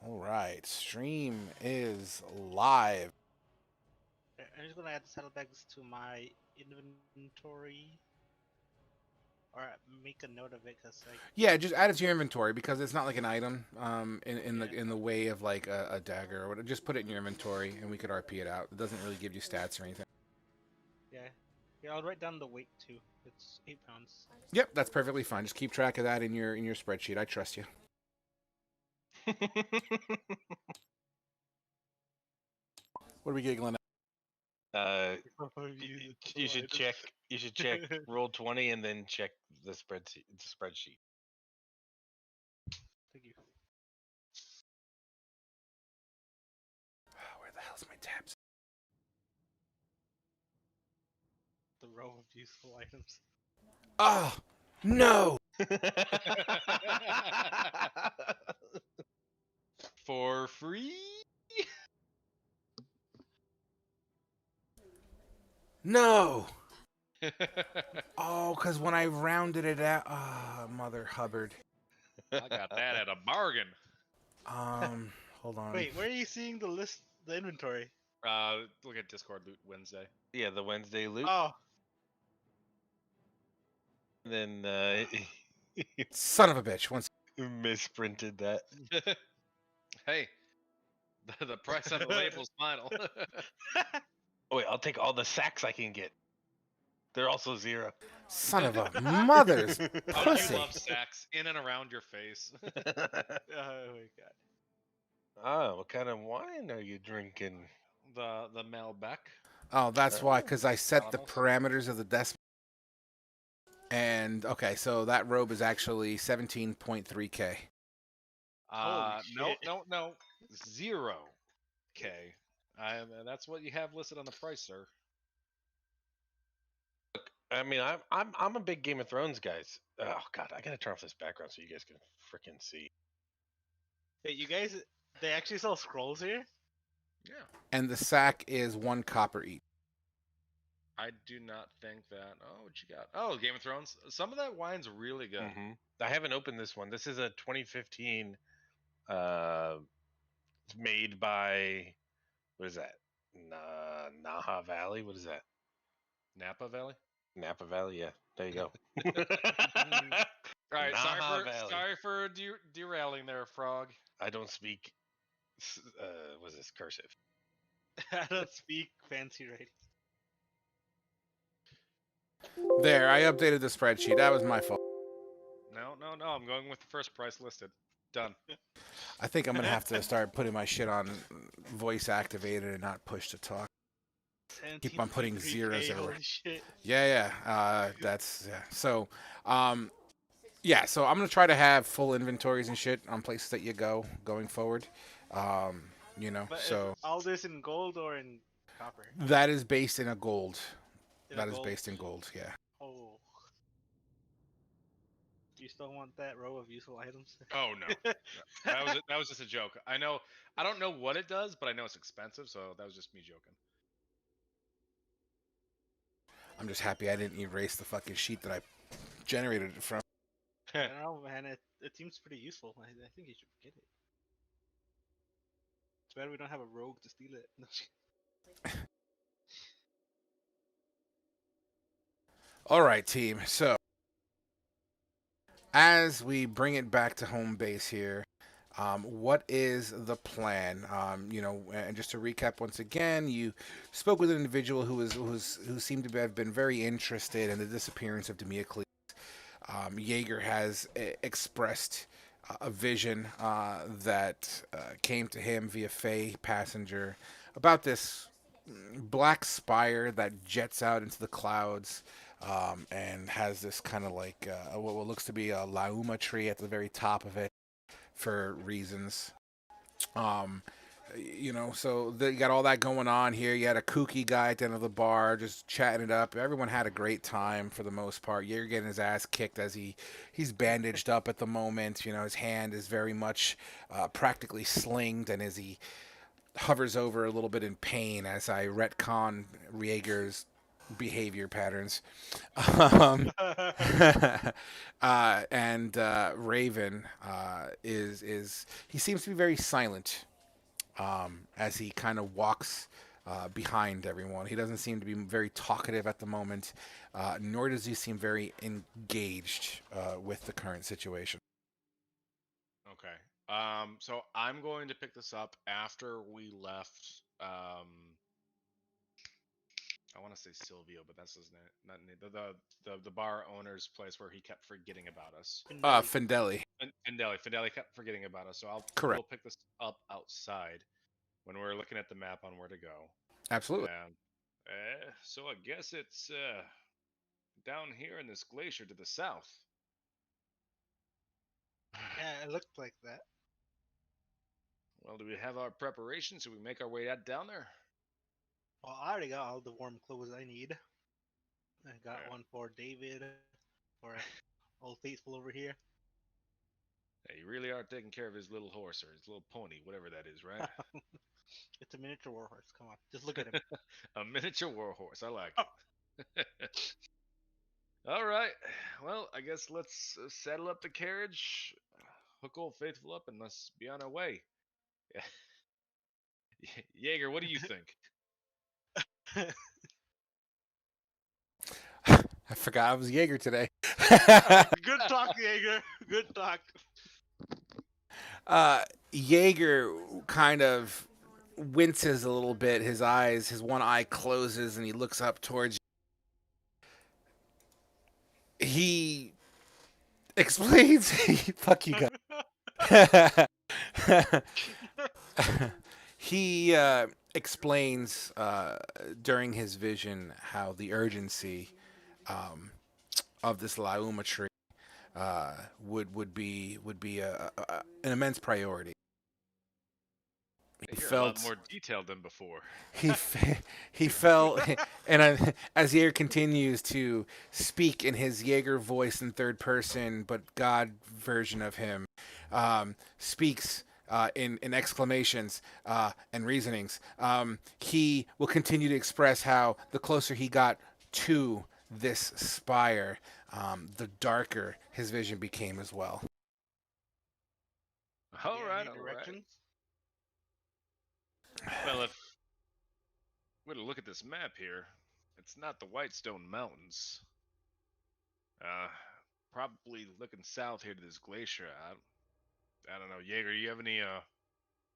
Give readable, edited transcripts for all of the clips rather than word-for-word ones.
All right, stream is live. I'm just gonna add the saddlebags to my inventory, or make a note of it, cause like Yeah, just add it to your inventory because it's not like an item in the yeah, way of like a dagger or whatever. Just put it in your inventory and we could RP it out. It doesn't really give you stats or anything. yeah, yeah. I'll write down the weight too. It's 8 pounds. Yep, that's perfectly fine. Just keep track of that in your spreadsheet. I trust you. What are we giggling at? You should check. You should check roll 20 and then check the spreadsheet. Thank you. Where the hell's my tabs? The row of useful items. Oh no! For free? No! Oh, because when I rounded it out, Mother Hubbard. I got that at a bargain. Hold on. Wait, where are you seeing the list, the inventory? Look at Discord Loot Wednesday. Yeah, the Wednesday loot. Oh, Then Son of a bitch. Once. misprinted that. Hey, the price on the label's final. Oh, wait, I'll take all the sacks I can get. They're also 0. Son of a mother's Oh, pussy. you love sacks in and around your face. oh my god. Oh, what kind of wine are you drinking? The Malbec. Oh, that's why, because I set the Bottles. parameters of the decimal. And, okay, so that robe is actually 17.3K. No, 0K. That's what you have listed on the price, sir. I mean, I'm a big Game of Thrones guys. Oh God, I gotta turn off this background so you guys can freaking see. Wait, you guys, they actually sell scrolls here? Yeah. And the sack is 1 copper each. I do not think that. Oh, what you got? Oh, Game of Thrones. Some of that wine's really good. Mm-hmm. I haven't opened this one. This is a 2015, made by, what is that? Naha Valley. What is that? Napa Valley. Napa Valley. Yeah, there you go. All right, Naha Valley. sorry for derailing there, Frog. I don't speak. Was this cursive? I don't speak fancy writing. There, I updated the spreadsheet. That was my fault. No. I'm going with the first price listed. Done. I think I'm going to have to start putting my shit on voice activated and not push to talk. Keep on putting 17.3K, zeros everywhere. holy shit. Yeah. That's, yeah. So, yeah, so I'm going to try to have full inventories and shit on places that you go going forward. You know, But so is all this in gold or in copper? that is based in a gold. In That a is gold? based in gold, yeah. Oh. Do you still want that row of useful items? Oh no. That was just a joke. I don't know what it does, but I know it's expensive, so that was just me joking. I'm just happy I didn't erase the fucking sheet that I generated it from. I don't know, man. It seems pretty useful. I think you should get it. It's better we don't have a rogue to steal it. No, just kidding. All right, team. So, as we bring it back to home base here, what is the plan? You know, and just to recap once again, you spoke with an individual who seemed to have been very interested in the disappearance of Demiocles. Jaeger has expressed a vision that came to him via Faye Passenger about this black spire that jets out into the clouds and has this kind of like what looks to be a lauma tree at the very top of it for reasons. Um, you know, so you got all that going on here. You had a kooky guy at the end of the bar just chatting it up. Everyone had a great time for the most part. You're getting his ass kicked as he's bandaged up at the moment. You know, his hand is very much practically slinged, and as he hovers over a little bit in pain, as I retcon Rieger's behavior patterns. Um, and Raven is he seems to be very silent as he kind of walks behind everyone. He doesn't seem to be very talkative at the moment, nor does he seem very engaged with the current situation. Okay. So I'm going to pick this up after we left. I want to say Silvio, but that's his name. Not the bar owner's place where he kept forgetting about us. Findelli. Findeli, Findeli kept forgetting about us. So correct, we'll pick this up outside when we're looking at the map on where to go. absolutely. And so I guess it's down here in this glacier to the south. Yeah, it looked like that. Well, do we have our preparations? Should we make our way down there? Well, I already got all the warm clothes I need. I got Yeah. one for David, for Old Faithful over here. Hey, you really are taking care of his little horse or his little pony, whatever that is, right? It's a miniature warhorse. Come on, just look at him. A miniature war horse. I like it. All right. Well, I guess let's saddle up the carriage, hook old faithful up, and let's be on our way. Jaeger, what do you think? I forgot I was Jaeger today. Good talk, Jaeger. Good talk. Jaeger kind of winces a little bit. His one eye closes, and he looks up towards you. He explains. Fuck you guys. He explains during his vision how the urgency um, of this Lauma tree would be an immense priority. He You're a lot felt more detailed than before. he felt, and as Jaeger continues to speak in his Jaeger voice in third person, but God version of him, speaks in exclamations and reasonings. He will continue to express how the closer he got to this spire, the darker his vision became as well. All Yeah, right, any all right. directions? Well, if we're to look at this map here, it's not the Whitestone Mountains. Uh, Probably looking south here to this glacier. I don't know, Jaeger. You have any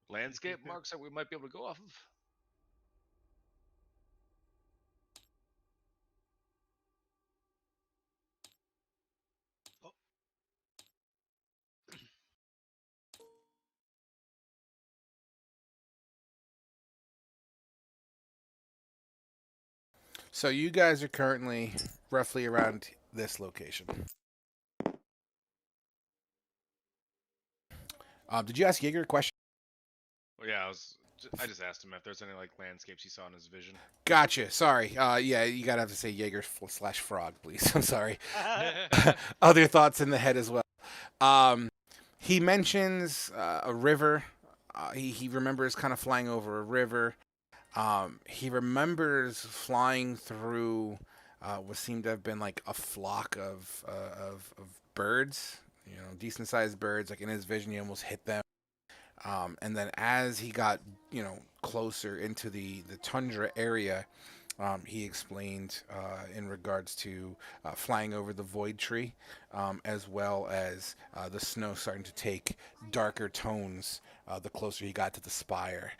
landscape marks that we might be able to go off of? Oh, So you guys are currently roughly around this location. Did you ask Jaeger a question? Well, yeah, I just asked him if there's any like landscapes he saw in his vision. Gotcha. Sorry. Yeah, you gotta have to say Jaeger slash frog, please. I'm sorry. Other thoughts in the head as well. Um, he mentions a river. He remembers kind of flying over a river. He remembers flying through what seemed to have been like a flock of birds. You know, decent sized birds. Like in his vision, he almost hit them. And then as he got, closer into the tundra area, he explained in regards to flying over the void tree, as well as the snow starting to take darker tones the closer he got to the spire,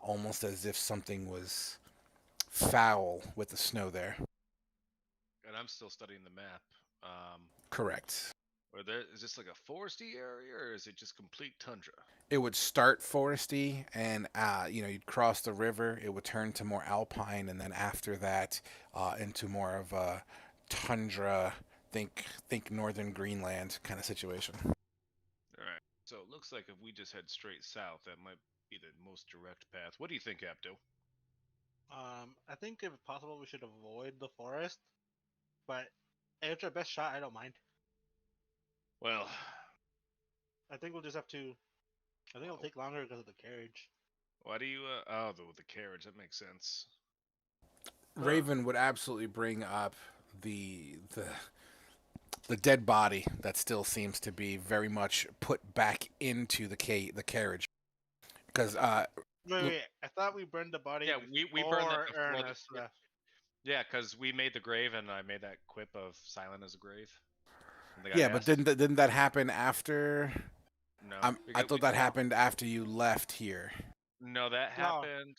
almost as if something was foul with the snow there. And I'm still studying the map. Correct. Is this like a foresty area or is it just complete tundra? It would start foresty, and you'd cross the river. It would turn to more alpine, and then after that, into more of a tundra. Think northern Greenland kind of situation. All right. So it looks like if we just head straight south, that might be the most direct path. What do you think, Abdo? I think if possible, we should avoid the forest. But if it's our best shot, I don't mind. Well, I think we'll just have to. I think it'll take longer because of the carriage. why do you? Oh, the carriage. That makes sense. Raven would absolutely bring up the dead body that still seems to be very much put back into the carriage because Wait. I thought we burned the body Yeah, we burned that before before the. Ernest left. Yeah, because we made the grave, and I made that quip of silent as a grave. And the guy yeah, but asked. didn't that happen after? No, I because thought that No. happened after you left here. no, that No. happened.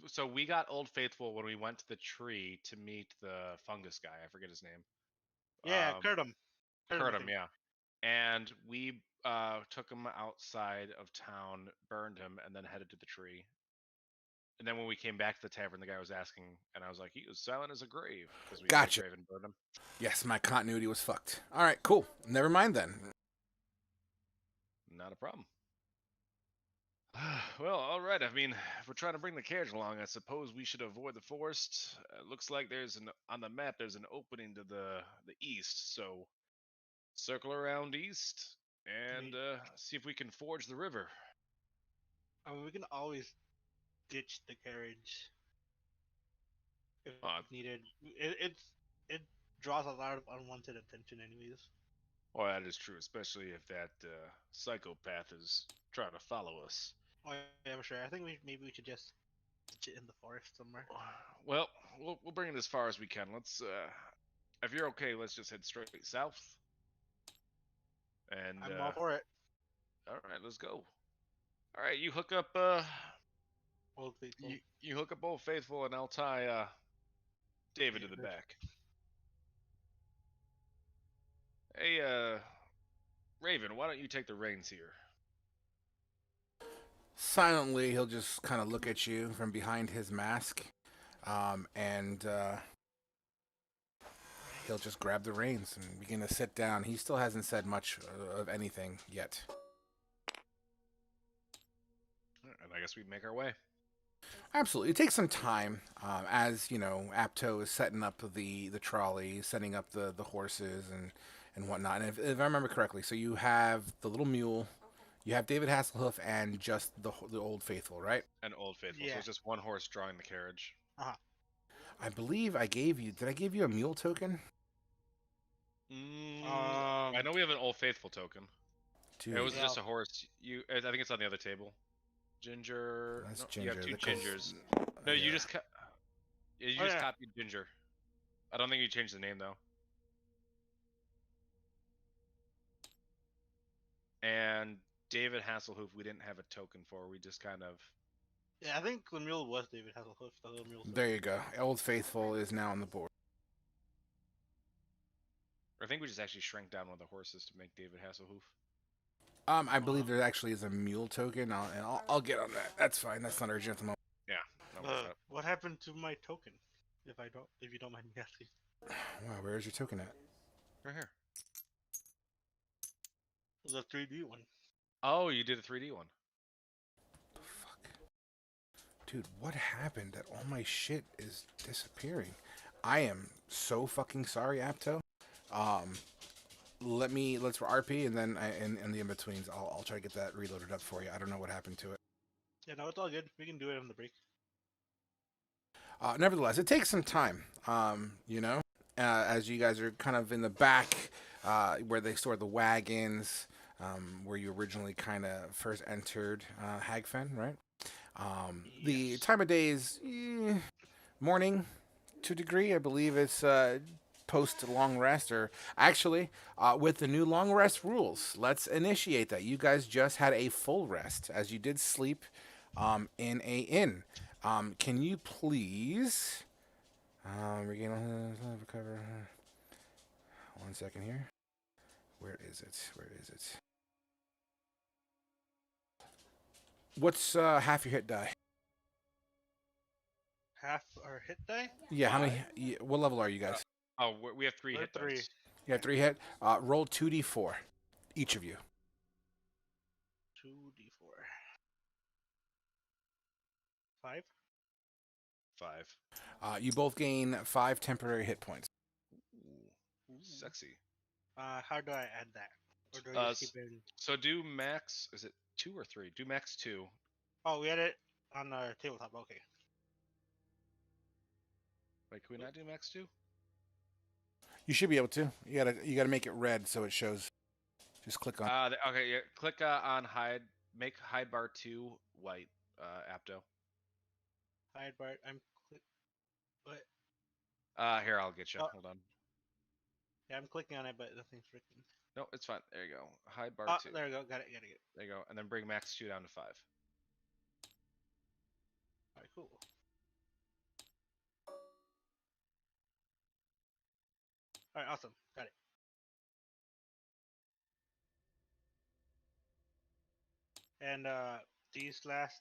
So we got Old Faithful when we went to the tree to meet the fungus guy. I forget his name. Yeah, Curtum. Curtum, I Kurt him, think. yeah. And we took him outside of town, burned him, and then headed to the tree. And then when we came back to the tavern, the guy was asking, and I was like, he was silent as a grave because we made a Gotcha. grave and burned him. Yes, my continuity was fucked. All right, cool. Never mind then. Not a problem. Well, all right. I mean, if we're trying to bring the carriage along, I suppose we should avoid the forest. Looks like there's on the map. There's an opening to the east, so circle around east and Wait. see if we can forge the river. I mean, we can always ditch the carriage if Uh, needed. It draws a lot of unwanted attention, anyways. well, that is true, especially if that psychopath is trying to follow us. Oh yeah, for sure. I think maybe we should just ditch it in the forest somewhere. Well, we'll bring it as far as we can. Let's, if you're okay, let's just head straight south. And I'm all for it. all right, let's go. All right, you hook up, Old faithful. you hook up Old Faithful, and I'll tie David to the David. back. Hey, Raven, why don't you take the reins here? Silently, he'll just kind of look at you from behind his mask, and he'll just grab the reins and begin to sit down. He still hasn't said much of anything yet. And I guess we make our way. Absolutely, it takes some time, as you know. Apto is setting up the trolley, setting up the horses and whatnot. And if I remember correctly, so you have the little mule, you have David Hasselhoof, and just the Old Faithful, right? And Old Faithful, so Yeah. it's just one horse drawing the carriage. I believe I gave you. Did I give you a mule token? I know we have an Old Faithful token. Dude, It was Yeah. just a horse. I think it's on the other table. Ginger. that's No, Ginger. You have two because- gingers. No, yeah. you just you Oh, just yeah. copied Ginger. I don't think you changed the name though. And David Hasselhoof, we didn't have a token for. We just kind of. Yeah, I think the mule was David Hasselhoof. The little mule. There you go. Old Faithful is now on the board. I think we just actually shrank down one of the horses to make David Hasselhoof. I believe there actually is a mule token, and I'll get on that. That's fine. That's not urgent at the moment. Yeah. No, what's up? What happened to my token? If you don't mind me asking. Wow, where's your token at? Right here. The 3D one. Oh, you did a 3D one. Fuck. Dude, what happened that all my shit is disappearing? I am so fucking sorry, Apto. Let's RP and then in the in-betweens, I'll try to get that reloaded up for you. I don't know what happened to it. Yeah, no, it's all good. We can do it on the break. Nevertheless, it takes some time, as you guys are kind of in the back where they store the wagons, where you originally kind of first entered Hagfen, right? The Yes. time of day is morning to a degree. I believe it's post long rest, or actually, with the new long rest rules, let's initiate that. You guys just had a full rest, as you did sleep in a inn. Can you please regain recover? 1 second here. Where is it? Where is it? What's half your hit die? Half our hit die? Yeah, how many? Yeah, what level are you guys? Oh, we have 3 We're hit three. dice. You got 3 hit. Roll 2d4, each of you. 2d4. 5? 5. You both gain 5 temporary hit points. Ooh, sexy. How do I add that? Or do I just keep it in? So do max. Is it 2 or 3? Do max 2. Oh, we had it on our tabletop. Okay. Wait, can we not do max 2? You should be able to. You gotta make it red so it shows. Just click on. Okay, yeah. Click on hide. Make hide bar 2 white. Apto. Hide bar. I'm click. What? Here, I'll get you. Oh, Hold on. yeah, I'm clicking on it, but nothing's freaking. No, it's fine. There you go. Hide bar Oh, 2. there we go. Got it. Got it. There you go. And then bring max 2 down to 5. All right, cool. All right, awesome. Got it. And these last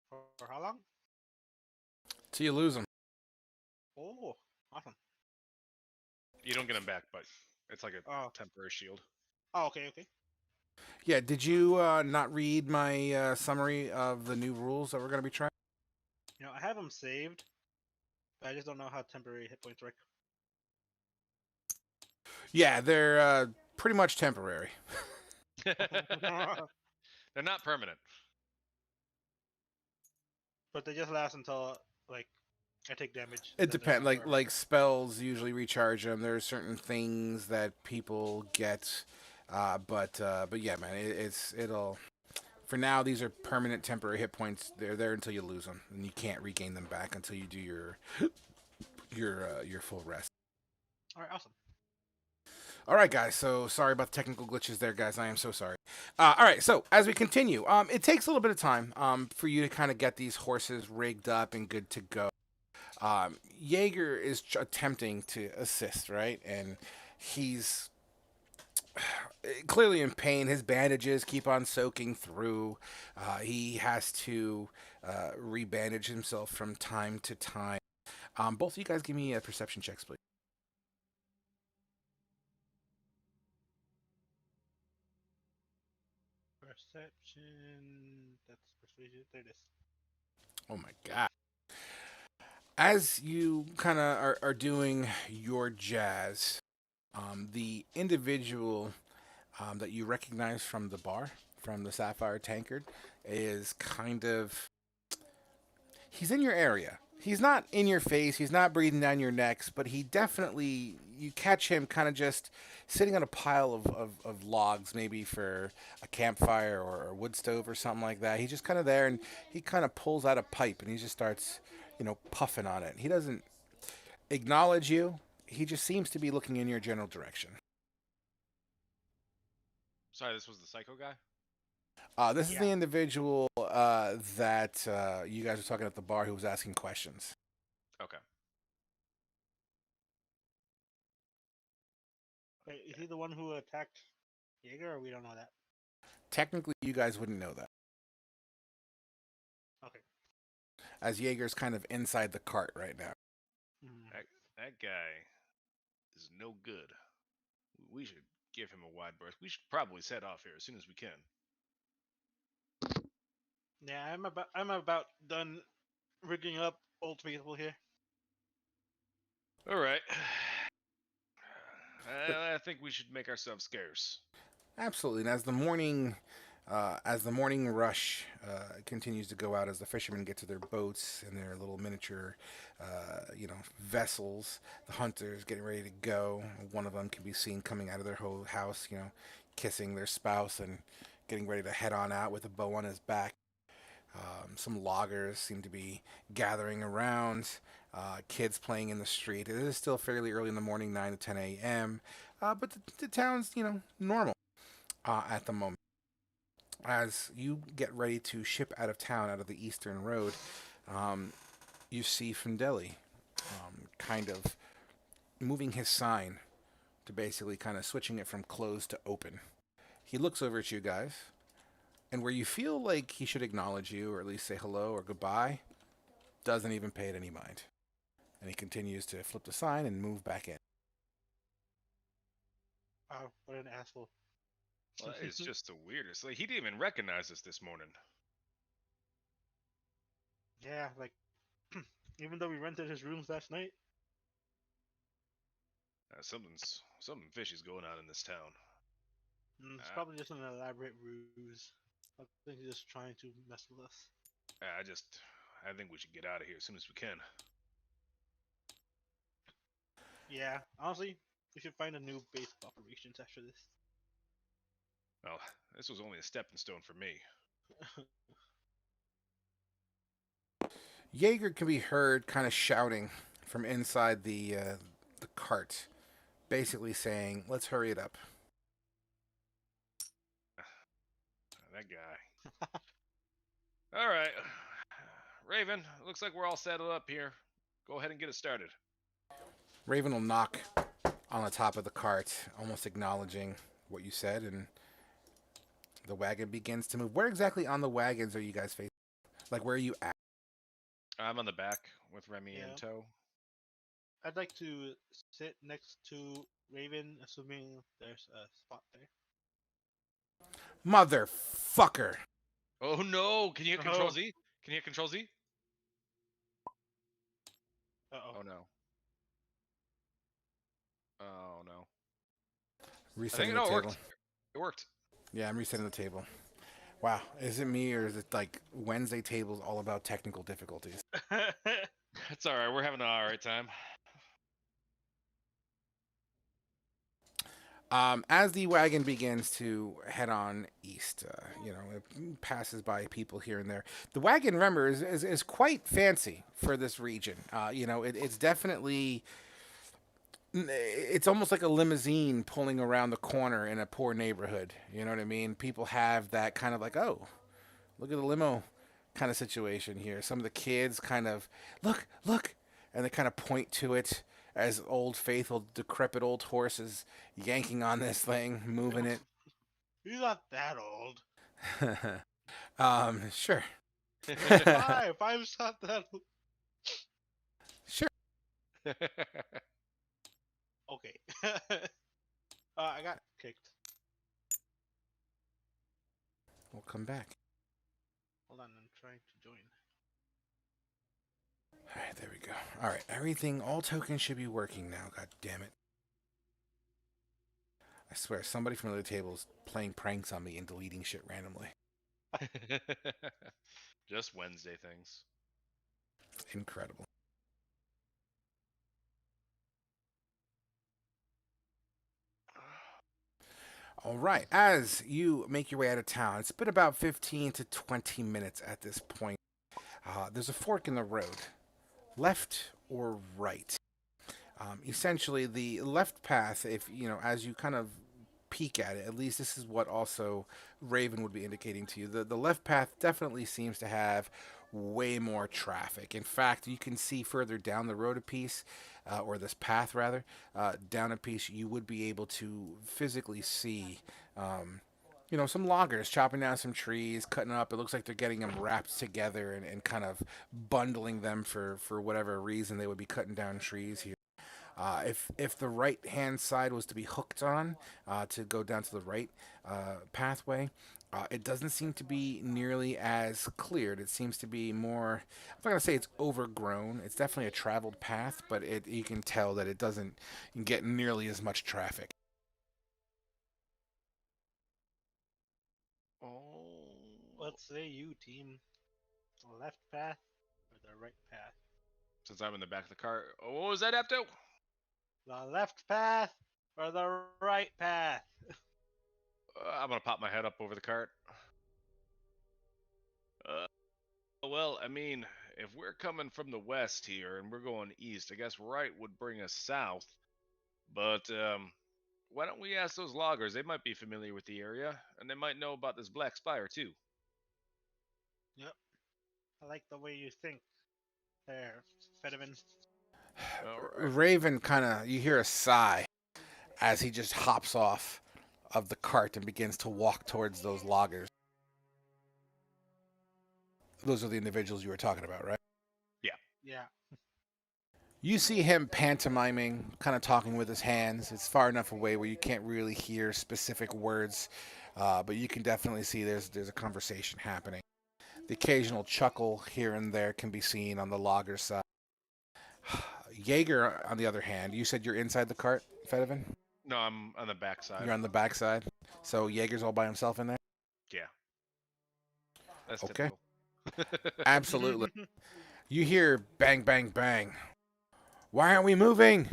for how long? Till you lose them. Oh, awesome. You don't get them back, but it's like a Oh, temporary shield. oh, okay, okay. Yeah. Did you not read my summary of the new rules that we're gonna be trying? You know, I have them saved, but I just don't know how temporary hit points work. Yeah, they're pretty much temporary. They're not permanent. But they just last until like I take damage. It then they're depends. gone Like forever. like spells usually recharge them. There are certain things that people get, but yeah, man, it'll. For now, these are permanent temporary hit points. They're there until you lose them, and you can't regain them back until you do your full rest. All right, awesome. All right, guys. So sorry about the technical glitches there, guys. I am so sorry. All right. So as we continue, it takes a little bit of time for you to kind of get these horses rigged up and good to go. Jaeger is attempting to assist, right? And he's clearly in pain. His bandages keep on soaking through. He has to rebandage himself from time to time. Both of you guys give me a perception checks, please. Perception. That's persuasion. There it is. Oh my god. As you kind of are doing your jazz, the individual that you recognize from the bar, from the Sapphire Tankard, is kind of. He's in your area. He's not in your face. He's not breathing down your necks, but he definitely. You catch him kind of just sitting on a pile of logs, maybe for a campfire or a wood stove or something like that. He's just kind of there and he kind of pulls out a pipe and he just starts, puffing on it. He doesn't acknowledge you. He just seems to be looking in your general direction. Sorry, this was the psycho guy? This is Yeah. the individual that you guys were talking at the bar who was asking questions. Okay. Wait, is he the one who attacked Jaeger, or we don't know that? Technically, you guys wouldn't know that, Okay. as Jaeger's kind of inside the cart right now. Mm. That guy is no good. We should give him a wide berth. We should probably set off here as soon as we can. Yeah, I'm about done rigging up old people here. All right. I think we should make ourselves scarce. Absolutely. And as the morning rush continues to go out, as the fishermen get to their boats and their little miniature, vessels, the hunters getting ready to go. One of them can be seen coming out of their whole house, kissing their spouse and getting ready to head on out with a bow on his back. Some loggers seem to be gathering around. Kids playing in the street. It is still fairly early in the morning, 9 to 10 a.m. But the town's, normal at the moment. As you get ready to ship out of town, out of the Eastern Road, you see Findeli kind of moving his sign to basically kind of switching it from closed to open. He looks over at you guys, and where you feel like he should acknowledge you or at least say hello or goodbye, doesn't even pay it any mind. And he continues to flip the sign and move back in. Oh, what an asshole. Well, that is just the weirdest. Like, he didn't even recognize us this morning. Yeah, like even though we rented his rooms last night. Something fishy's going on in this town. It's Uh, probably just an elaborate ruse. I think he's just trying to mess with us. I think we should get out of here as soon as we can. Yeah, honestly, we should find a new base of operations after this. Well, this was only a stepping stone for me. Jaeger can be heard kind of shouting from inside the cart, basically saying, "Let's hurry it up." That guy. All right, Raven. Looks like we're all settled up here. Go ahead and get it started. Raven will knock on the top of the cart, almost acknowledging what you said, and the wagon begins to move. Where exactly on the wagons are you guys facing? Like, where are you at? I'm on the back with Remy in Yeah. tow. I'd like to sit next to Raven, assuming there's a spot there. Motherfucker! Oh no! Can you hit Control Oh. Z? Can you hit Control Z? Uh-oh. Oh no. Oh no. I Resetting think the no, it table. worked. It worked. Yeah, I'm resetting the table. Wow, is it me or is it like Wednesday tables all about technical difficulties? It's all right. We're having an all right time. As the wagon begins to head on east, it passes by people here and there. The wagon, remember, is quite fancy for this region. It's definitely, it's almost like a limousine pulling around the corner in a poor neighborhood. You know what I mean? People have that kind of like, oh, look at the limo kind of situation here. Some of the kids kind of, look, and they kind of point to it as old faithful decrepit old horses yanking on this thing, moving it. He's not that old. Sure. Five's not that old. Sure. Okay. I got kicked. We'll come back. Hold on, I'm trying to join. All right, there we go. All right, everything, all tokens should be working now. God damn it. I swear, somebody from the other table is playing pranks on me and deleting shit randomly. Just Wednesday things. Incredible. All right, as you make your way out of town, it's been about 15 to 20 minutes at this point. There's a fork in the road, left or right. Essentially, the left path, if you know, as you kind of peek at it, at least this is what also Raven would be indicating to you. The left path definitely seems to have way more traffic. In fact, you can see further down the road a piece, or this path rather, down a piece, you would be able to physically see. Some loggers chopping down some trees, cutting up. It looks like they're getting them wrapped together and kind of bundling them for whatever reason they would be cutting down trees here. If the right hand side was to be hooked on to go down to the right pathway, it doesn't seem to be nearly as cleared. It seems to be more. I'm not gonna say it's overgrown. It's definitely a traveled path, but you can tell that it doesn't get nearly as much traffic. Oh. Let's say you, team. The left path or the right path? Since I'm in the back of the car. Oh, what was that, Apto? The left path or the right path? I'm gonna pop my head up over the cart. Well, I mean, if we're coming from the west here and we're going east, I guess right would bring us south. But why don't we ask those loggers? They might be familiar with the area, and they might know about this black spire too. Yep. I like the way you think there, Fediman. All right. Raven kind of, you hear a sigh as he just hops off of the cart and begins to walk towards those loggers. Those are the individuals you were talking about, right? Yeah. You see him pantomiming, kind of talking with his hands. It's far enough away where you can't really hear specific words, but you can definitely see there's a conversation happening. The occasional chuckle here and there can be seen on the logger side. Jaeger, on the other hand, you said you're inside the cart, Fedevin? No, I'm on the back side. You're on the back side. So Jaeger's all by himself in there? Yeah. That's Okay. typical. Absolutely. You hear bang, bang, bang. Why aren't we moving?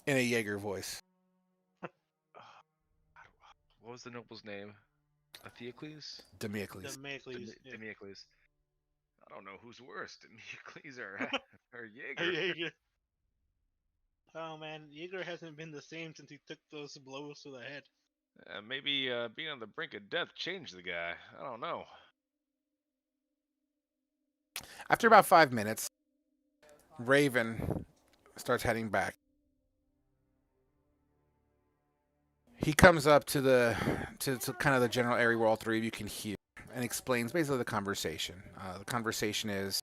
in a Jaeger voice. What was the noble's name? Theocles? The Demiocles. Meglis. Yeah. Demiocles. I don't know who's worse, Demiocles or Jaeger. Jaeger. Oh man, Jaeger hasn't been the same since he took those blows to the head. Maybe being on the brink of death changed the guy. I don't know. After about 5 minutes, Raven starts heading back. He comes up to to kind of the general area where all three of you can hear and explains basically the conversation. The conversation is,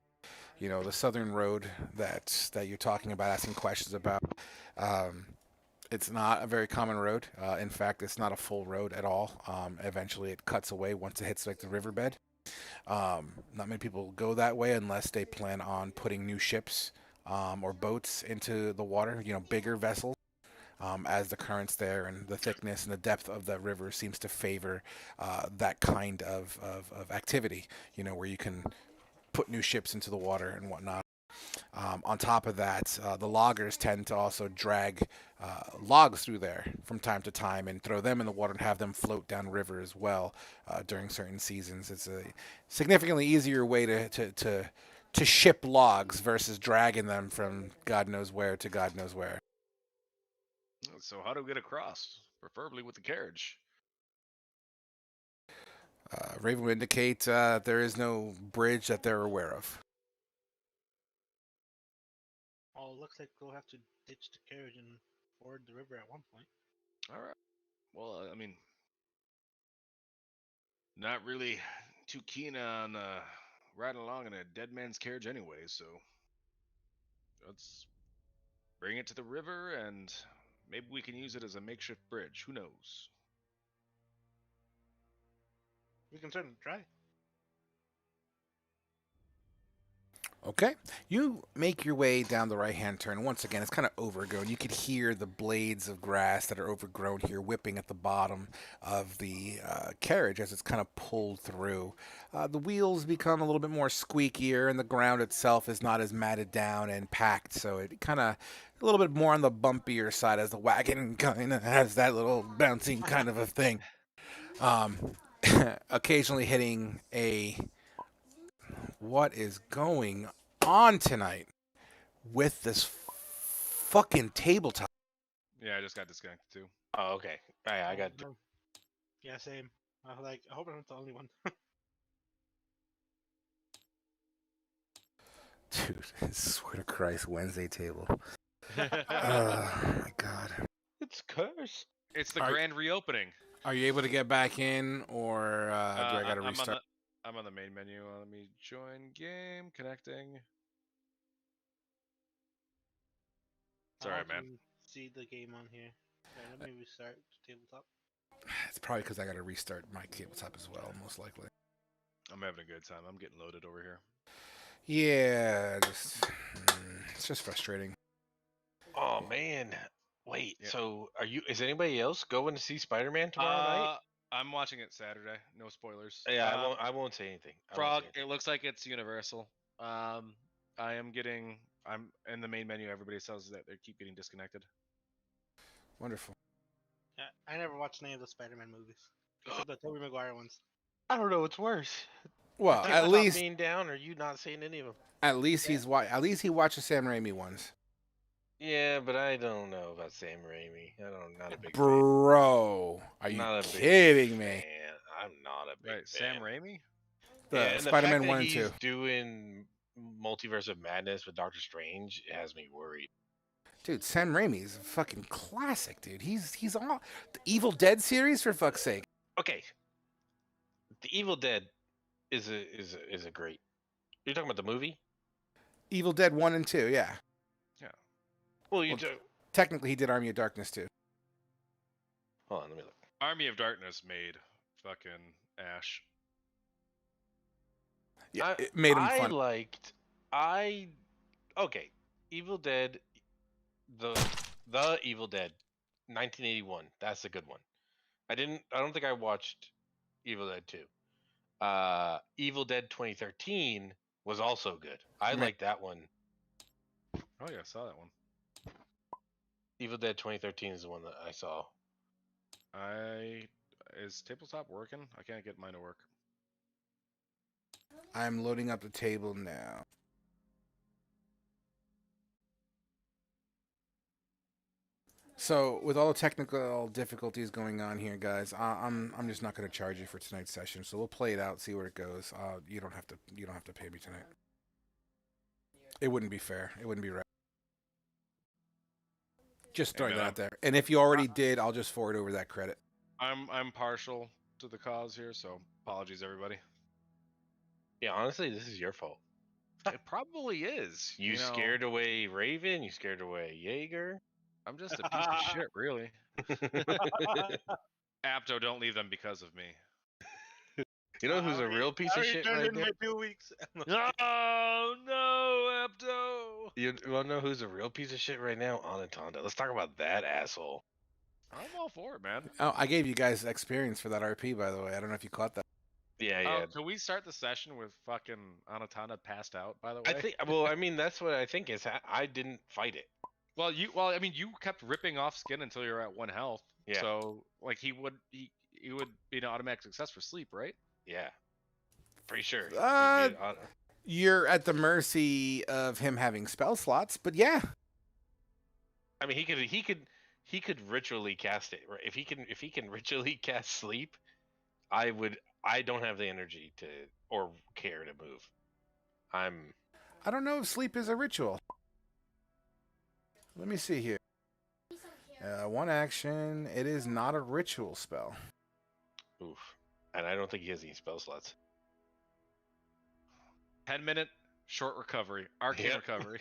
the southern road that you're talking about, asking questions about. Um, it's not a very common road. In fact, it's not a full road at all. Eventually, it cuts away once it hits like the riverbed. Not many people go that way unless they plan on putting new ships or boats into the water. Bigger vessels. As the currents there and the thickness and the depth of the river seems to favor that kind of activity, where you can put new ships into the water and whatnot. On top of that, the loggers tend to also drag logs through there from time to time and throw them in the water and have them float down river as well during certain seasons. It's a significantly easier way to ship logs versus dragging them from God knows where to God knows where. So how do we get across? Preferably with the carriage. Raven would indicate there is no bridge that they're aware of. Oh, it looks like we'll have to ditch the carriage and ford the river at one point. All right. Well, I mean, not really too keen on riding along in a dead man's carriage anyway, so let's bring it to the river and maybe we can use it as a makeshift bridge. Who knows? We can certainly try. Okay. You make your way down the right hand turn. Once again, it's kind of overgrown. You could hear the blades of grass that are overgrown here whipping at the bottom of the carriage as it's kind of pulled through. The wheels become a little bit more squeakier, and the ground itself is not as matted down and packed, so it kind of a little bit more on the bumpier side as the wagon kind of has that little bouncing kind of a thing. Um, occasionally hitting a what is going on tonight with this fucking tabletop? Yeah, I just got disconnected too. Oh, okay. I Oh, got. no. Yeah, same. I was like, I hope I'm not the only one. Dude, I swear to Christ, Wednesday table. Oh my god. It's cursed. It's the Are- grand reopening. Are you able to get back in, or do I gotta I'm on restart? I'm on the main menu. Let me join game. Connecting. It's I alright, don't man. even see the game on here. Right, let me restart tabletop. It's probably because I gotta restart my tabletop as well, most likely. I'm having a good time. I'm getting loaded over here. Yeah, it's just frustrating. Oh man. Wait. Yeah. So are you? Is anybody else going to see Spider-Man tomorrow night? I'm watching it Saturday. No spoilers. Yeah, I won't. I won't say anything. I won't Frog. say anything. It looks like it's Universal. I am getting. I'm in the main menu. Everybody says that they keep getting disconnected. Wonderful. Yeah, I never watched any of the Spider-Man movies except the Tobey Maguire ones. I don't know what's worse. Well, Tabletop being down, or you not seeing any of them. at least at least he watched the Sam Raimi ones. Yeah, but I don't know about Sam Raimi. Not a big fan. Bro, are you Not a big kidding me? fan. I'm not a big Right, fan. Sam Raimi. The Yeah, and the Spider-Man fact 1 that and 2. he's doing Multiverse of Madness with Doctor Strange has me worried. Dude, Sam Raimi is a fucking classic, dude. He's all the Evil Dead series for fuck's sake. Okay, The Evil Dead is a great. You're talking about the movie? Evil Dead 1 and 2, yeah. Well, you Well, do. Technically, he did Army of Darkness too. Hold on, let me look. Army of Darkness made fucking Ash. Yeah, it made him I fun. liked. Okay, Evil Dead, the Evil Dead, 1981. That's a good one. I don't think I watched Evil Dead 2. Evil Dead 2013 was also good. I Right. like that one. Oh yeah, I saw that one. Evil Dead 2013 is the one that I saw. Is tabletop working? I can't get mine to work. I'm loading up the table now. So, with all the technical difficulties going on here, guys, I'm just not going to charge you for tonight's session. So we'll play it out, see where it goes. You don't have to pay me tonight. It wouldn't be fair. It wouldn't be right. Just Hey, throwing man, that out there. And if you already did, I'll just forward over that credit. I'm partial to the cause here, so apologies everybody. Yeah, honestly, this is your fault. It probably is. You know, scared away Raven. You scared away Jaeger. I'm just a piece of shit, really. Apto, don't leave them because of me. You know who's a real piece I of already shit turned right in there? my 2 weeks. Oh no, Apto! You want to know who's a real piece of shit right now? Anatonda. Let's talk about that asshole. I'm all for it, man. Oh, I gave you guys experience for that RP, by the way. I don't know if you caught that. Yeah, yeah. Can we start the session with fucking Anatana passed out? By the way, I think. Well, I mean, that's what I think is. I didn't fight it. Well, I mean, you kept ripping off skin until you're at 1 health. Yeah. So, like, he would be an automatic success for sleep, right? Yeah. Pretty sure. You're at the mercy of him having spell slots, but yeah. I mean, he could ritually cast it. Right? If he can ritually cast sleep, I would. I don't have the energy to or care to move. I don't know if sleep is a ritual. Let me see here. One action. It is not a ritual spell. Oof. And I don't think he has any spell slots. 10-minute short recovery, arcane Yep. recovery.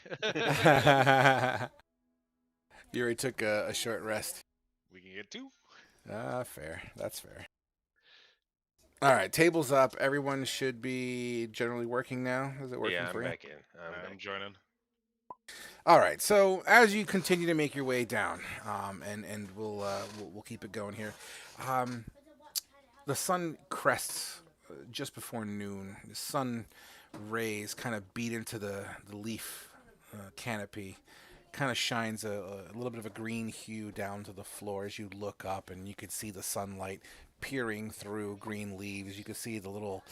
You already took a short rest. We can get 2. Fair. That's fair. All right, table's up. Everyone should be generally working now. Is it working Yeah, I'm for you? back in. I'm joining. All right. So as you continue to make your way down, and we'll keep it going here. The sun crests just before noon. The sun rays kind of beat into the leaf canopy, kind of shines a little bit of a green hue down to the floor as you look up, and you can see the sunlight peering through green leaves. You can see the little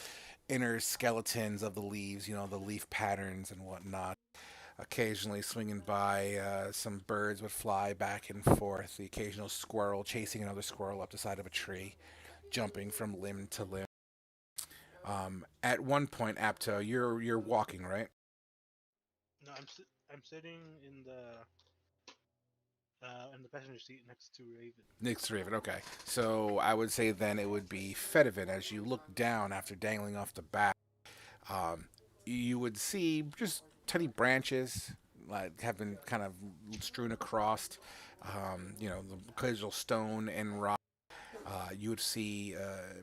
inner skeletons of the leaves, the leaf patterns and whatnot. Occasionally swinging by, some birds would fly back and forth. The occasional squirrel chasing another squirrel up the side of a tree, jumping from limb to limb. At one point, Apto, you're walking, right? No, I'm sitting in the passenger seat next to Raven. Next to Raven, okay. So I would say then it would be Fedivan. As you look down after dangling off the back, you would see just tiny branches like have been kind of strewn across. The occasional stone and rock. You would see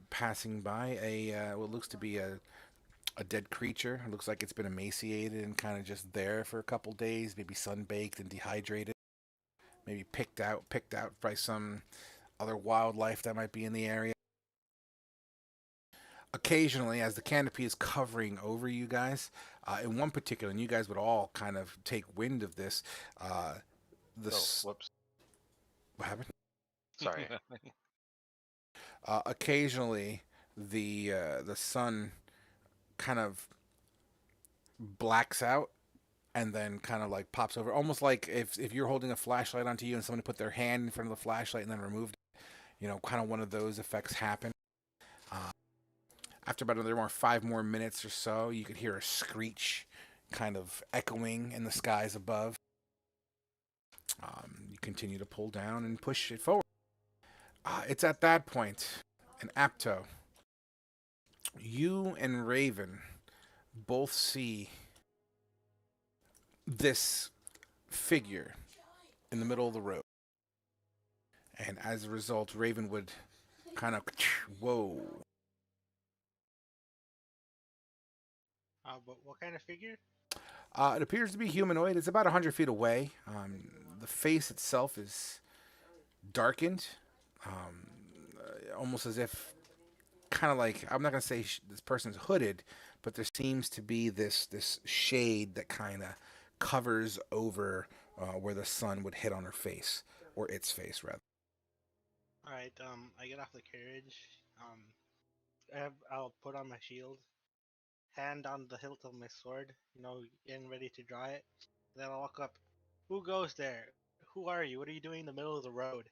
passing by what looks to be a dead creature. It looks like it's been emaciated and kind of just there for a couple days, maybe sunbaked and dehydrated, maybe picked out by some other wildlife that might be in the area. Occasionally, as the canopy is covering over you guys, in one particular, and you guys would all kind of take wind of this. Whoops. What happened? Sorry. Occasionally, the sun kind of blacks out and then kind of like pops over, almost like if you're holding a flashlight onto you and somebody put their hand in front of the flashlight and then removed it. Kind of one of those effects happen. After about another 5 more minutes or so, you could hear a screech kind of echoing in the skies above. You continue to pull down and push it forward. It's at that point, an Apto, you and Raven both see this figure in the middle of the road. And as a result, Raven would kind of, whoa. But what kind of figure? It appears to be humanoid. It's about 100 feet away. The face itself is darkened, almost as if, kind of like, I'm not going to say this person's hooded, but there seems to be this shade that kind of covers over where the sun would hit on her face, or its face, rather. All right. I get off the carriage. I'll put on my shield, hand on the hilt of my sword. Getting ready to draw it. Then I'll walk up. Who goes there? Who are you? What are you doing in the middle of the road?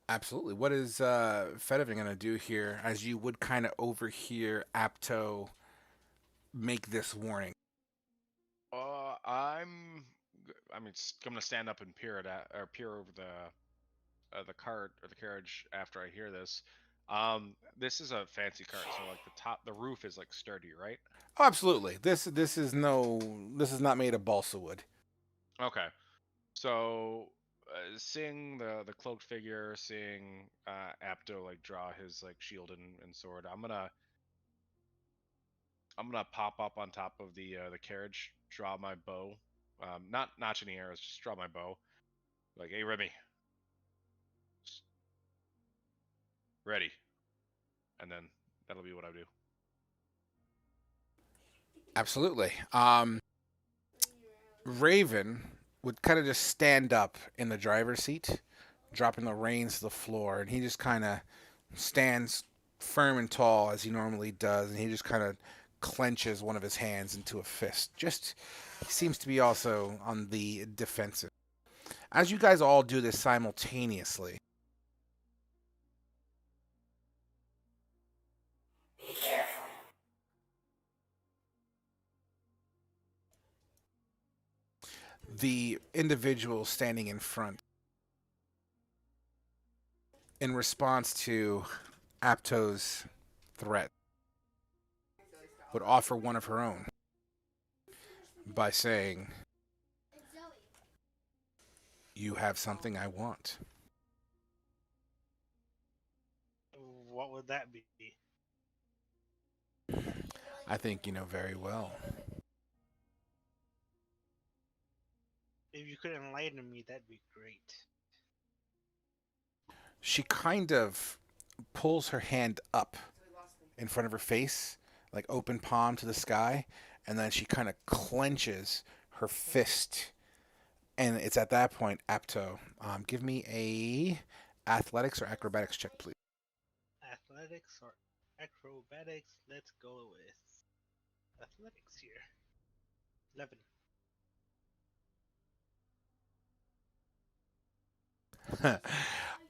Absolutely. What is Fedevin going to do here as you would kind of overhear Apto make this warning? I'm gonna stand up and peer or peer over the cart or the carriage after I hear this. This is a fancy cart, so like the roof is like sturdy, right? Oh, absolutely. This is not made of balsa wood. Okay. So, seeing the cloaked figure, seeing Apto like draw his like shield and sword, I'm gonna pop up on top of the carriage, draw my bow, not notch any arrows, just draw my bow. Like, hey Remy, ready, and then that'll be what I do. Absolutely. Raven would kind of just stand up in the driver's seat, dropping the reins to the floor, and he just kind of stands firm and tall as he normally does, and he just kind of clenches one of his hands into a fist. Just he seems to be also on the defensive. As you guys all do this simultaneously, the individual standing in front, in response to Apto's threat, would offer one of her own by saying, "You have something I want." What would that be? I think you know very well. If you could enlighten me, that'd be great. She kind of pulls her hand up in front of her face, like open palm to the sky, and then she kind of clenches her fist. And it's at that point, Apto, give me a athletics or acrobatics check, please. Athletics or acrobatics? Let's go with athletics here. 11.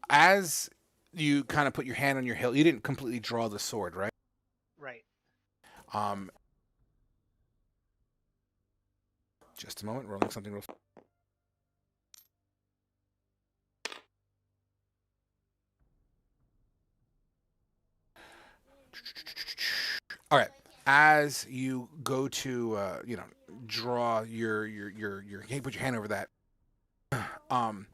As you kind of put your hand on your hilt, you didn't completely draw the sword, right? Right. Um, just a moment, rolling something real. All right. As you go to, draw hey, put your hand over that. Um,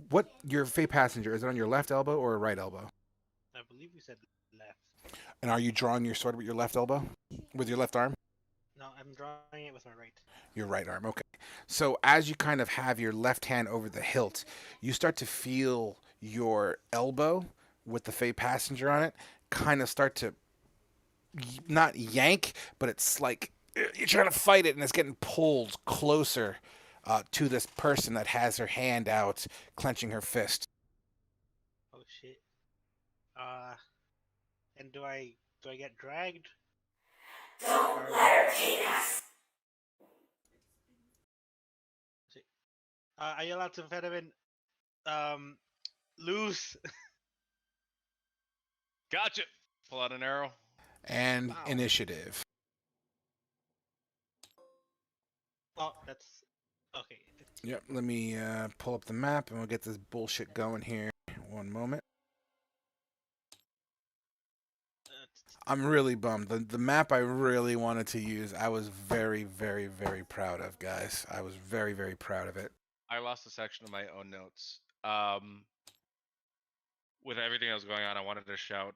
what your Fey passenger is it on your left elbow or right elbow? I believe you said left. And are you drawing your sword with your left elbow, with your left arm? No, I'm drawing it with my right. Your right arm. Okay. So as you kind of have your left hand over the hilt, you start to feel your elbow with the Fey passenger on it kind of start to not yank, but it's like you're trying to fight it and it's getting pulled closer to this person that has her hand out, clenching her fist. Oh shit. Uh, and do I get dragged? Don't let her take us. I yell out to Fedevin, loose. Gotcha. Pull out an arrow. And Wow. initiative. Oh, that's okay. 15. Yep, let me pull up the map and we'll get this bullshit going here. One moment. I'm really bummed. The map I really wanted to use, I was very, very, very proud of, guys. I was very, very proud of it. I lost a section of my own notes. With everything that was going on, I wanted to shout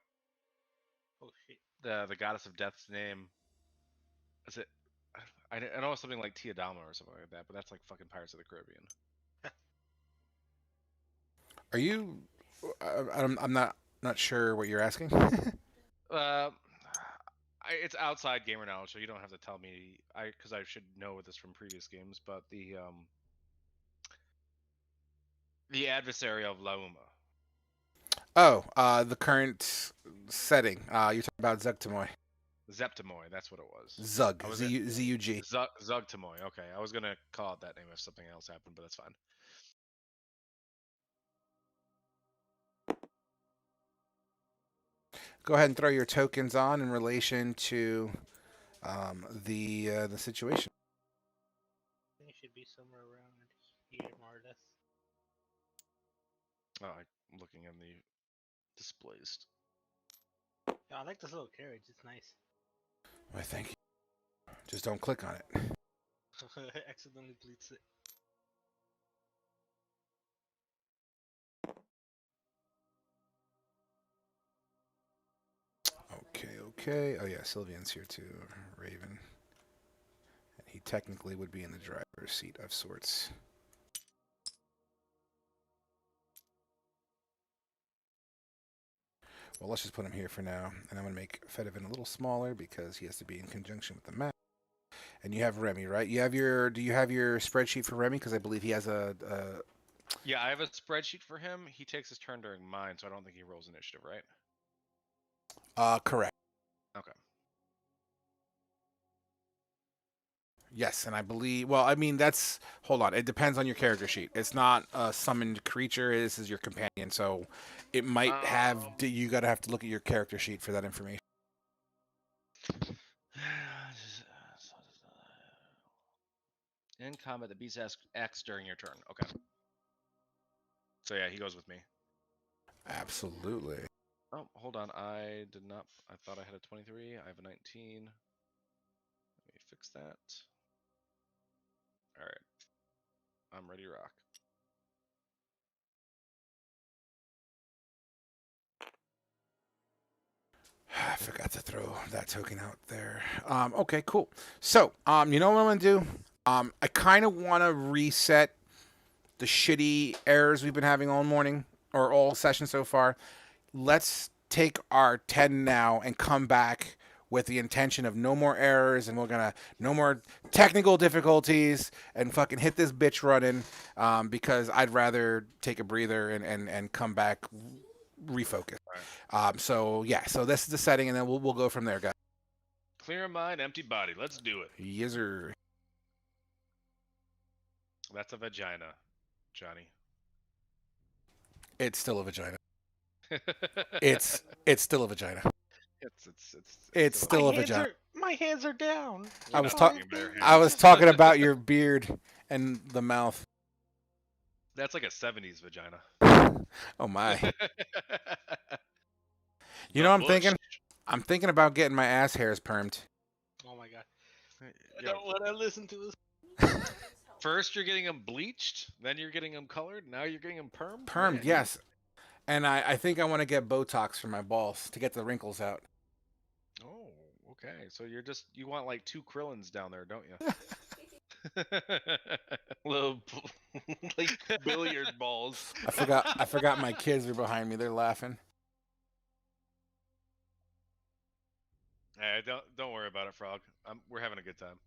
Oh shit. the goddess of death's name. Is it? I know it's something like Tiadama or something like that, but that's like fucking Pirates of the Caribbean. Are you? I'm not sure what you're asking. Uh, it's outside gamer knowledge, so you don't have to tell me. Because I should know this from previous games, but the adversary of Lauma. Oh, the current setting. You're talking about Zugtamoy. Zeptamoy, that's what it was. Zug. I was Z-U-G. Zugtamoy. Okay, I was gonna call it that name if something else happened, but that's fine. Go ahead and throw your tokens on in relation to the situation. I think it should be somewhere around here, more or less. Oh, I'm looking in the displaced. Yeah, I like this little carriage. It's nice. Why, thank you. Just don't click on it. Accidentally deletes it. Okay. Oh yeah, Sylvian's here too. Raven. And he technically would be in the driver's seat of sorts. Well, let's just put him here for now. And I'm going to make Fedivin a little smaller because he has to be in conjunction with the map. And you have Remy, right? Do you have your spreadsheet for Remy? Because I believe he has a Yeah, I have a spreadsheet for him. He takes his turn during mine, so I don't think he rolls initiative, right? correct. Okay. Yes, and I believe. Well, I mean that's. Hold on. It depends on your character sheet. It's not a summoned creature. This is your companion, so it might have. You got to have to look at your character sheet for that information. In combat, the beast acts during your turn. Okay. So yeah, he goes with me. Absolutely. Oh, hold on. I did not. I thought I had a 23. I have a 19. Let me fix that. All right. I'm ready to rock. I forgot to throw that token out there. Okay, cool. So, you know what I'm gonna do? I kind of want to reset the shitty errors we've been having all morning or all session so far. Let's take our 10 now and come back with the intention of no more errors and we're gonna no more technical difficulties and fucking hit this bitch running because I'd rather take a breather and come back refocus. So yeah, so this is the setting and then we'll go from there, guys. Clear mind, empty body. Let's do it. Yes, sir. That's a vagina, Johnny. It's still a vagina. It's still a vagina. It's still a vagina. My hands are down. I was talking about your I was hands. talking about your beard and the mouth. That's like a 70s vagina. Oh my. You know what I'm thinking? I'm thinking about getting my ass hairs permed. Oh my god. I Yo, don't want to listen to this. first you're getting them bleached, then you're getting them colored, now you're getting them permed? Permed, Man, yes. And I think I want to get Botox for my balls to get the wrinkles out. Oh, okay. So you want like 2 Krillins down there, don't you? Little like billiard balls. I forgot my kids were behind me. They're laughing. Hey, don't worry about it, Frog. We're having a good time.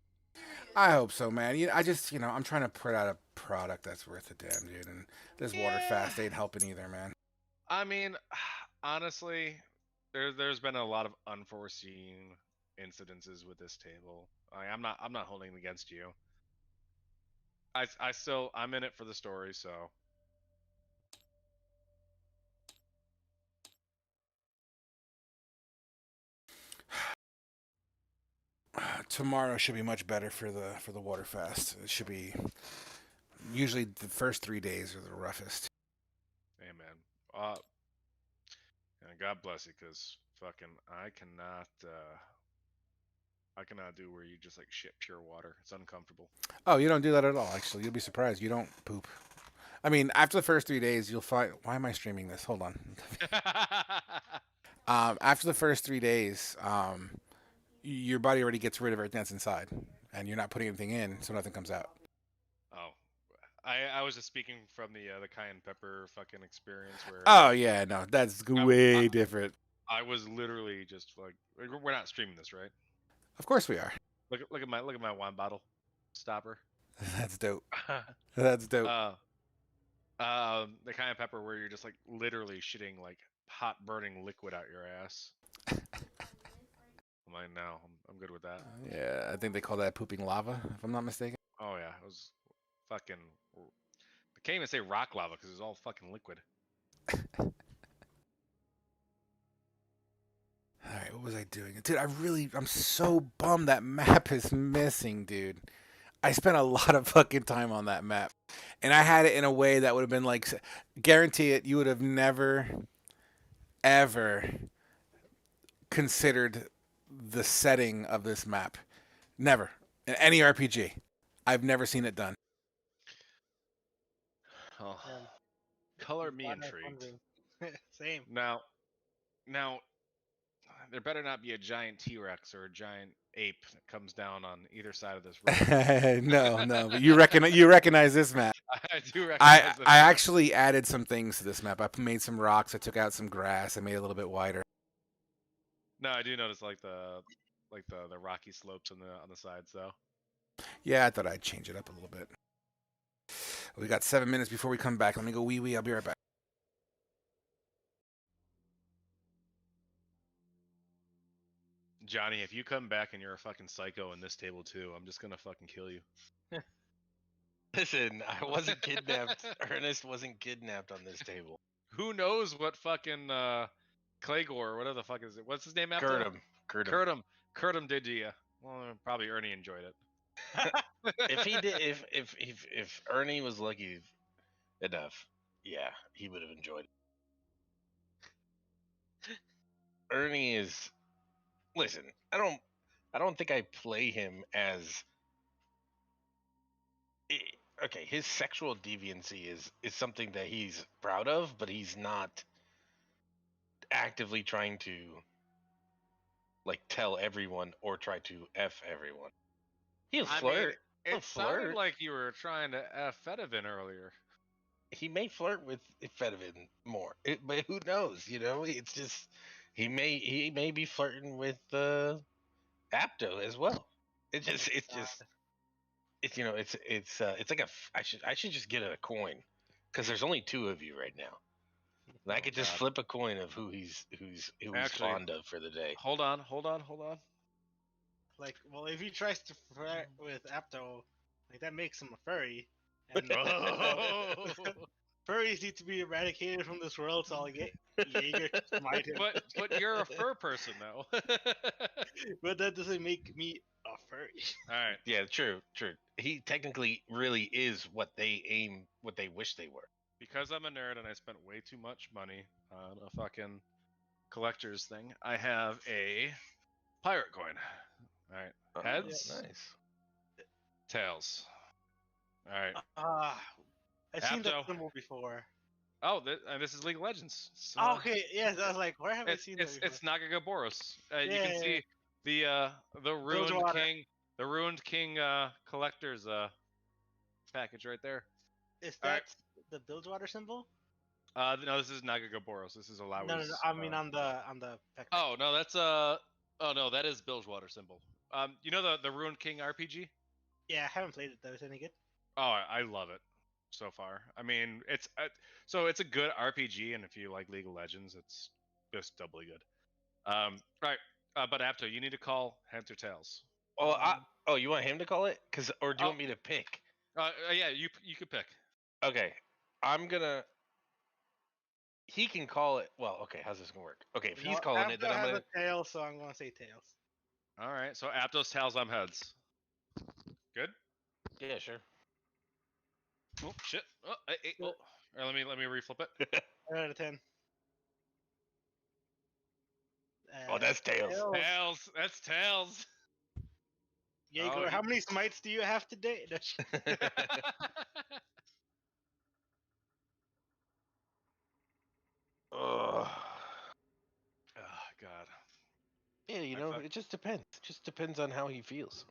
I hope so, man. I'm trying to put out a product that's worth a damn, dude. And this water fast ain't helping either, man. I mean, honestly, there's been a lot of unforeseen incidences with this table. I'm not holding it against you. I'm in it for the story, so. Tomorrow should be much better for the water fast. It should be. Usually the first 3 days are the roughest. Amen. And God bless you, cause fucking I cannot do where you just like shit pure water. It's uncomfortable. Oh, you don't do that at all. Actually, you'll be surprised. You don't poop. I mean, after the first 3 days, you'll find. Why am I streaming this? Hold on. After the first 3 days, your body already gets rid of everything that's inside, and you're not putting anything in, so nothing comes out. Oh, I was just speaking from the cayenne pepper fucking experience where. Oh yeah, no, that's way different. I was literally just like, we're not streaming this, right? Of course we are. Look at my wine bottle stopper. That's dope. That's dope. The kind of pepper where you're just like literally shitting like hot burning liquid out your ass. I'm like, no, I'm good with that. Yeah, I think they call that pooping lava, if I'm not mistaken. Oh yeah, it was fucking. I can't even say rock lava because it's all fucking liquid. All right, what was I doing? Dude, I'm so bummed that map is missing, dude. I spent a lot of fucking time on that map. And I had it in a way that would have been like, guarantee it, you would have never, ever considered the setting of this map. Never. In any RPG. I've never seen it done. Oh, Um, color me Glad I was intrigued. wondering. Same. Now, there better not be a giant T-Rex or a giant ape that comes down on either side of this road. No, but you recognize this map. I do I recognize the I map. actually added some things to this map. I made some rocks. I took out some grass. I made it a little bit wider. No, I do notice like the rocky slopes on the sides though. Yeah, I thought I'd change it up a little bit. We got 7 minutes before we come back. Let me go wee wee. I'll be right back. Johnny, if you come back and you're a fucking psycho in this table too, I'm just gonna fucking kill you. Listen, I wasn't kidnapped. Ernest wasn't kidnapped on this table. Who knows what fucking Claygor or whatever the fuck is it? What's his name after? Curtum did to you. Well, probably Ernie enjoyed it. If he did, if Ernie was lucky enough, yeah, he would have enjoyed it. Ernie is. Listen, I don't think I play him as. Okay, his sexual deviancy is something that he's proud of, but he's not actively trying to like tell everyone or try to f everyone. He'll I mean, flirt. He'll it sounded flirt. like you were trying to F Fedivin earlier. He may flirt with Fedivin more, but who knows? You know, it's just he may be flirting with Apto as well. It's just it's you know it's like I should just get a coin because there's only two of you right now. And I Oh could just God. flip a coin of who he's Actually, fond of for the day. hold on. Like, well, if he tries to flirt with Apto, like that makes him a furry, and Oh. furries need to be eradicated from this world. So I'll get Jaeger to smite him. But you're a fur person though. But that doesn't make me a furry. All right. Yeah, true. He technically really is what they wish they were. Because I'm a nerd and I spent way too much money on a fucking collector's thing, I have a pirate coin. All right. Oh, Heads, nice. tails. All right. I've seen that Apto. symbol before. Oh, this is League of Legends. So Okay, yes, I was like, where have I seen that before? it's Nagagaboros. You Yeah, can yeah, see the ruined Bridgewater. king collector's package right there. Is All that right. the Bilgewater symbol? No, this is Nagagaboros. This is Alawi's. No. I mean on the. Oh no, that's oh no, that is Bilgewater symbol. You know the Ruined King RPG? Yeah, I haven't played it though. Is it any good? Oh, I love it so far. I mean, so it's a good RPG, and if you like League of Legends, it's just doubly good. Right. But Apto, you need to call heads or tails. Oh, you want him to call it? Or do you Oh. want me to pick? Yeah, you could pick. Okay, I'm gonna. He can call it. Well, okay. How's this gonna work? Okay, if he's calling it, then I'm has gonna. a tail, so I'm gonna say tails. All right. So Aptos, tails, I'm heads. Good. Yeah, sure. Oh shit. Oh, oh. All right, let me reflip it. 10 out of 10. Oh, that's tails. Tails. That's tails. Jaeger, Oh, how many smites do you have today? Ugh. Oh God. Yeah, you I know, fuck- it just depends. It just depends on how he feels.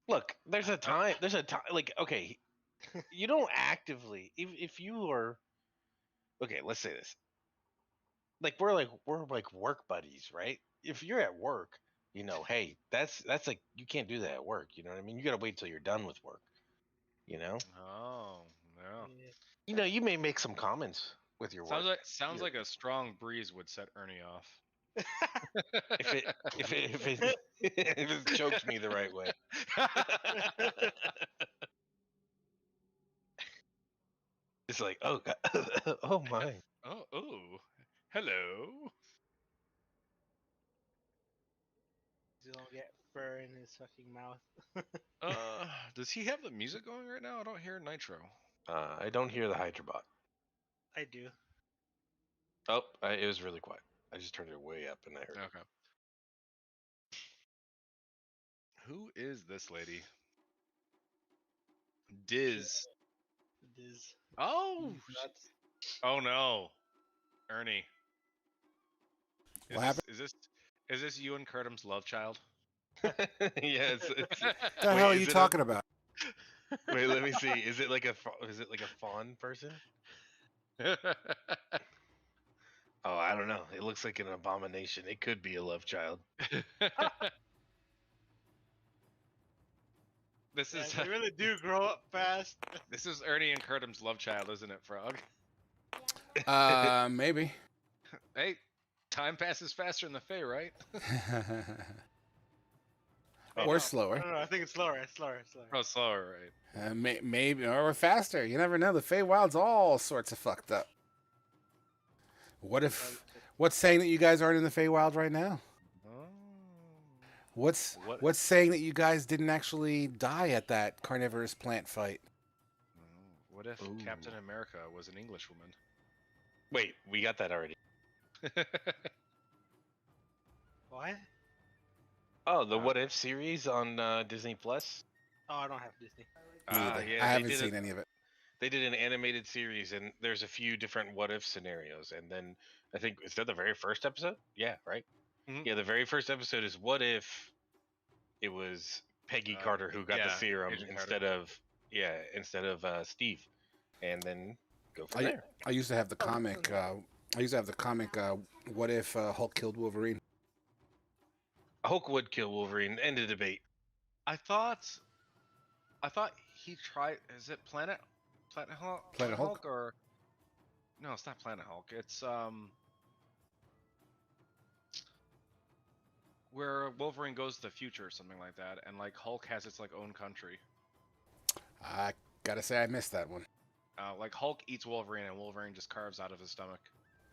Look, there's a time. There's a time. Like, okay, you don't actively. If you are okay, let's say this. We're like work buddies, right? If you're at work, hey, that's like you can't do that at work. You know what I mean? You gotta wait till you're done with work. You know. Oh, yeah. Yeah. You may make some comments with your work. Sounds Your- like a strong breeze would set Ernie off. if it if it if it chokes me the right way. It's like, oh God, oh my. Oh, hello. You don't get fur in his fucking mouth. Does he have the music going right now? I don't hear Nitro. I don't hear the Hydrobot. I do. Oh, it was really quiet. I just turned it way up and I heard it. Okay. Who is this lady? Diz. This. Oh, That's oh no, Ernie. What happened? Is this you and Curtum's love child? Yeah, What the wait, hell are is you it talking about? wait, let me see. Is it like a fawn person? Oh, I don't know. It looks like an abomination. It could be a love child. This yeah, is they really do grow up fast. this is Ernie and Curtum's love child, isn't it, Frog? Maybe. Hey, time passes faster in the Fae, right? Wait, Or no. slower. No, I think it's slower. It's slower. It's slower. Oh, slower, right? Maybe, or faster. You never know. The Feywild's all sorts of fucked up. What's saying that you guys aren't in the Feywild right now? Oh. What's What? what's saying that you guys didn't actually die at that carnivorous plant fight? What if Ooh. Captain America was an English woman? Wait, we got that already. What? Oh, the What If series on Disney Plus. Oh, I don't have Disney. Me either. Yeah, I they haven't did seen any of it. They did an animated series, and there's a few different What If scenarios. And then I think is that the very first episode? Yeah, right. Mhm. Yeah, the very first episode is what if it was Peggy Carter who got the yeah, serum Agent instead of Steve, and then go from I, there. I used to have the comic. What if Hulk killed Wolverine? Hulk would kill Wolverine. End of debate. I thought he tried. Is it Planet Hulk? Planet Hulk? Or no, it's not Planet Hulk. It's where Wolverine goes to the future or something like that, and like Hulk has its like own country. I gotta say I missed that one. Like Hulk eats Wolverine, and Wolverine just carves out of his stomach.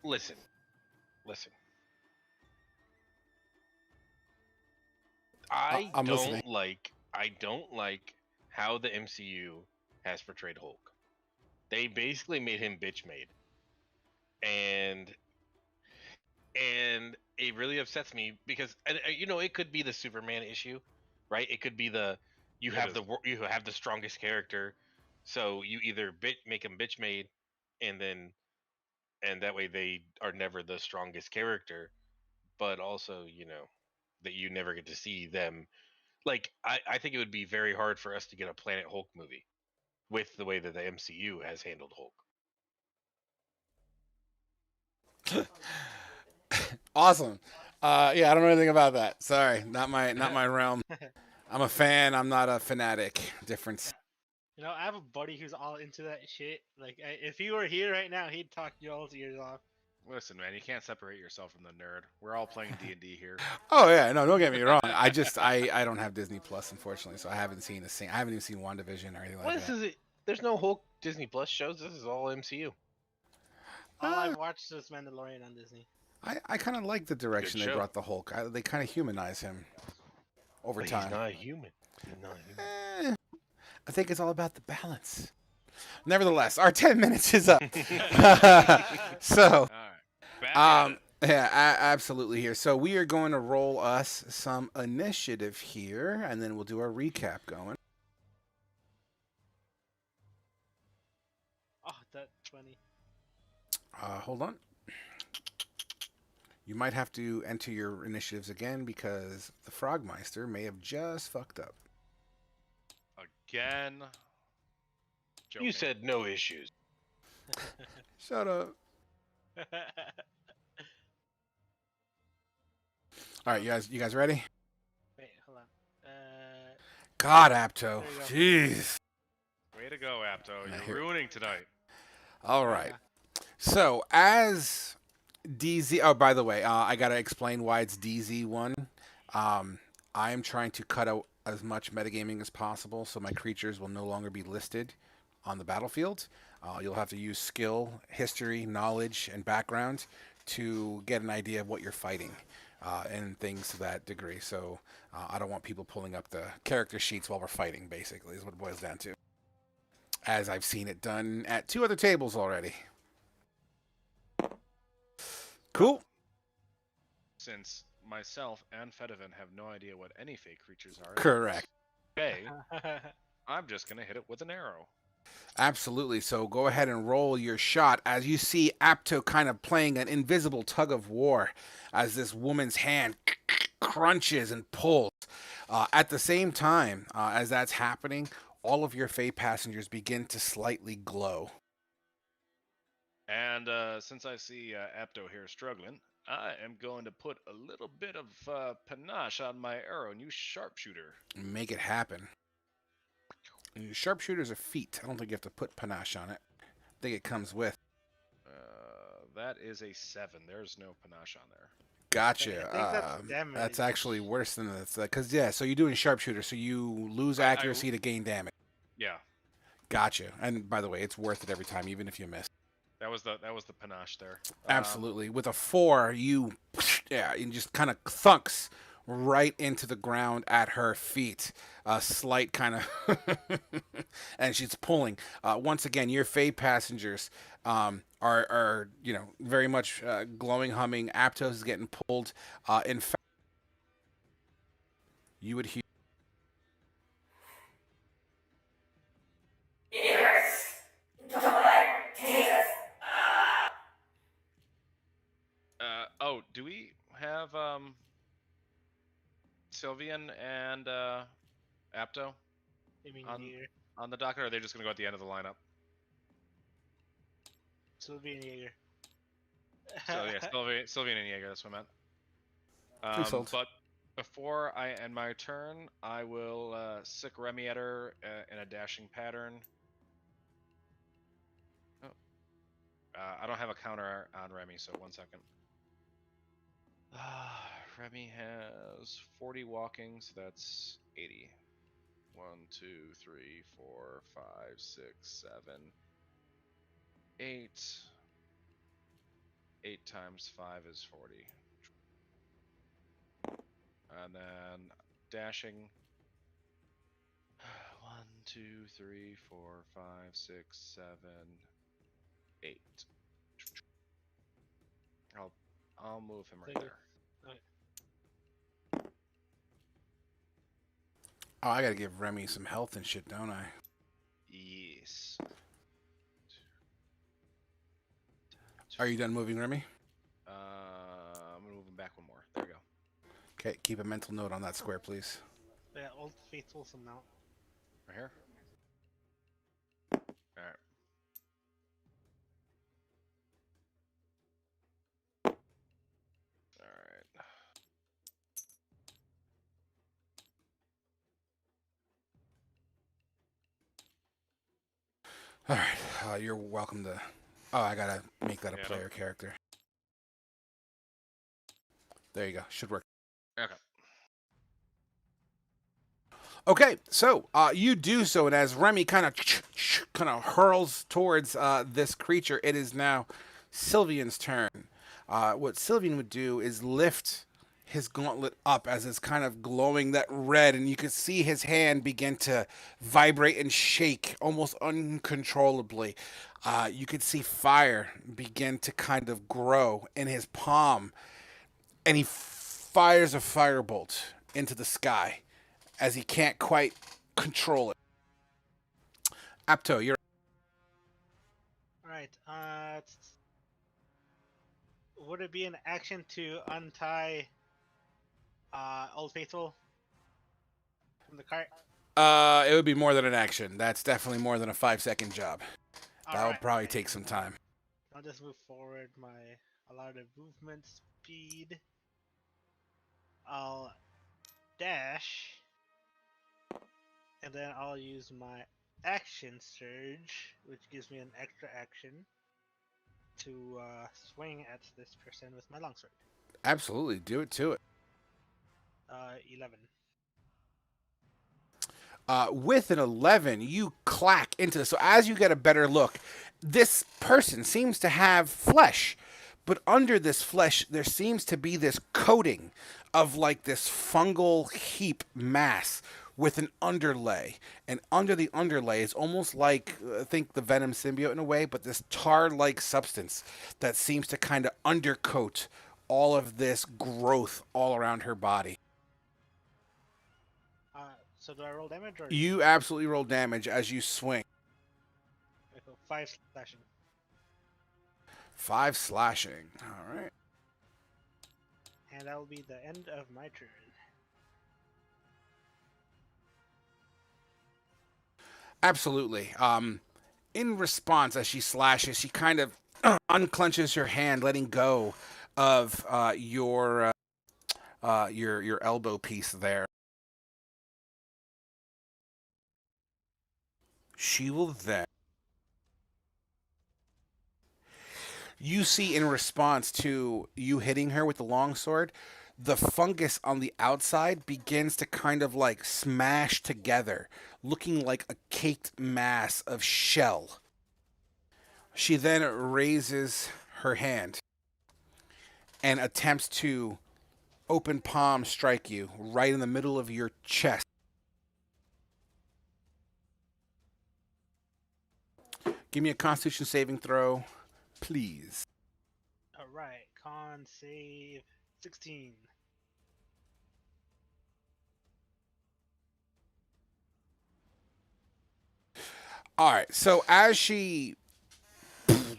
Listen. I'm listening. I don't like how the MCU has portrayed Hulk. They basically made him bitch made. And it really upsets me because it could be the Superman issue, right? It could be you have the strongest character, so you either make him bitch made, and that way they are never the strongest character, but also that you never get to see them. Like I think it would be very hard for us to get a Planet Hulk movie with the way that the MCU has handled Hulk. Awesome. Yeah, I don't know anything about that. Sorry, not my realm. I'm a fan. I'm not a fanatic. Difference. You know, I have a buddy who's all into that shit. Like, if he were here right now, he'd talk y'all's ears off. Listen, man, you can't separate yourself from the nerd. We're all playing D&D here. Oh yeah, no, don't get me wrong. I don't have Disney Plus unfortunately, so I haven't seen I haven't even seen WandaVision or anything like Well, that. this is it. There's no Hulk Disney Plus shows. This is all MCU. All I've watched is Mandalorian on Disney. I kind of like the direction they show. brought the Hulk. They kind of humanize him over But time. he's not human. I think it's all about the balance. Nevertheless, our 10 minutes is up. So, All right. Back at it. yeah, absolutely here. So we are going to roll us some initiative here, and then we'll do our recap going. Oh, that's funny. Hold on. You might have to enter your initiatives again because the Frogmeister may have just fucked up. Again. You said no issues. Shut up. All right, you guys ready? Wait, hold on. God, Apto. There you go. Jeez. Way to go, Apto. Yeah, You're here. ruining tonight. All right. So as DZ. Oh, by the way, I gotta explain why it's DZ1. Um, I am trying to cut out as much metagaming as possible, so my creatures will no longer be listed on the battlefield. You'll have to use skill, history, knowledge, and background to get an idea of what you're fighting, and things to that degree. So I don't want people pulling up the character sheets while we're fighting. Basically, is what it boils down to. As I've seen it done at 2 other tables already. Cool. Since myself and Fedivin have no idea what any fake creatures are, Correct. okay, I'm just gonna hit it with an arrow. Absolutely. So go ahead and roll your shot as you see Apto kind of playing an invisible tug of war as this woman's hand crunches and pulls. At the same time, as that's happening, all of your Fey passengers begin to slightly glow. And since I see Apto here struggling, I am going to put a little bit of panache on my arrow and use sharpshooter. Make it happen. And sharpshooters are feet. I don't think you have to put panache on it. I think it comes with. That is a 7. There's no panache on there. Gotcha. I think that's damage. That's actually worse than this. Because, yeah, so you're doing sharpshooter, so you lose accuracy to gain damage. Yeah, Gotcha. And by the way, it's worth it every time, even if you miss. that was the panache there. Absolutely. With a 4, you just kind of thunks right into the ground at her feet. A slight kind of, and she's pulling. Once again, your Fey passengers are very much glowing, humming. Aptos is getting pulled. In fact, you would hear. Oh, do we have Sylvian and Apto I mean, on- Jaeger. on the docket, or are they just gonna go at the end of the lineup? Sylvian Jaeger. So yeah, Sylvian and Jaeger. That's what I meant. Please hold. But before I end my turn, I will sick Remy at her in a dashing pattern. Oh. I don't have a counter on Remy, so 1 second. Remy has 40 walking, so that's 80. 1, 2, 3, 4, 5, 6, 7, 8. 8 times 5 is 40. And then dashing. 1, 2, 3, 4, 5, 6, 7, 8. I'll move him right Thank you. there. Oh, I gotta give Remy some health and shit, don't I? Yes. Are you done moving, Remy? I'm gonna move him back 1 more. There we go. Okay, keep a mental note on that square, please. Yeah, Old Faithful somehow. Right here. All right. All right. All right, you're welcome to. Oh, I gotta make that a Yeah, player character. There you go. Should work. Okay. Okay, so you do so, and as Remy kind of hurls towards this creature, it is now Sylvian's turn. What Sylvian would do is lift his gauntlet up as it's kind of glowing that red, and you could see his hand begin to vibrate and shake almost uncontrollably. You could see fire begin to kind of grow in his palm, and he fires a firebolt into the sky as he can't quite control it. Apto, you're. Alright, would it be an action to untie Old Faithful from the cart? It would be more than an action. That's definitely more than a 5-second job. That'll Alright, probably okay. take some time. I'll I'll just move forward my allowed movement speed. I'll dash, and then I'll use my action surge, which gives me an extra action to swing at this person with my longsword. Absolutely, do it to it. 11. With an 11, you clack into this. So as you get a better look, this person seems to have flesh, but under this flesh, there seems to be this coating of like this fungal heap mass with an underlay. And under the underlay is almost like, think the Venom symbiote in a way, but this tar-like substance that seems to kind of undercoat all of this growth all around her body. So do I roll damage or You absolutely roll damage as you swing. I go 5 slashing? 5 slashing. All right. And that will be the end of my turn. Absolutely. In response, as she slashes, she kind of unclenches her hand, letting go of your elbow piece there. She will then. You see, in response to you hitting her with the longsword, the fungus on the outside begins to kind of like smash together, looking like a caked mass of shell. She then raises her hand and attempts to open palm strike you right in the middle of your chest. Give me a Constitution saving throw, please. Alright, con save 16. All right, so as she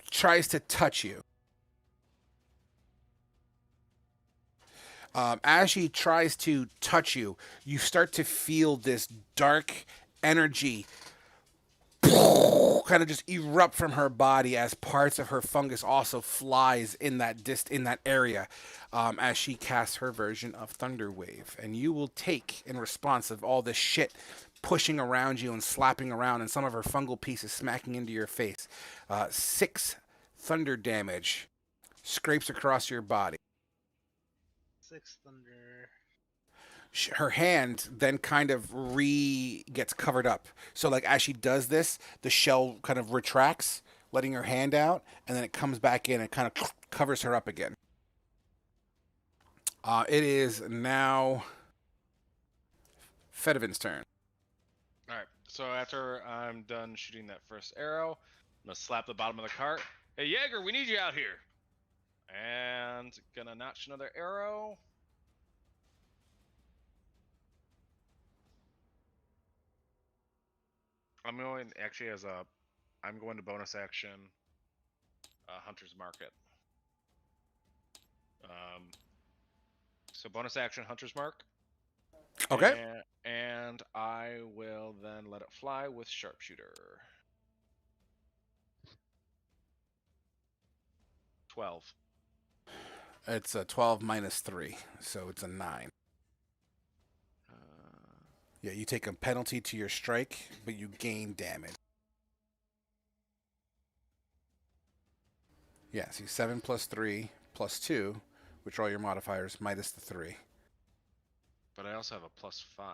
tries to touch you, you start to feel this dark energy kind of just erupt from her body as parts of her fungus also flies in that area as she casts her version of Thunder Wave. And you will take, in response of all this shit pushing around you and slapping around and some of her fungal pieces smacking into your face, 6 thunder damage scrapes across your body. 6 thunder. Her hand then kind of gets covered up. So like as she does this, the shell kind of retracts, letting her hand out, and then it comes back in and kind of covers her up again. It is now Fedivin's turn. All right. So after I'm done shooting that first arrow, I'm gonna slap the bottom of the cart. Hey Jaeger, we need you out here. And gonna notch another arrow. I'm going to bonus action Hunter's Market. So bonus action Hunter's Mark. Okay. And I will then let it fly with Sharpshooter. 12. It's a 12 minus 3, so it's a 9. Yeah, you take a penalty to your strike, but you gain damage. Yeah, see, 7 plus 3 plus 2, which are all your modifiers, minus the 3. But I also have a plus 5.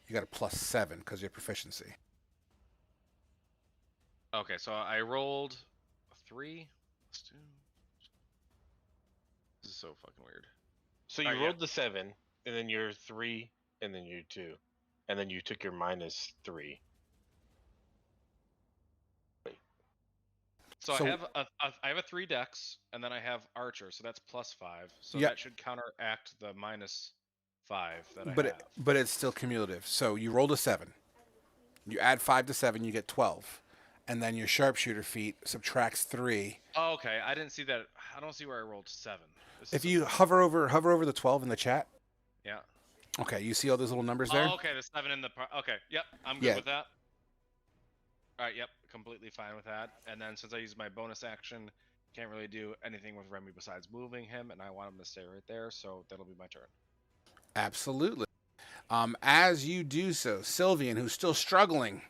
You got a plus 7 because of your proficiency. Okay, so I rolled a 3 plus 2. This is so fucking weird. So you rolled the 7, and then your 3, and then your 2, and then you took your minus 3. So I have a 3 dex, and then I have Archer, so that's plus 5. So Yep. that should counteract the minus 5 that I But have. but it's still cumulative. So you rolled a 7. You add 5 to 7, you get 12. And then your sharpshooter feat subtracts 3. Oh, okay. I didn't see that. I don't see where I rolled 7. If you hover over the 12 in the chat. Yeah. Okay, you see all those little numbers there? Oh, okay. The 7 in the okay. Yep. I'm good with that. All right, yep, completely fine with that. And then since I used my bonus action, can't really do anything with Remy besides moving him, and I want him to stay right there, so that'll be my turn. Absolutely. As you do so, Sylvian, who's still struggling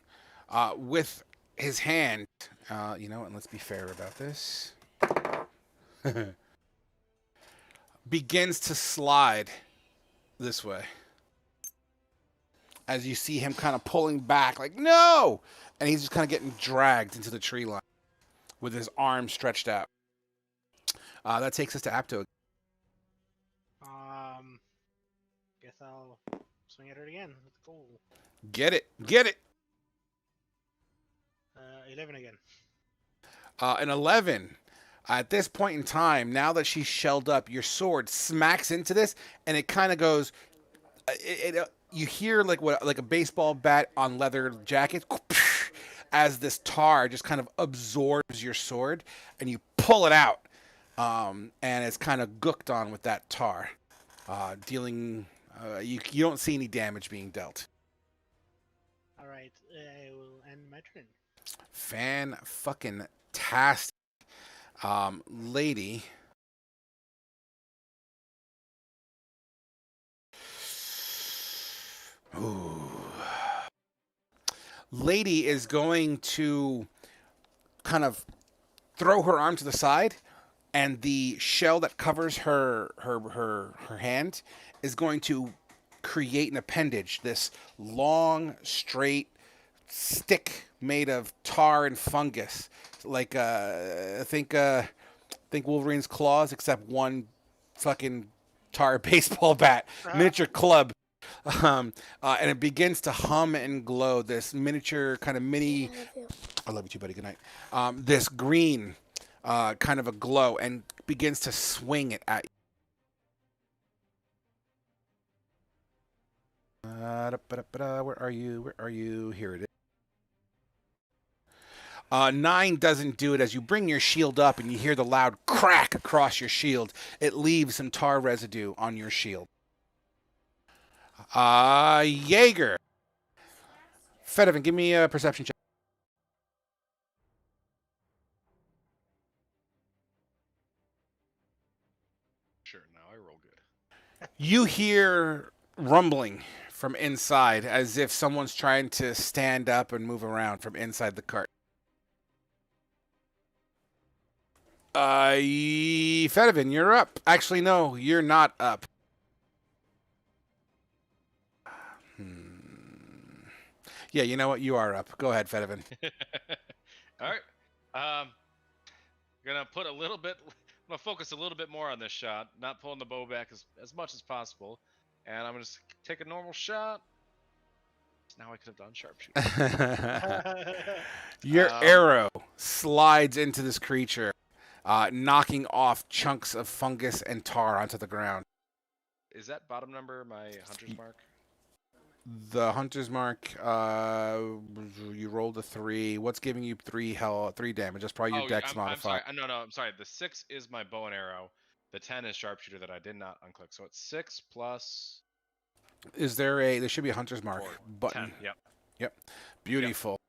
with his hand, you know what? Let's be fair about this. Begins to slide this way. As you see him kind of pulling back, like, no! And he's just kind of getting dragged into the tree line with his arms stretched out. That takes us to Apto. Guess I'll swing at it again. Let's go. Get it. Get it. 11 again. An 11. At this point in time, now that she's shelled up, your sword smacks into this, and it kind of goes. You hear like a baseball bat on leather jacket, as this tar just kind of absorbs your sword, and you pull it out, and it's kind of gooked on with that tar, dealing. You don't see any damage being dealt. All right, I will end my turn. Fan-fucking-tastic. Lady. Ooh. Lady is going to kind of throw her arm to the side, and the shell that covers her hand is going to create an appendage. This long, straight stick made of tar and fungus, like think Wolverine's claws, except one fucking tar baseball bat, miniature club. And it begins to hum and glow. This miniature kind of mini. I love you too, buddy. Good night. This green, kind of a glow, and begins to swing it at you. Where are you? Where are you? Here it is. 9 doesn't do it. As you bring your shield up and you hear the loud crack across your shield, it leaves some tar residue on your shield. Jaeger. Fedovan, give me a perception check. Sure, now I roll good. You hear rumbling from inside as if someone's trying to stand up and move around from inside the cart. Fedovan, you're up. Actually, no, you're not up. Yeah, you know what? You are up. Go ahead, Fedovan. All right. Gonna put a little bit. I'm gonna focus a little bit more on this shot, not pulling the bow back as much as possible, and I'm gonna just take a normal shot. Now I could have done sharpshooter. Your arrow slides into this creature, knocking off chunks of fungus and tar onto the ground. Is that bottom number my hunter's mark? The hunter's mark, you rolled a 3. What's giving you 3 damage? That's probably your dex modifier. I'm sorry. No, I'm sorry. The 6 is my bow and arrow. The 10 is sharpshooter that I did not unclick. So it's 6 plus. There should be a hunter's mark 4, button. 10, Yep. Beautiful.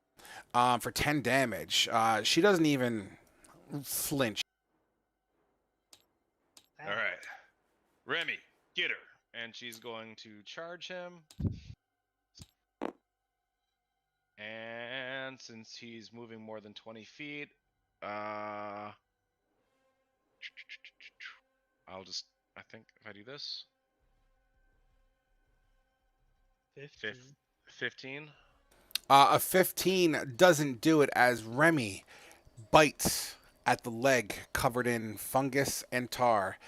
For 10 damage. She doesn't even flinch. All right. Remy, get her. And she's going to charge him. And since he's moving more than 20 feet, I'll just, I think if I do this, 15. A 15 doesn't do it as Remy bites at the leg covered in fungus and tar,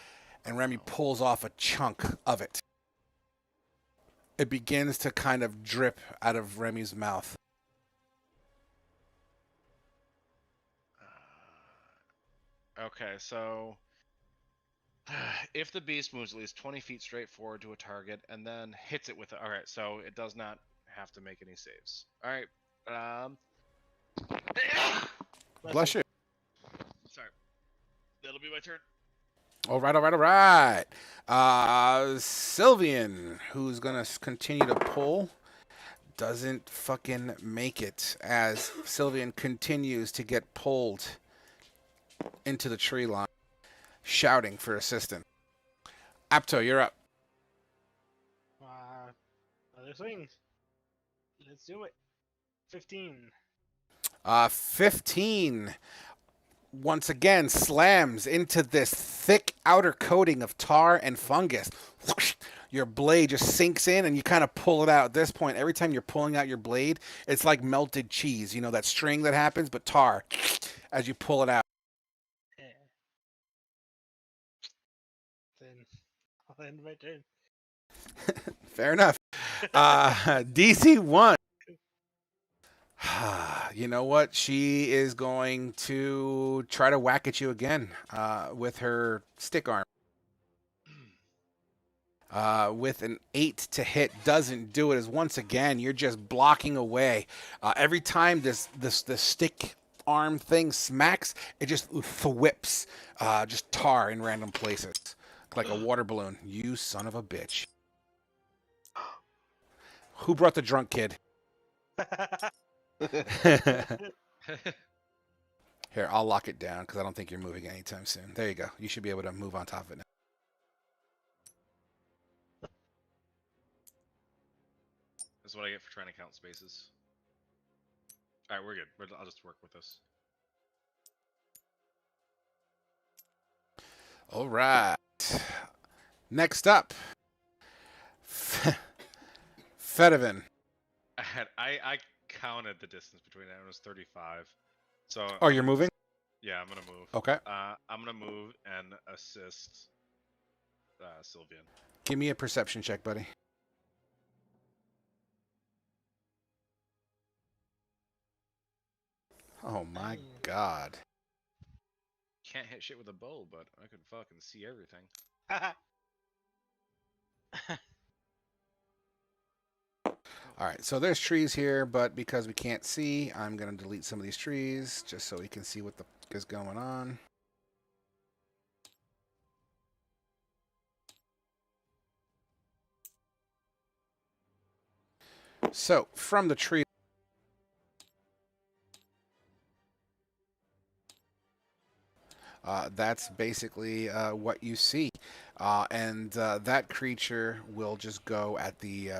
and Remy pulls off a chunk of it. It begins to kind of drip out of Remy's mouth. Okay, so if the beast moves at least 20 feet straight forward to a target and then hits it with it. All right, so it does not have to make any saves. All right. Bless you. Sorry. That'll be my turn. All right. Sylvian, who's going to continue to pull, doesn't fucking make it as Sylvian continues to get pulled into the tree line, shouting for assistance. Apto, you're up. Other swings. Let's do it. 15. 15 once again slams into this thick outer coating of tar and fungus. Your blade just sinks in and you kind of pull it out. At this point, every time you're pulling out your blade, it's like melted cheese. You know that string that happens, but tar as you pull it out. Yeah. Then I'll end my turn. Fair enough. DC 1. You know what? She is going to try to whack at you again with her stick arm. With an 8 to hit, doesn't do it. As once again, you're just blocking away. Every time this stick arm thing smacks, it just whips just tar in random places like a water balloon. You son of a bitch. Who brought the drunk kid? Here, I'll lock it down because I don't think you're moving anytime soon. There you go. You should be able to move on top of it now. That's what I get for trying to count spaces. All right, we're good. I'll just work with this. All right. Next up, Fedivin. I counted the distance between that. It was 35. So. Oh, you're moving? Yeah, I'm gonna move. Okay. I'm gonna move and assist Sylvian. Give me a perception check, buddy. Oh my god. Can't hit shit with a bow, but I can fucking see everything. All right, so there's trees here, but because we can't see, I'm going to delete some of these trees just so we can see what the fuck is going on. So, from the tree, that's basically what you see. And that creature will just go at the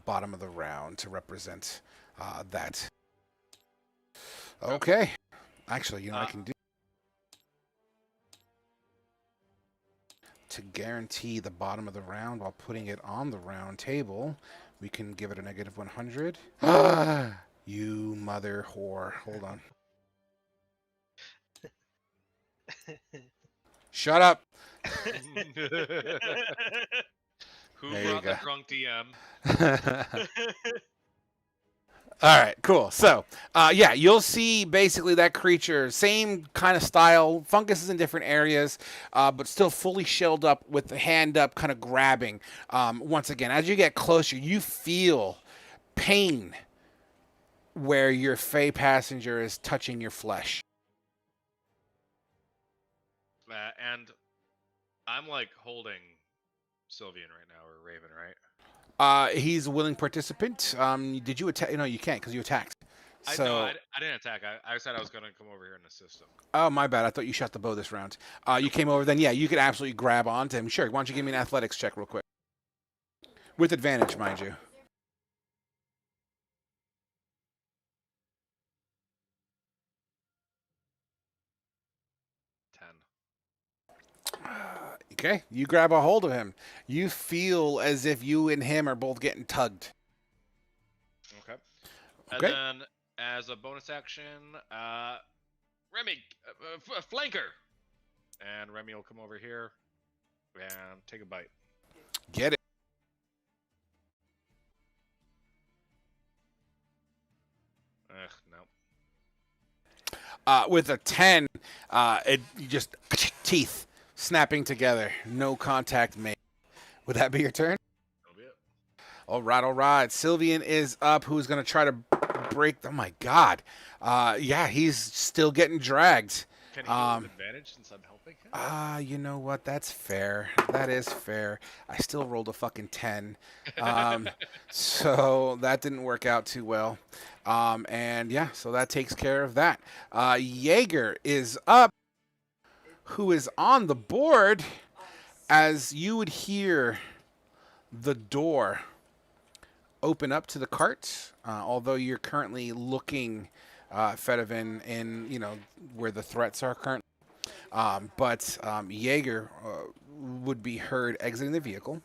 bottom of the round to represent that. Okay. Actually, you know what I can do? To guarantee the bottom of the round while putting it on the round table, we can give it a negative 100. You mother whore. Hold on. Shut up. Who There you brought the go. drunk DM? All right, cool. So, yeah, you'll see basically that creature, same kind of style. Fungus is in different areas, but still fully shelled up with the hand up, kind of grabbing. Once again, as you get closer, you feel pain where your Fey passenger is touching your flesh. And I'm like holding Sylvian right now, or Raven, right? He's a willing participant. Did you attack? No, you can't because you attacked. So, No, I didn't attack. I said I was going to come over here and assist him. oh, my bad. I thought you shot the bow this round. You came over, then yeah, you could absolutely grab onto him. Sure. Why don't you give me an athletics check real quick? With advantage, mind you. Okay, you grab a hold of him. You feel as if you and him are both getting tugged. Okay. Okay. And then, as a bonus action, Remy, flanker! And Remy will come over here and take a bite. Get it. Ugh, no. With a 10, you just teeth snapping together. No contact made. Would that be your turn? That'll be it. All right. Sylvian is up. Who's going to try to break? Oh, my God. Yeah, he's still getting dragged. Can he do it with Um, advantage since I'm helping him? you know what? That's fair. That is fair. I still rolled a fucking 10. So that didn't work out too well. And yeah, so that takes care of that. Jaeger is up, who is on the board as you would hear the door open up to the cart, although you're currently looking, Fedevin, in, where the threats are currently. But Jaeger would be heard exiting the vehicle,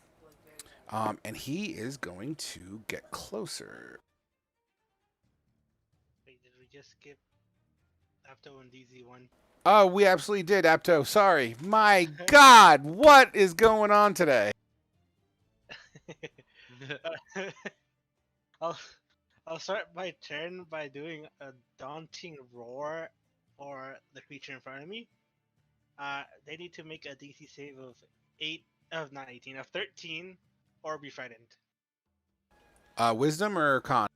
and he is going to get closer. Wait, did we just skip Apto and DZ1? Oh, we absolutely did, Apto. Sorry. My God, what is going on today? I'll I'll start my turn by doing a daunting roar for the creature in front of me. They need to make a DC save of not 18, of 13, or be frightened. Wisdom or con?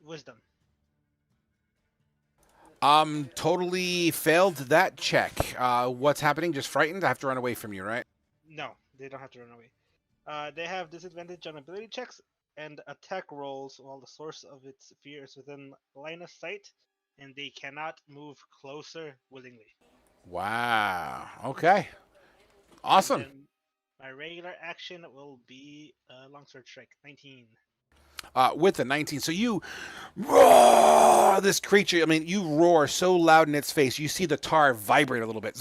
Wisdom. Totally failed that check. What's happening? Just frightened? I have to run away from you, right? No, they don't have to run away. They have disadvantage on ability checks and attack rolls while the source of its fear is within line of sight, and they cannot move closer willingly. Wow. Okay. Awesome. And then my regular action will be longsword strike, 19. With the 19. So you roar this creature. I mean, you roar so loud in its face. You see the tar vibrate a little bit.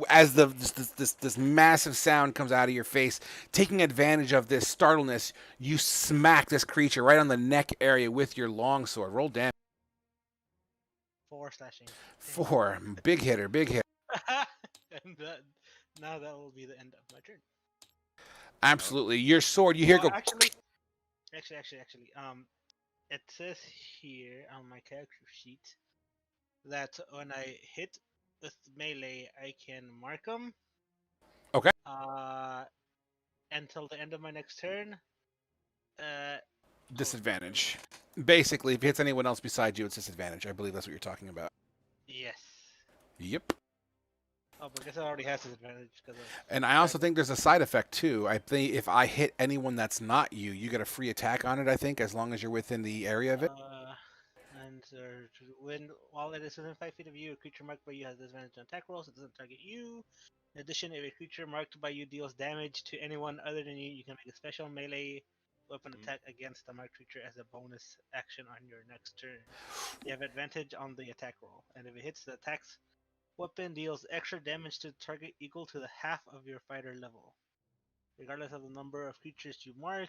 As this massive sound comes out of your face. Taking advantage of this startleness, you smack this creature right on the neck area with your longsword. Roll damage. 4 slashing. 4. Big hitter, big hit. And now that will be the end of my turn. Absolutely. Your sword, you hear go. Actually, it says here on my character sheet that when I hit with melee, I can mark them. Okay. Until the end of my next turn. Disadvantage. Basically, if it hits anyone else beside you, it's disadvantage. I believe that's what you're talking about. Yes. Yep. Oh, but I guess it already has disadvantage because of. And I also think there's a side effect too. I think if I hit anyone that's not you, you get a free attack on it. I think as long as you're within the area of it. While it is within 5 feet of you, a creature marked by you has disadvantage on attack rolls. It doesn't target you. In addition, if a creature marked by you deals damage to anyone other than you, you can make a special melee weapon attack against the marked creature as a bonus action on your next turn. You have advantage on the attack roll, and if it hits, the attack's weapon deals extra damage to the target equal to the half of your fighter level. Regardless of the number of creatures you mark,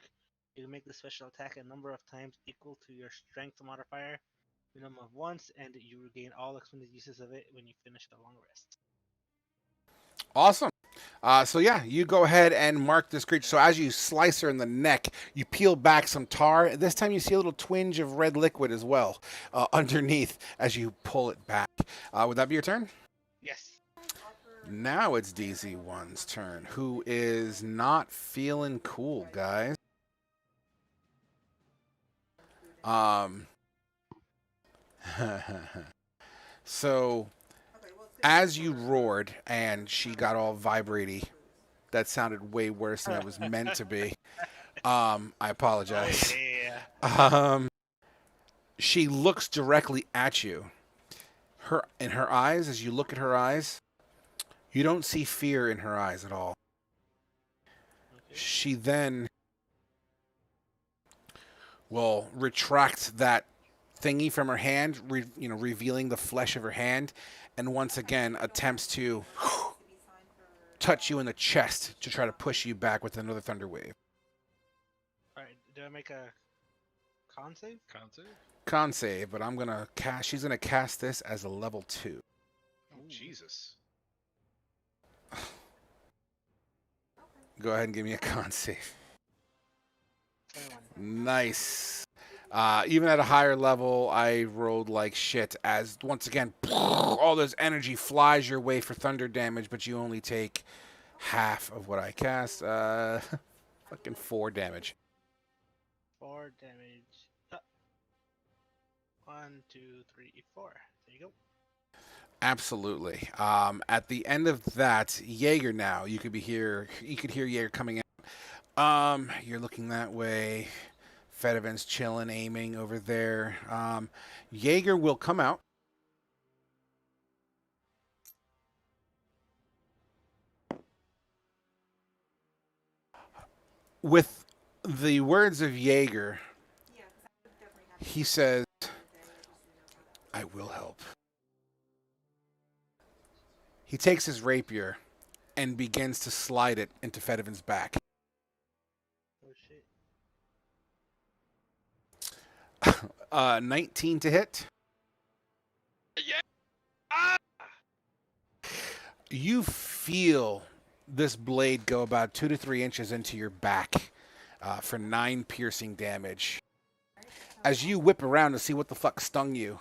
you can make the special attack a number of times equal to your strength modifier, minimum of once, and you regain all expended uses of it when you finish the long rest. Awesome. So yeah, you go ahead and mark this creature. So as you slice her in the neck, you peel back some tar. This time you see a little twinge of red liquid as well underneath as you pull it back. Would that be your turn? Yes. Now it's DZ1's turn, who is not feeling cool, guys. So as you roared and she got all vibraty, that sounded way worse than it was meant to be. I apologize. Oh, yeah. She looks directly at you. In her eyes, as you look at her eyes, you don't see fear in her eyes at all. Okay. She then will retract that thingy from her hand, revealing the flesh of her hand, and once again attempts to touch you in the chest to try to push you back with another thunder wave. Alright, do I make a con save? Con save? Con save, but she's gonna cast this as a level 2. Oh, Jesus. Go ahead and give me a con save. 21. Nice. Even at a higher level, I rolled like shit as once again all this energy flies your way for thunder damage, but you only take half of what I cast. Fucking 4 damage. 4 damage. 1, 1, 2, 3, 4. There you go. Absolutely. At the end of that, Jaeger now, you could hear Jaeger coming out. You're looking that way. Fedivant's chilling, aiming over there. Jaeger will come out. With the words of Jaeger, he says, I will help. He takes his rapier and begins to slide it into Fedivant's back. Oh shit. 19 to hit. Yeah. Ah! You feel this blade go about 2 to 3 inches into your back for 9 piercing damage. As you whip around to see what the fuck stung you,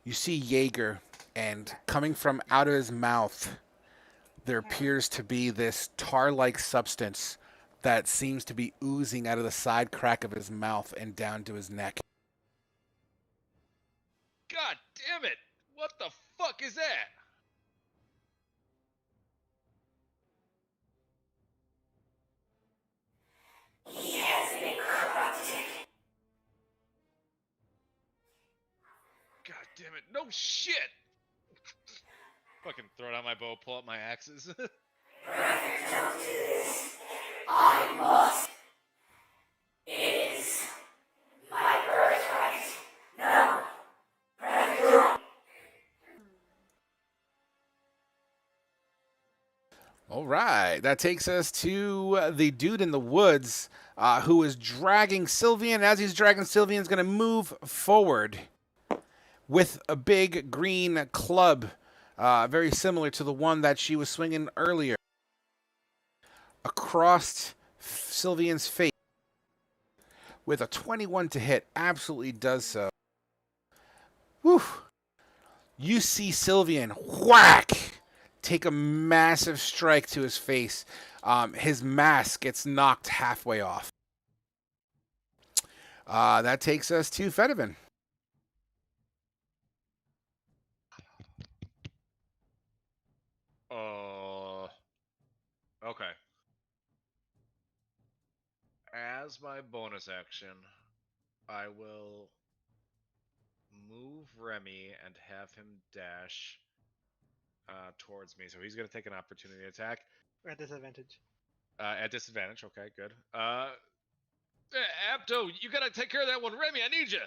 you see Jaeger, and coming from out of his mouth, there appears to be this tar-like substance that seems to be oozing out of the side crack of his mouth and down to his neck. God damn it! What the fuck is that? God damn it! No shit! Fucking throw down my bow, pull up my axes. All right, that takes us to the dude in the woods who is dragging Sylvian. As he's dragging Sylvian, is going to move forward with a big green club, very similar to the one that she was swinging earlier, across Sylvian's face. With a 21 to hit, absolutely does so. Whew. You see Sylvian whack take a massive strike to his face. His mask gets knocked halfway off. That takes us to Fedivant. Okay. As my bonus action, I will move Remy and have him dash towards me. So he's going to take an opportunity attack. We're at disadvantage. At disadvantage. Okay, good. Apto, you got to take care of that one. Remy, I need you.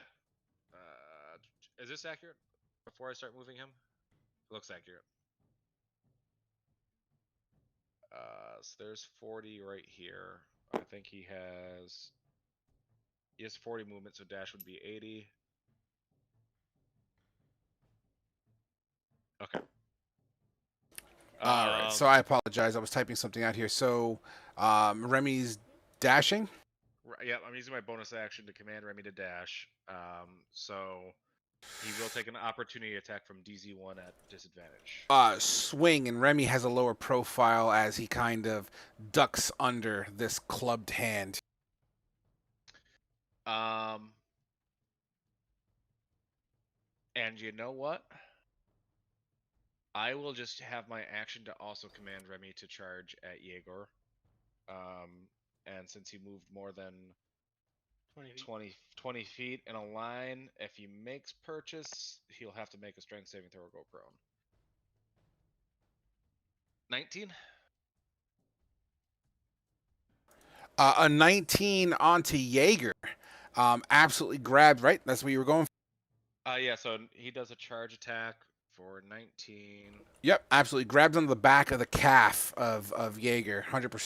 Is this accurate? Before I start moving him? It looks accurate. So there's 40 right here. I think he has 40 movement, so dash would be 80. Okay. All right, so I apologize. I was typing something out here. So Remy's dashing. Yeah, I'm using my bonus action to command Remy to dash. So he will take an opportunity attack from DZ1 at disadvantage. Swing, and Remy has a lower profile as he kind of ducks under this clubbed hand. And you know what? I will just have my action to also command Remy to charge at Jaeger. And since he moved more than 20 feet in a line, if he makes purchase, he'll have to make a strength saving throw or go prone. 19? A 19 onto Jaeger. Absolutely grabbed, right? That's what you were going for? Yeah, so he does a charge attack for 19. Yep, absolutely. Grabs on the back of the calf of Jaeger, 100%.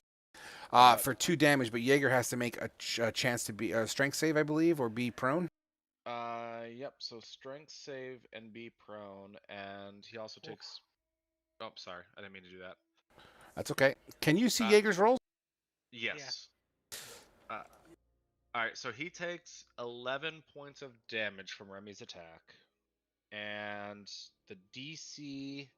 For 2 damage, but Jaeger has to make a chance to be a strength save, I believe, or be prone. Yep, so strength save and be prone, and he also takes... Oh, sorry, I didn't mean to do that. That's okay. Can you see Jaeger's rolls? Yes. Yeah. Alright, so he takes 11 points of damage from Remy's attack, and the DC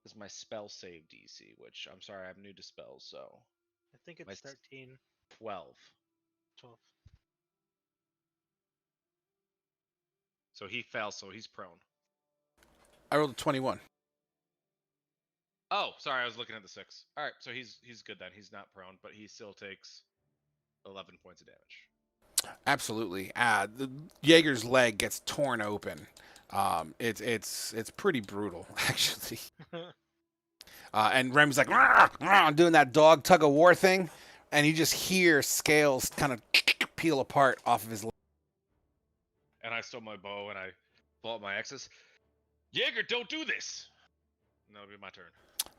is my spell save DC, which, I'm sorry, I'm new to spells, so... I think it's 13. 12. 12. So he fell, so he's prone. I rolled a 21. Oh, sorry, I was looking at the 6. All right, so he's good then. He's not prone, but he still takes 11 points of damage. Absolutely. The Jaeger's leg gets torn open. It's pretty brutal, actually. And Rem's like, "Rah, rah," doing that dog tug of war thing, and you just hear scales kind of peel apart off of his leg. And I stole my bow and I pull out my axes. Jaeger, don't do this. And that'll be my turn.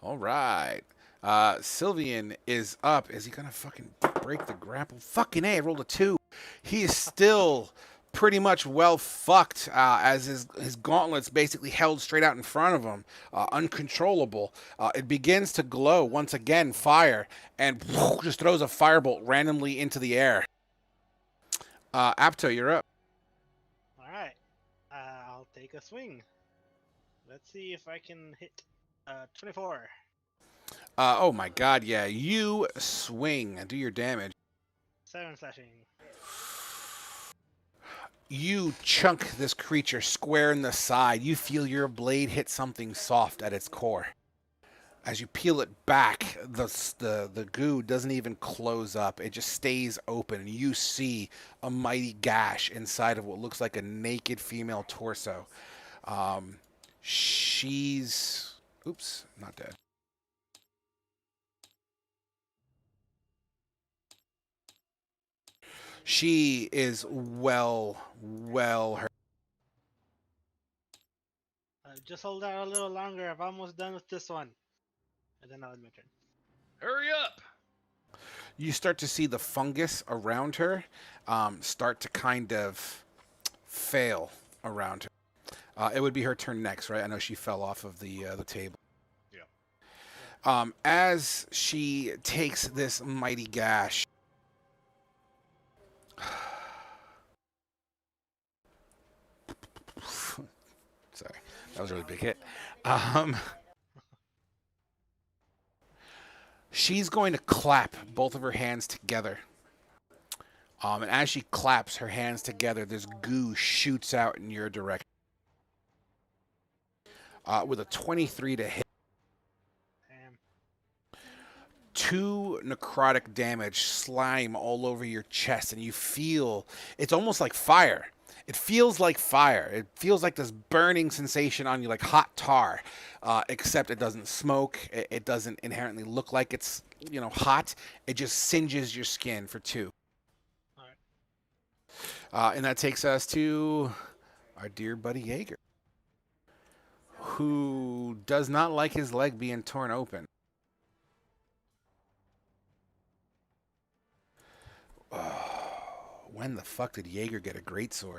All right. Sylvian is up. Is he gonna fucking break the grapple? Fucking A, I rolled a 2. He is still pretty much well fucked as his gauntlets basically held straight out in front of him, uncontrollable. It begins to glow once again, fire, and just throws a firebolt randomly into the air. Apto, you're up. All right. I'll take a swing. Let's see if I can hit 24. Oh my god, yeah. You swing and do your damage. 7 slashing. You chunk this creature square in the side. You feel your blade hit something soft at its core. As you peel it back, the goo doesn't even close up. It just stays open. You see a mighty gash inside of what looks like a naked female torso. She's... Oops, not dead. She is well hurt. Just hold out a little longer. I'm almost done with this one. And then I'll end my turn. Hurry up! You start to see the fungus around her start to kind of fail around her. It would be her turn next, right? I know she fell off of the table. Yeah. As she takes this mighty gash, sorry, that was a really big hit. She's going to clap both of her hands together. And as she claps her hands together, this goo shoots out in your direction. With a 23 to hit. Damn. 2 necrotic damage, slime all over your chest, and you feel it's almost like fire. It feels like fire. It feels like this burning sensation on you, like hot tar, except it doesn't smoke. It doesn't inherently look like it's hot. It just singes your skin for 2. All right. And that takes us to our dear buddy Jaeger, who does not like his leg being torn open. When the fuck did Jaeger get a greatsword?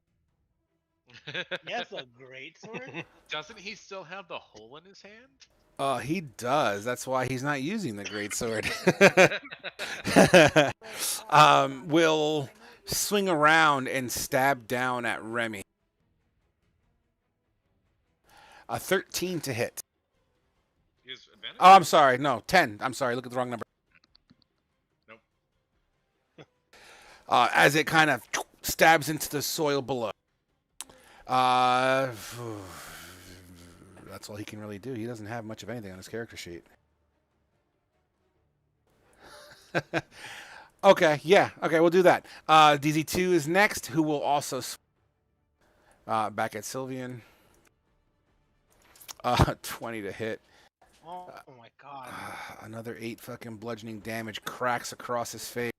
He has a great sword. Doesn't he still have the hole in his hand? He does. That's why he's not using the greatsword. Will swing around and stab down at Remy. A 13 to hit. He has advantage? Oh, I'm sorry. No, 10. I'm sorry. Look at the wrong number. Nope. As it kind of stabs into the soil below. That's all he can really do. He doesn't have much of anything on his character sheet. Okay, yeah. Okay, we'll do that. DZ2 is next, who will also... back at Sylvian. 20 to hit. Oh my god. Another 8 fucking bludgeoning damage cracks across his face.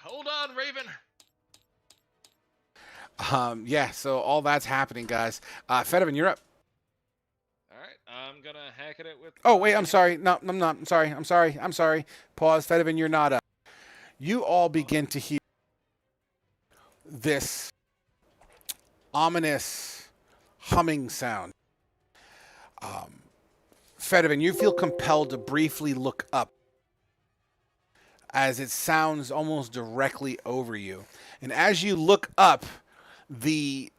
Hold on, Raven. Yeah, so all that's happening, guys. Fedevin, you're up. All right, I'm gonna hack at it with. Oh, wait, I'm sorry. No, I'm not. I'm sorry. Pause. Fedevin, you're not up. You all begin to hear this ominous humming sound. Fedevin, you feel compelled to briefly look up as it sounds almost directly over you. And as you look up, the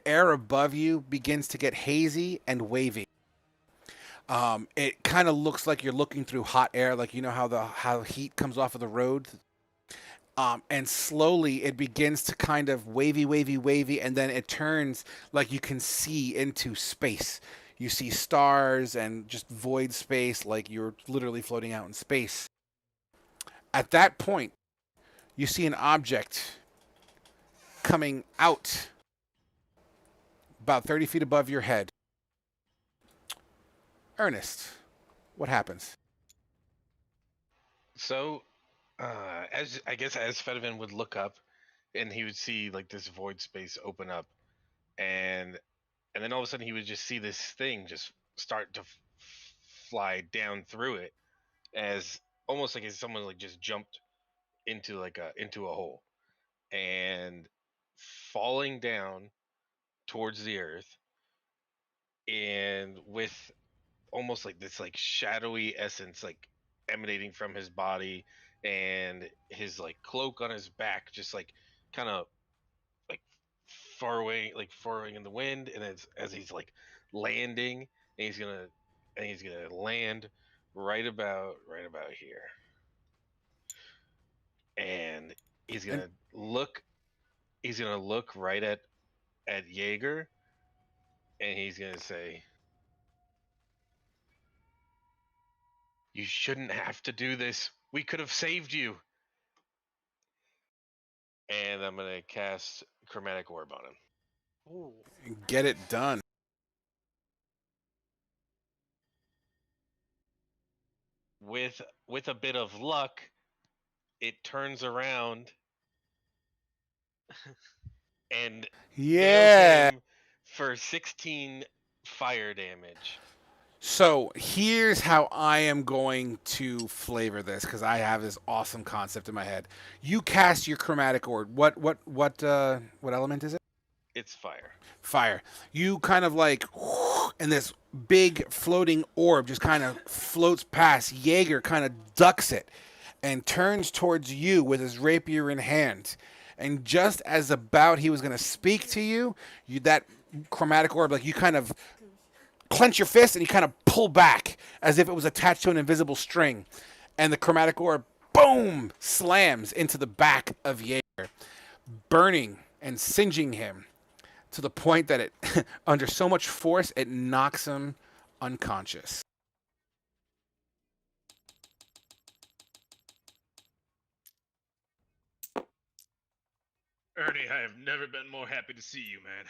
air above you begins to get hazy and wavy. It kind of looks like you're looking through hot air, like how heat comes off of the road. And slowly it begins to kind of wavy, wavy, wavy, and then it turns like you can see into space. You see stars and just void space, like you're literally floating out in space. At that point, you see an object coming out about 30 feet above your head. Ernest, what happens? So, as I guess as Fedivin would look up, and he would see like this void space open up, and and then all of a sudden he would just see this thing just start to fly down through it, as almost like as someone like just jumped into a hole and falling down towards the earth, and with almost like this like shadowy essence like emanating from his body, and his like cloak on his back just like kind of like furrowing in the wind, and as he's like landing, and he's gonna land right about here, and he's And gonna look he's gonna look right at Jaeger, and he's gonna say, "You shouldn't have to do this. We could have saved you." And I'm gonna cast Chromatic Orb on him. Ooh. get it done. With a bit of luck, it turns around and nails Yeah. him for 16 fire damage. So here's how I am going to flavor this because I have this awesome concept in my head. You cast your chromatic orb. What element is it? It's fire. Fire. You kind of like, and this big floating orb just kind of floats past. Jaeger kind of ducks it and turns towards you with his rapier in hand. And just as about he was going to speak to you, that chromatic orb, like you kind of clench your fist and you kind of pull back as if it was attached to an invisible string. And the chromatic orb, boom, slams into the back of Jaeger, burning and singeing him to the point that it, under so much force, it knocks him unconscious. Ernie, I have never been more happy to see you, man.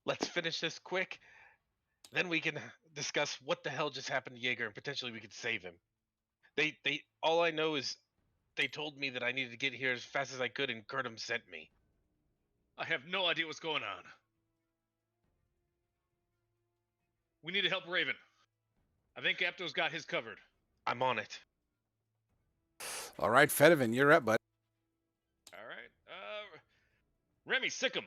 Let's finish this quick. Then we can discuss what the hell just happened to Jaeger, and potentially we could save him. They all I know is they told me that I needed to get here as fast as I could, and Kurtum sent me. I have no idea what's going on. We need to help Raven. I think Apto's got his covered. I'm on it. All right, Fedivin, you're up, bud. All right. Remy, sick him.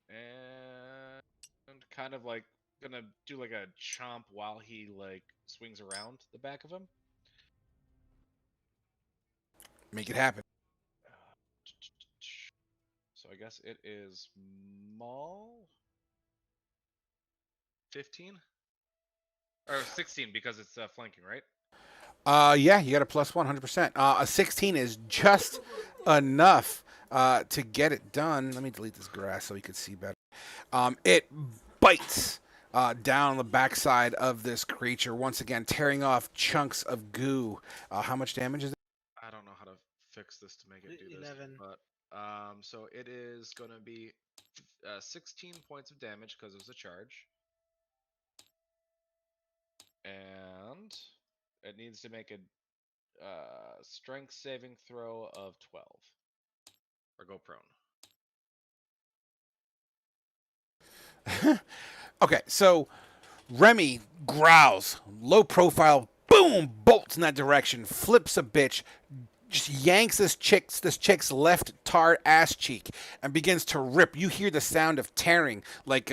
And kind of like gonna do like a chomp while he like swings around the back of him. Make it happen. So I guess it is Maul. 15 or 16 because it's flanking, right? Yeah, you got a plus 100%. A 16 is just enough to get it done. Let me delete this grass so you can see better. It bites down on the backside of this creature, once again tearing off chunks of goo. How much damage is it? I don't know how to fix this to make it do 11. this, but so it is going to be 16 points of damage because it was a charge, and it needs to make a strength saving throw of 12 or go prone. Okay, so Remy growls, low profile, boom, bolts in that direction, flips a bitch, just yanks this chick's left tar ass cheek and begins to rip. You hear the sound of tearing, like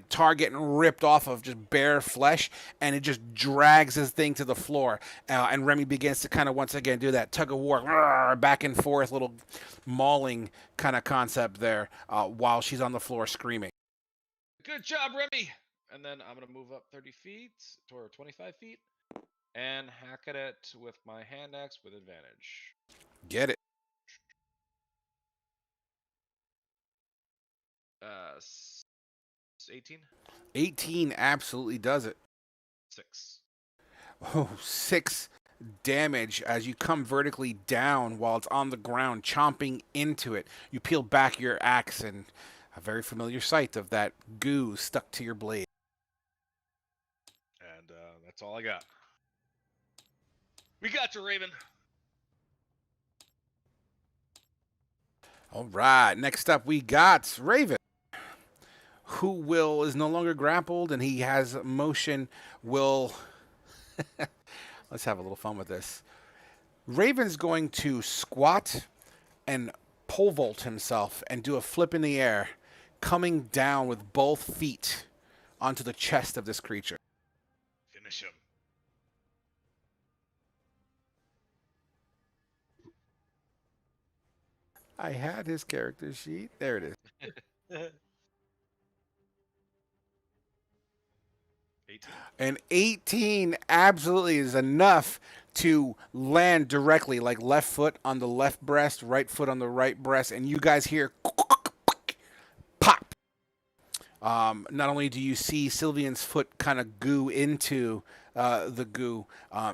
tar getting ripped off of just bare flesh, and it just drags this thing to the floor. And Remy begins to kind of once again do that tug of war, back and forth, little mauling kind of concept there, while she's on the floor screaming. Good job, Remy. And then I'm gonna move up 30 feet or 25 feet. and hack at it with my hand axe with advantage. Get it. 18? 18 absolutely does it. 6. Oh, 6 damage as you come vertically down while it's on the ground, chomping into it. You peel back your axe, and a very familiar sight of that goo stuck to your blade. And that's all I got. We got you, Raven. All right, next up we got Raven, who is no longer grappled and he has motion. Let's have a little fun with this. Raven's going to squat and pole vault himself and do a flip in the air, coming down with both feet onto the chest of this creature. Finish him. I had his character sheet. There it is. 18. An 18 absolutely is enough to land directly, like left foot on the left breast, right foot on the right breast, and you guys hear pop. Not only do you see Sylvian's foot kind of goo into the goo,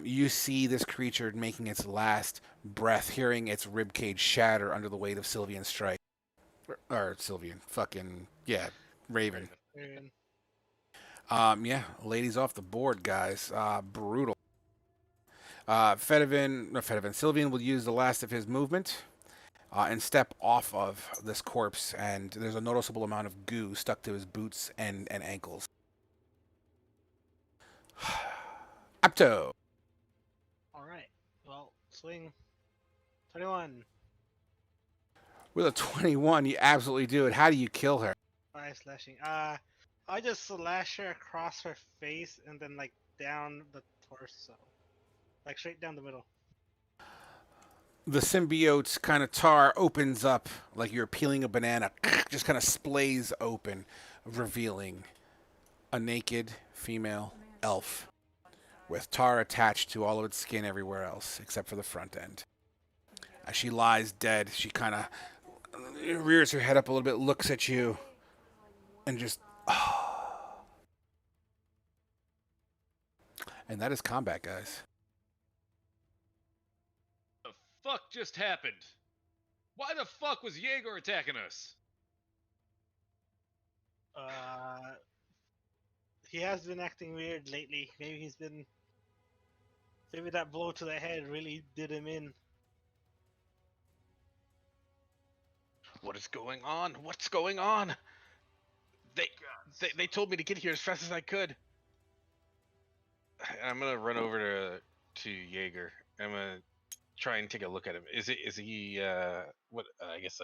you see this creature making its last breath, hearing its ribcage shatter under the weight of Sylvian's strike. Or Sylvian, fucking, yeah, Raven. And Yeah, ladies off the board, guys. Brutal. Sylvian will use the last of his movement and step off of this corpse, and there's a noticeable amount of goo stuck to his boots and ankles. Apto. all right. Well, swing. 21. With a 21, you absolutely do it. How do you kill her? 5 slashing. I just slash her across her face and then like down the torso, like straight down the middle. The symbiote's kind of tar opens up like you're peeling a banana, just kind of splays open, revealing a naked female elf with tar attached to all of its skin everywhere else except for the front end. As she lies dead, she kind of rears her head up a little bit, looks at you, and just. And that is combat, guys. The fuck just happened? Why the fuck was Jaeger attacking us? He has been acting weird lately. Maybe that blow to the head really did him in. What is going on? What's going on? They told me to get here as fast as I could. I'm gonna run over to Jaeger. I'm gonna try and take a look at him. Is he what I guess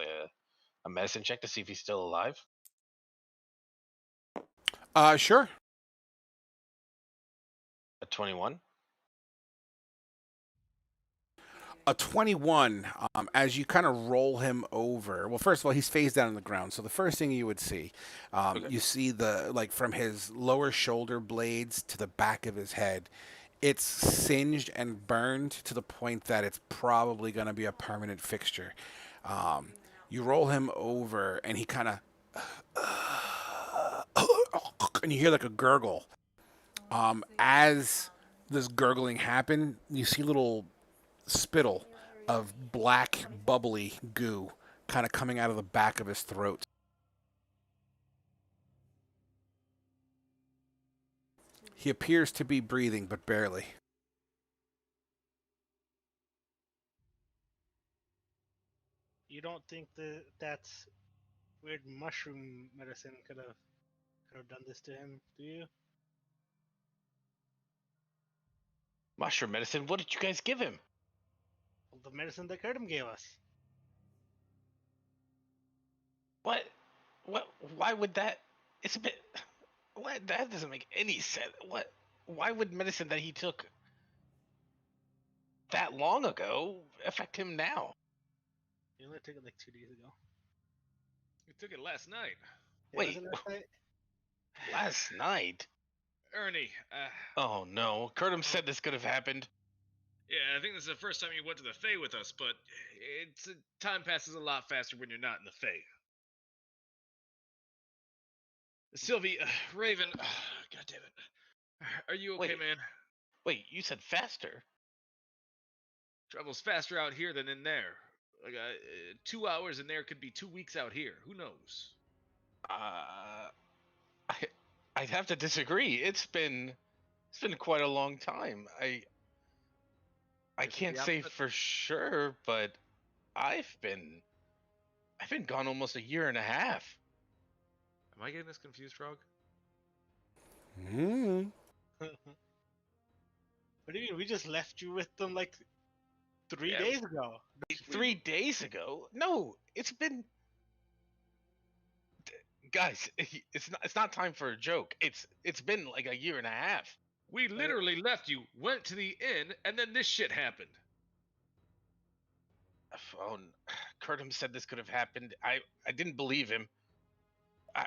a medicine check to see if he's still alive? Sure. A 21. A 21, as you kind of roll him over. Well, first of all, he's face down on the ground. So the first thing you would see, Okay. you see from his lower shoulder blades to the back of his head, it's singed and burned to the point that it's probably going to be a permanent fixture. You roll him over, and he kind of, and you hear like a gurgle. As this gurgling happened, you see little spittle of black bubbly goo kind of coming out of the back of his throat. He appears to be breathing, but barely. You don't think that's weird mushroom medicine could have done this to him, do you? Mushroom medicine. What did you guys give him? Well, the medicine that Kurtum gave us. What? What? Why would that? It's a bit. What? That doesn't make any sense. What? Why would medicine that he took that long ago affect him now? He only took it like 2 days ago. We took it last night. Yeah, Wait. wasn't it last night? Last night? Ernie, Oh no, Curtum said this could have happened. yeah, I think this is the first time you went to the Fae with us, but time passes a lot faster when you're not in the Fae. Sylvie, Raven, God damn it. Are you okay, Wait. man? Wait, you said faster? Travel's faster out here than in there. Like 2 hours in there could be 2 weeks out here. Who knows? I I'd have to disagree. It's been quite a long time. I Guess it's can't the say opposite. for sure, but I've been gone almost a year and a half. Am I getting this confused, Frog? Mm. What do you mean? We just left you with them like 3 Yeah, days ago. 3 days ago? No, it's been guys. It's not time for a joke. It's been like a year and a half. we literally left you, went to the inn, and then this shit happened. Oh, Curtum said this could have happened. I didn't believe him. I,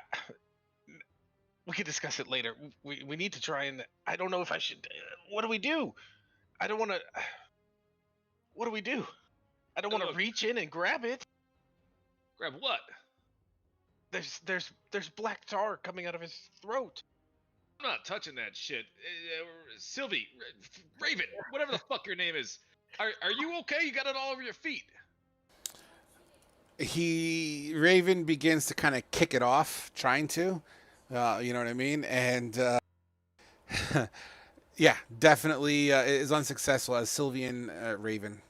we could discuss it later. We need to try and I don't know if I should. What do we do? I don't want to. What do we do? I don't want to Look. reach in and grab it. Grab what? There's black tar coming out of his throat. I'm not touching that shit. Sylvie, Raven, whatever the fuck your name is. Are you okay? You got it all over your feet. Raven begins to kind of kick it off, trying to, you know what I mean, and yeah, definitely is unsuccessful as Sylvian Raven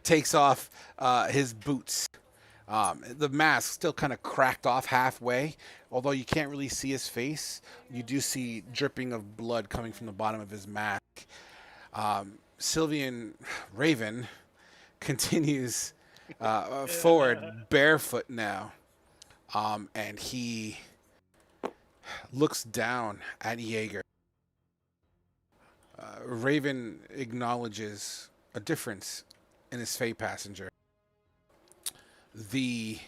takes off his boots. The mask still kind of cracked off halfway, although you can't really see his face. You do see dripping of blood coming from the bottom of his mask. Sylvian Raven continues forward barefoot now, and he looks down at Jaeger. Raven acknowledges a difference in his Fey passenger. The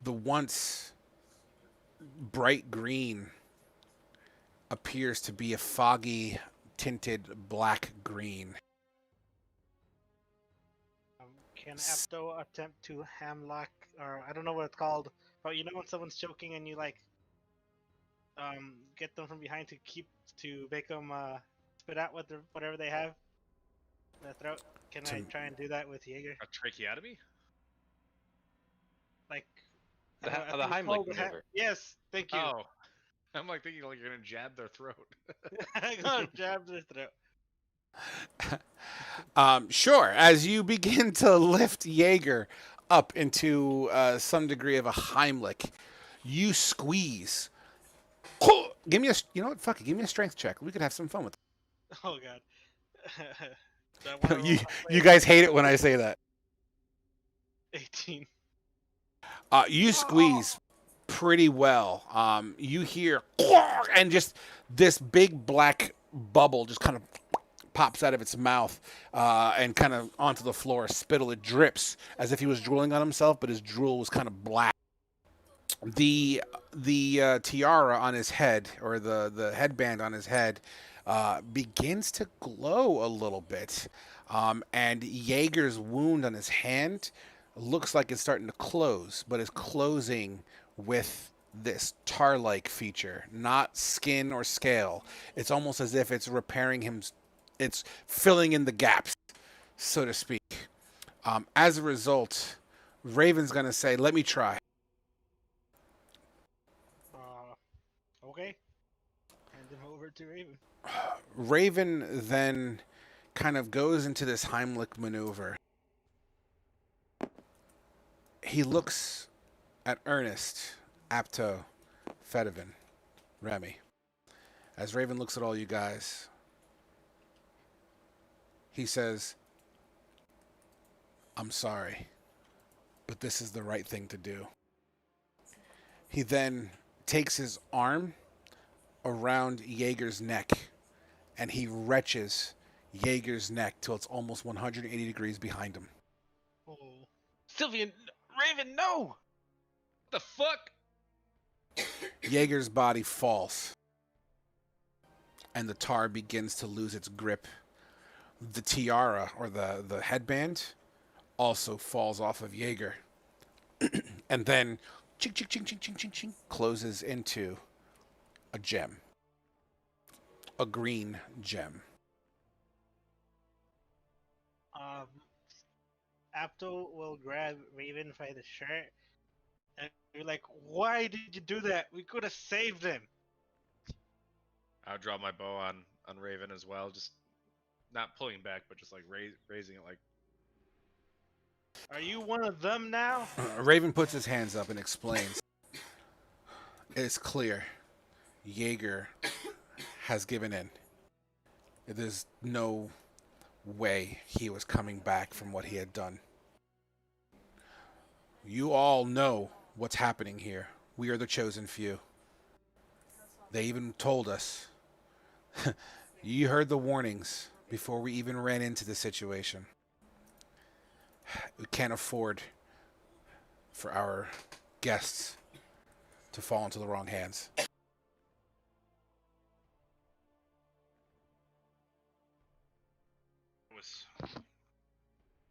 once bright green appears to be a foggy tinted black green. Can Apto attempt to hamlock, or I don't know what it's called, but you know when someone's choking and you like get them from behind to make them spit out whatever they have in their throat? Can I try and do that with Jaeger? A tracheotomy? Like The I the think it's Heimlich called maneuver. Yes, thank you. Oh, I'm like thinking like you're gonna jab their throat. I got jabbed their throat. Sure. As you begin to lift Jaeger up into some degree of a Heimlich, you squeeze. Give me a, you know what? Fuck it. Give me a strength check. We could have some fun with Oh god. Do I it. wanna roll you, my you blade? guys hate it when I say that. 18. You squeeze pretty well. You hear and just this big black bubble just kind of pops out of its mouth and kind of onto the floor. Spittle. It drips as if he was drooling on himself, but his drool was kind of black. The tiara on his head, or the headband on his head, begins to glow a little bit, and Jaeger's wound on his hand looks like it's starting to close, but is closing with this tar-like feature, not skin or scale. It's almost as if it's repairing him. It's filling in the gaps, so to speak. As a result, Raven's gonna say, "Let me try." Okay. Hand him over to Raven. Raven then kind of goes into this Heimlich maneuver. He looks at Ernest, Apto, Fedivin, Remy. As Raven looks at all you guys, he says, "I'm sorry, but this is the right thing to do." He then takes his arm around Jaeger's neck and he wrenches Jaeger's neck till it's almost 180 degrees behind him. Oh. Sylvian, Raven, no! The fuck? Jaeger's body falls, and the tar begins to lose its grip. The tiara, or the headband, also falls off of Jaeger, and then ching, ching, ching, ching, ching, ching, ching, closes into a gem, a green gem. Um, Apto will grab Raven by the shirt and be like, "Why did you do that? We could have saved him." I'll draw my bow on Raven as well, just not pulling back, but just like raising it like. Are you one of them now? Raven puts his hands up and explains. It's clear Jaeger has given in. There's no way he was coming back from what he had done. You all know what's happening here. We are the chosen few. They even told us. You heard the warnings before we even ran into the situation. We can't afford for our guests to fall into the wrong hands.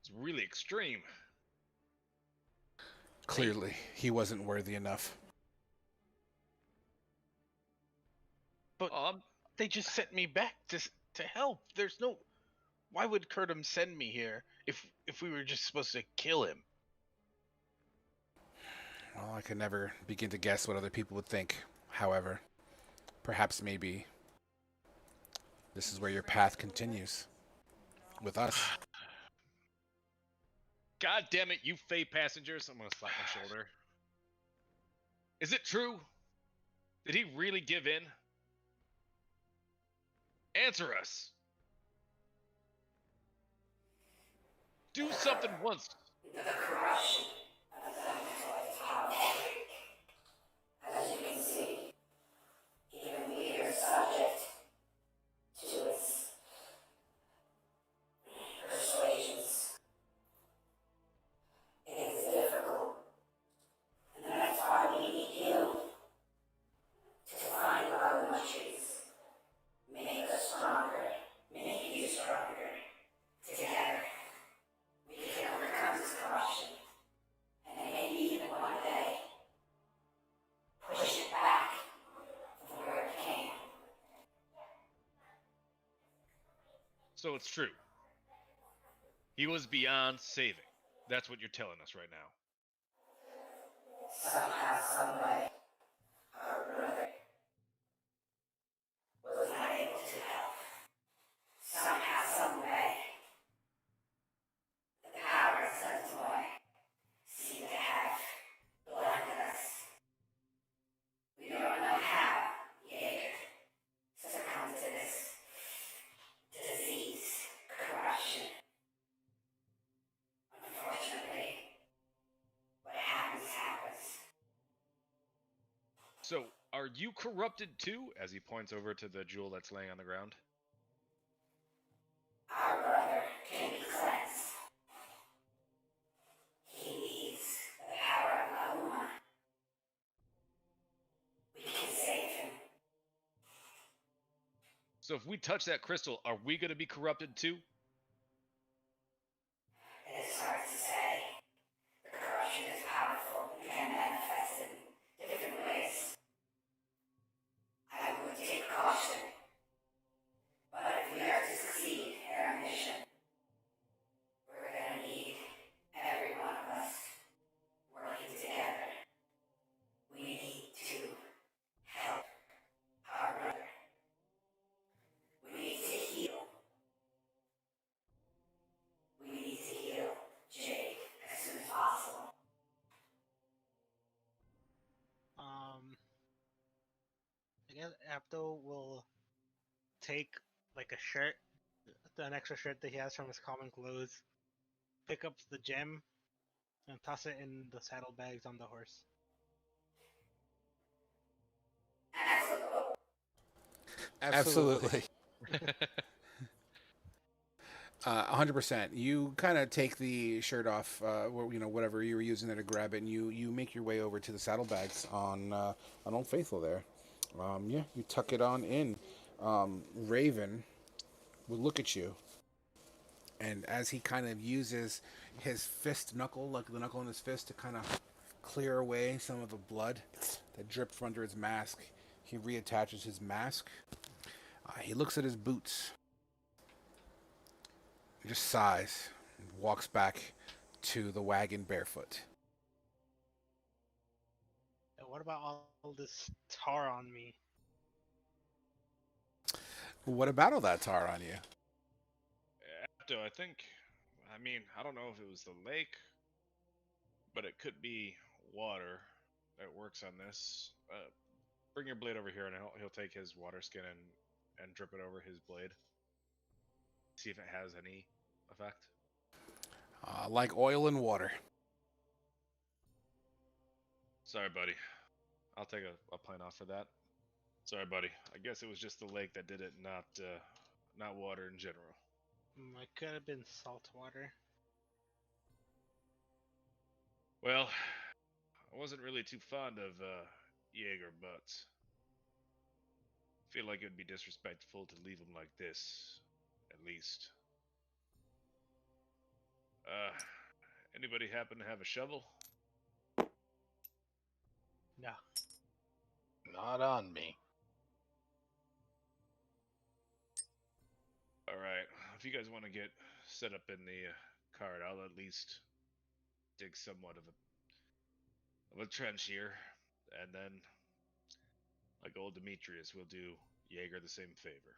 It's really extreme. Clearly, he wasn't worthy enough. But Um, they just sent me back to help. There's no. Why would Curtum send me here if we were just supposed to kill him? Well, I could never begin to guess what other people would think. However, perhaps maybe this is where your path continues. With us. God damn it, you Fey passengers! I'm gonna slap my shoulder. Is it true? Did he really give in? Answer us. Do something once. The corruption of the Untold power. As you can see, even we are subject to its persuasions. It is difficult, and that's why we need you to find our trees, make us stronger, make you stronger. Together, we can overcome this corruption, and maybe even one day push it back from where it came. So it's true. He was beyond saving. That's what you're telling us right now. Somehow, someway, our brother was not able to help. Somehow, someway, the powers of Toy seem to have blinded us. We don't know how Jaeger succumbed to this disease, corruption. Unfortunately, what happens happens. So, are you corrupted too? As he points over to the jewel that's laying on the ground. Our brother can be cleansed. He needs the power of Aluma. We can save him. So if we touch that crystal, are we going to be corrupted too? It is hard to say. The corruption is powerful and can manifest in different ways. I would take caution. But if we are to succeed in our mission, we're going to need every one of us working together. We need to help our brother. We need to heal. We need to heal Jake as soon as possible. I guess Apto will take like a shirt, an extra shirt that he has from his common clothes, pick up the gem, and toss it in the saddlebags on the horse. Absolutely. 100%. You kind of take the shirt off, whatever you were using there to grab it, and you make your way over to the saddlebags on Old Faithful there. Yeah, you tuck it on in. Raven will look at you, and as he kind of uses his fist knuckle, like the knuckle in his fist, to kind of clear away some of the blood that dripped from under his mask, he reattaches his mask. He looks at his boots. He just sighs and walks back to the wagon barefoot. What about all this tar on me? What about all that tar on you? Apto, I think. I mean, I don't know if it was the lake, but it could be water that works on this. Bring your blade over here, and he'll take his water skin and drip it over his blade. See if it has any effect. Like oil and water. Sorry, buddy. I'll take a pint off for that. Sorry, buddy. I guess it was just the lake that did it, not water in general. It could have been salt water. Well, I wasn't really too fond of Jaeger butts. Feel like it would be disrespectful to leave them like this, at least. Uh, Anybody happen to have a shovel? No. Not on me. All right. If you guys want to get set up in the cart, I'll at least dig somewhat of a trench here, and then, like old Demetrius, we'll do Jaeger the same favor.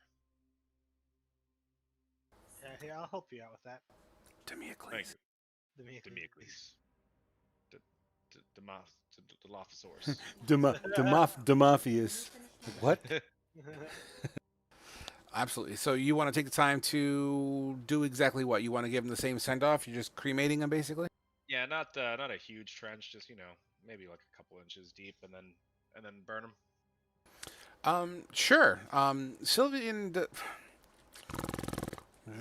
Yeah, here, I'll help you out with that. Thank Demiocle. you, Demetrius. Demetrius. Dilophosaurus. Demophius. What? Absolutely. So you want to take the time to do exactly what? You want to give him the same send off? You're just cremating him, basically. Yeah, not a huge trench, just maybe like a couple inches deep, and then burn them. Sure. Sylvian,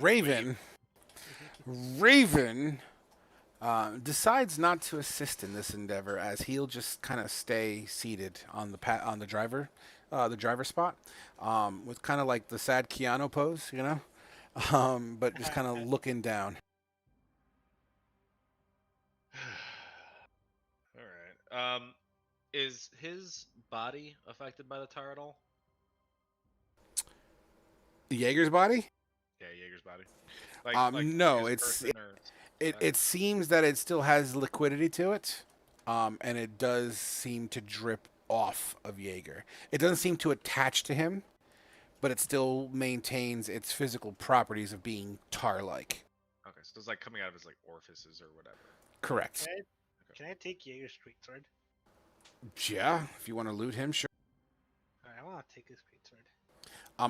Raven, Raven, decides not to assist in this endeavor, as he'll just kind of stay seated on the driver spot, with kind of like the sad Keanu pose, but just kind of looking down. All right. Is his body affected by the tar at all? The Jaeger's body? Yeah, Jaeger's body. No, his it's person or- it seems that it still has liquidity to it, and it does seem to drip off of Jaeger. It doesn't seem to attach to him, but it still maintains its physical properties of being tar-like. Okay, so it's like coming out of his like orifices or whatever. Correct. Can I take Jaeger's straight sword? Yeah, if you want to loot him, sure. Alright, I want to take his great sword.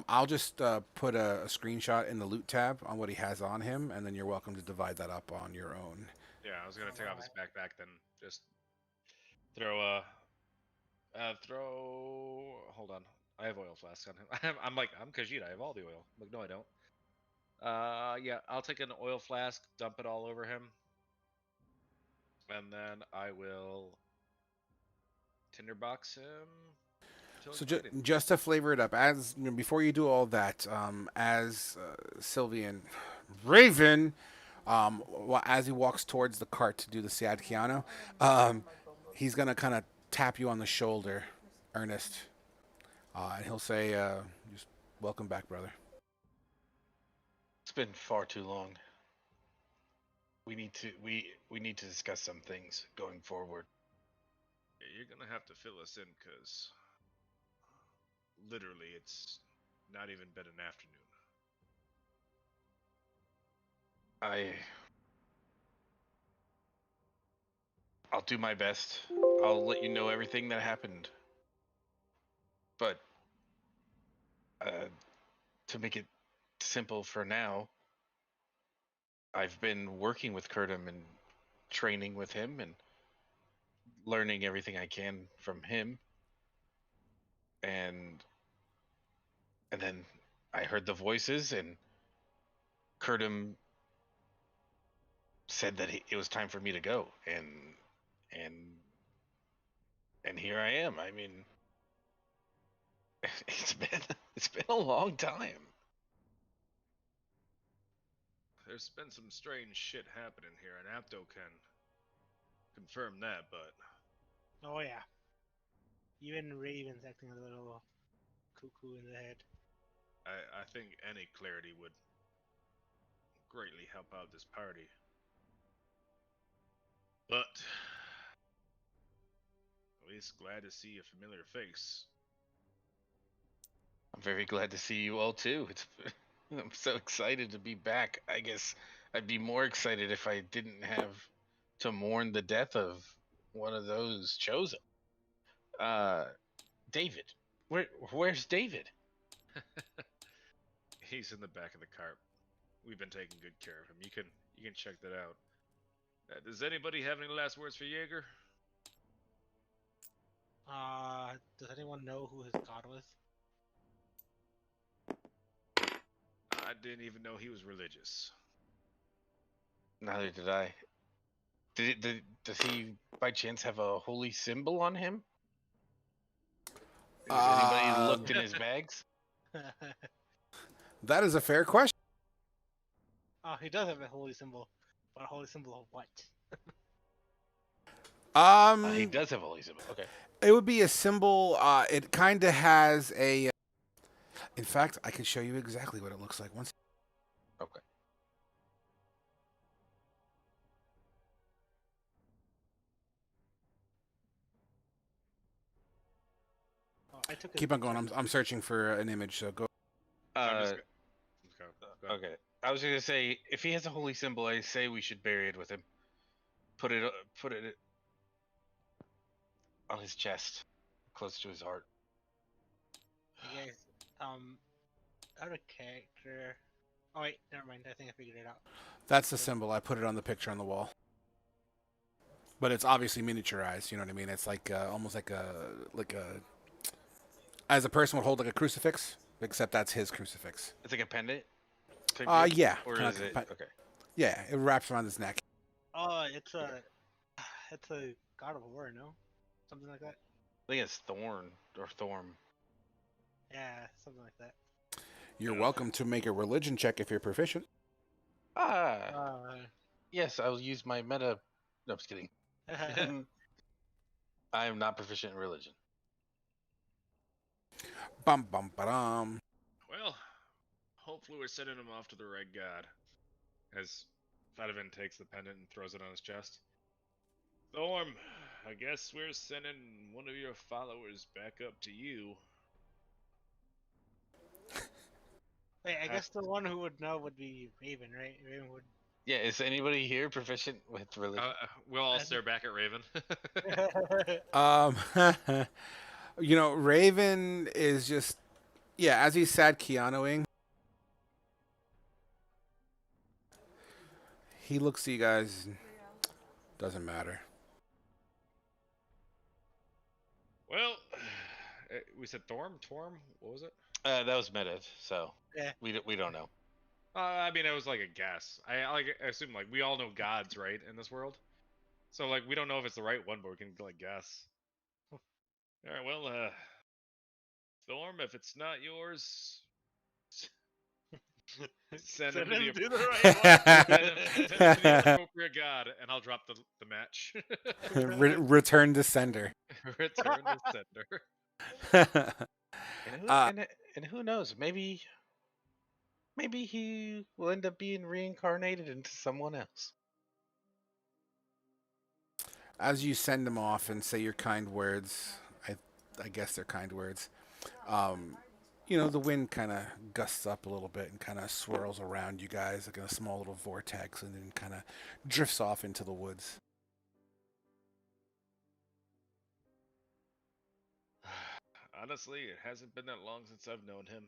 I'll just put a screenshot in the loot tab on what he has on him, and then you're welcome to divide that up on your own. Yeah, I was gonna take off his backpack, then just throw throw. Hold on, I have oil flasks on him. I'm Khajiit. I have all the oil. Like, no, I don't. Yeah, I'll take an oil flask, dump it all over him, and then I will tinderbox him. So just to flavor it up, as before you do all that, as Sylvian Raven, as he walks towards the cart to do the Siad Keanu, he's gonna kind of tap you on the shoulder, Ernest, and he'll say, "Just welcome back, brother." It's been far too long. We need to discuss some things going forward. Yeah, you're gonna have to fill us in, cause literally it's not even been an afternoon. I'll do my best. I'll let you know everything that happened. But to make it simple for now, I've been working with Kurtum and training with him and learning everything I can from him. And then I heard the voices, and Kurtum said that it was time for me to go, and and here I am. I mean, it's been a long time. There's been some strange shit happening here, and Apto can confirm that, but Oh yeah. Even Raven's acting a little cuckoo in the head. I think any clarity would greatly help out this party. But at least glad to see a familiar face. I'm very glad to see you all too. I'm so excited to be back. I guess I'd be more excited if I didn't have to mourn the death of one of those chosen. Uh, David, where's David? He's in the back of the cart. We've been taking good care of him. You can check that out. Does anybody have any last words for Jaeger? Does anyone know who his god was? I didn't even know he was religious. Neither did I. Does he by chance have a holy symbol on him? Has anybody looked in his bags? That is a fair question. Oh, he does have a holy symbol. But a holy symbol of what? He does have a holy symbol. Okay. It would be a symbol. It kind of has a. In fact, I can show you exactly what it looks like once. Okay. Oh, I took his Keep on going. picture. I'm searching for an image. So go. I'm just Uh, go ahead. okay. I was gonna say, if he has a holy symbol, I say we should bury it with him. Put it on his chest, close to his heart. Hey guys, out of character. Oh wait, never mind. I think I figured it out. That's the symbol. I put it on the picture on the wall. But it's obviously miniaturized. You know what I mean? It's like almost like a as a person would hold like a crucifix, except that's his crucifix. It's like a pendant. type deal? Yeah. Or kinda is like it a okay? Yeah, it wraps around his neck. Oh, it's a god of war, no? Something like that. I think it's Thorn or Thorm. Yeah, something like that. You're welcome to make a religion check if you're proficient. Yes, I will use my meta. No, I'm just kidding. I am not proficient in religion. Bum bum ba-dum. Well, hopefully we're sending him off to the right god. As Fadavin takes the pendant and throws it on his chest. Thorm, I guess we're sending one of your followers back up to you. Wait, I guess the one who would know would be Raven, right? Raven would. Yeah, is anybody here proficient with religion? We'll all stare back at Raven. You know, Raven is just as he sat Keanuing, he looks at you guys. Doesn't matter. Well, we said Torm? What was it? That was meta, so Yeah. we don't know. I mean, it was like a guess. I assume like we all know gods, right, in this world. So like we don't know if it's the right one, but we can like guess. All right, well, Thorm, if it's not yours, send him to the do the right one. send him to the appropriate god, and I'll drop the match. Return to sender. Return to sender. And who knows? Maybe he will end up being reincarnated into someone else. As you send him off and say your kind words, I guess they're kind words. You know, the wind kind of gusts up a little bit and kind of swirls around you guys like in a small little vortex, and then kind of drifts off into the woods. Honestly, it hasn't been that long since I've known him.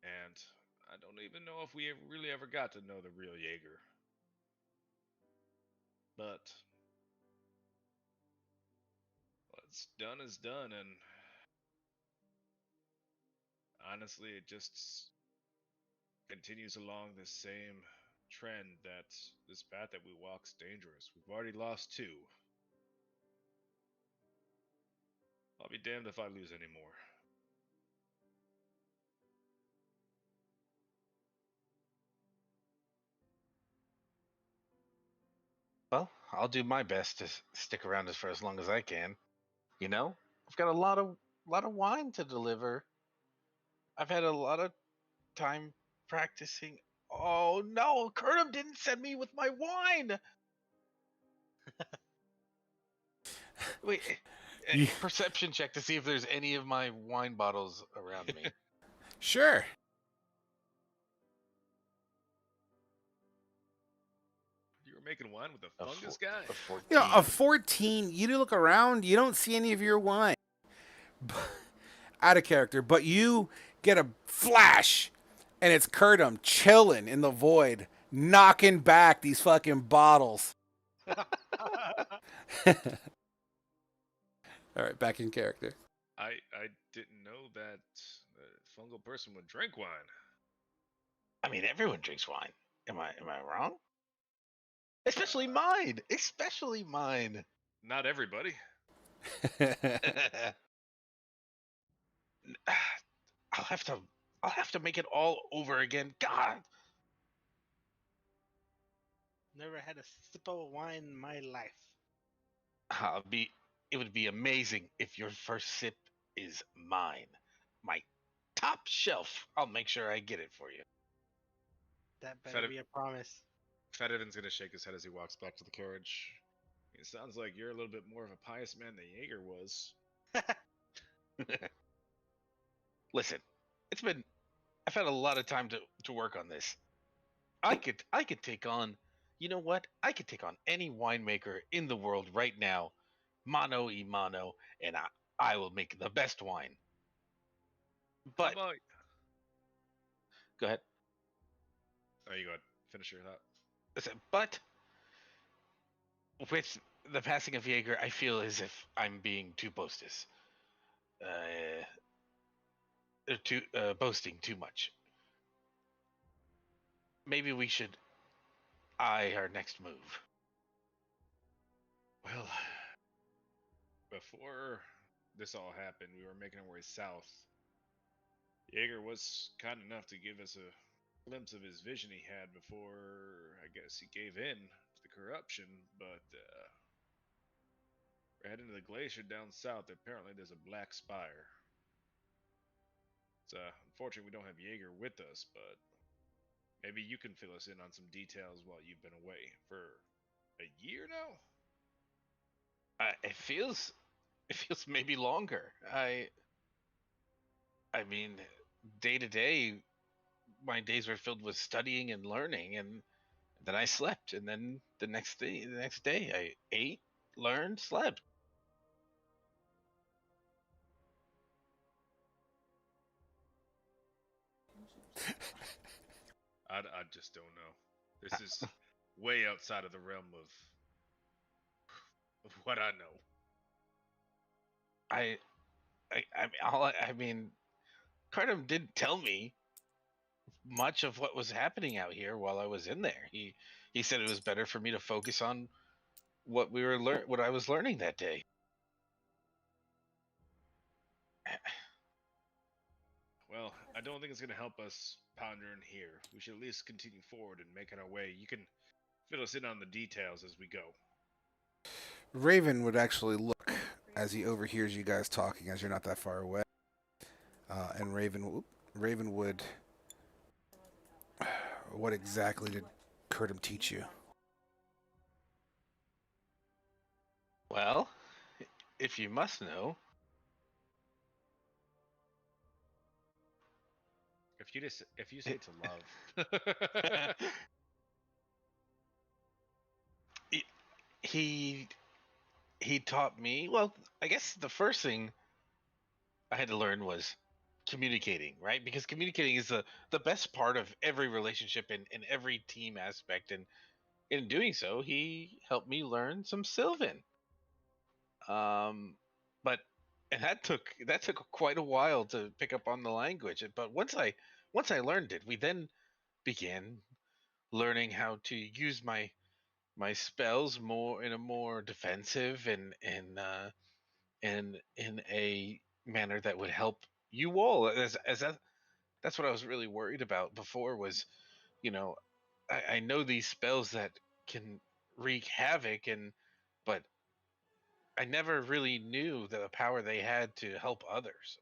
And I don't even know if we really ever got to know the real Jaeger. But what's done is done, and honestly, it just continues along this same trend that this path that we walk's dangerous. We've already lost two. I'll be damned if I lose any more. Well, I'll do my best to stick around for as long as I can. You know, I've got a lot of wine to deliver. I've had a lot of time practicing. Oh no, Curtum didn't send me with my wine. Wait, You, perception check to see if there's any of my wine bottles around me. sure. You were making wine with a A fungus four- guy? a 14. You know, a 14. You look around. You don't see any of your wine. Out of character, but you get a flash, and it's Curtum chilling in the void, knocking back these fucking bottles. All right, back in character. I didn't know that a fungal person would drink wine. I mean, everyone drinks wine. Am I wrong? Especially mine. Especially mine. Not everybody. I'll have to I'll have to make it all over again. God. Never had a sip of wine in my life. It would be amazing if your first sip is mine. My top shelf. I'll make sure I get it for you. That better Fed- be a promise. Fedivin's gonna shake his head as he walks back to the carriage. It sounds like you're a little bit more of a pious man than Jaeger was. Listen, I've had a lot of time to work on this. I could take on, you know what? I could take on any winemaker in the world right now, mano y mano, and I will make the best wine. How But about? go ahead. Oh, you go ahead. Finish your thought. Listen, but with the passing of Jaeger, I feel as if I'm being too boastous. Too boasting too much. Maybe we should eye our next move. Well, before this all happened, we were making our way south. Jaeger was kind enough to give us a glimpse of his vision he had before, I guess, he gave in to the corruption. But we're heading to the glacier down south. Apparently, there's a black spire. It's unfortunate we don't have Jaeger with us, but maybe you can fill us in on some details while you've been away for a year now. It feels maybe longer. I mean, day to day, my days were filled with studying and learning, and then I slept, and then the next day, I ate, learned, slept. I just don't know. This is way outside of the realm of what I know. I, I mean, Cardum didn't tell me much of what was happening out here while I was in there. He said it was better for me to focus on what I was learning that day. Well, I don't think it's going to help us pondering here. We should at least continue forward and making our way. You can fill us in on the details as we go. Raven would actually look as he overhears you guys talking, as you're not that far away. And Raven would. What exactly did Curtum teach you? Well, if you must know, If you say to love, he he taught me. Well, I guess the first thing I had to learn was communicating, right? Because communicating is the best part of every relationship and in every team aspect. And in doing so, he helped me learn some Sylvan. Um, but and that took quite a while to pick up on the language. But once I learned it, we then began learning how to use my spells more in a more defensive and in a manner that would help you all. As that's what I was really worried about before was, you know, I know these spells that can wreak havoc but I never really knew the power they had to help others.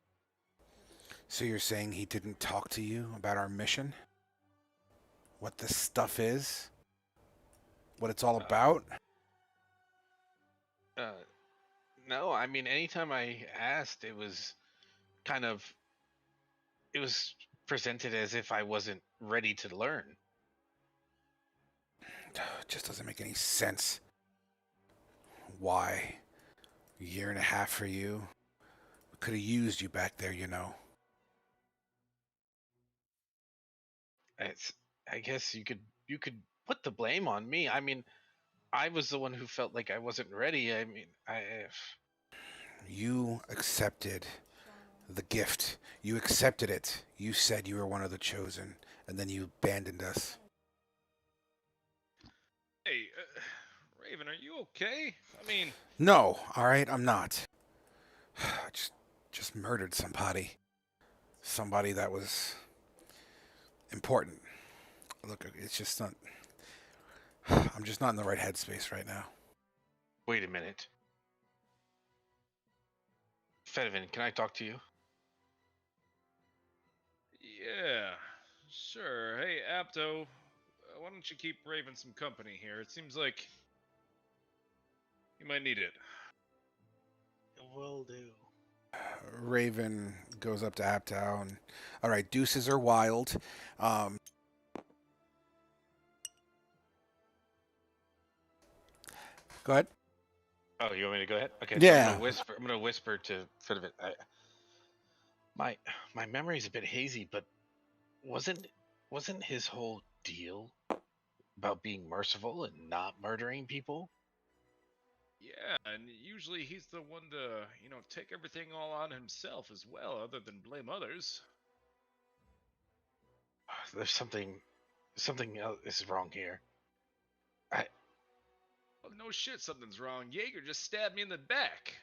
So you're saying he didn't talk to you about our mission? What this stuff is? What it's all Uh, about? uh, no, I mean, anytime I asked, kind of it was presented as if I wasn't ready to learn. It just doesn't make any sense. Why? A year and a half for you? We could have used you back there, you know. It's, I guess you could put the blame on me. I mean, I was the one who felt like I wasn't ready. I mean, You accepted the gift. You accepted it. You said you were one of the chosen, and then you abandoned us. Hey, Raven, are you okay? I mean, No, all right, I'm not. I just murdered somebody. Somebody that was important. Look, it's just not. I'm just not in the right headspace right now. wait a minute, Fedvin, can I talk to you? yeah, sure. Hey, Apto, why don't you keep Raven some company here? It seems like you might need it. Will do. Raven goes up to Aptow and, all right, deuces are wild. Um, go ahead. Oh, you want me to go ahead? Okay, so Yeah. I'm gonna whisper to Fedvin. My my memory's a bit hazy, but wasn't wasn't his whole deal about being merciful and not murdering people? Yeah, and usually he's the one to, take everything all on himself as well, other than blame others. There's something else is wrong here. I Well, no shit, something's wrong. Jaeger just stabbed me in the back.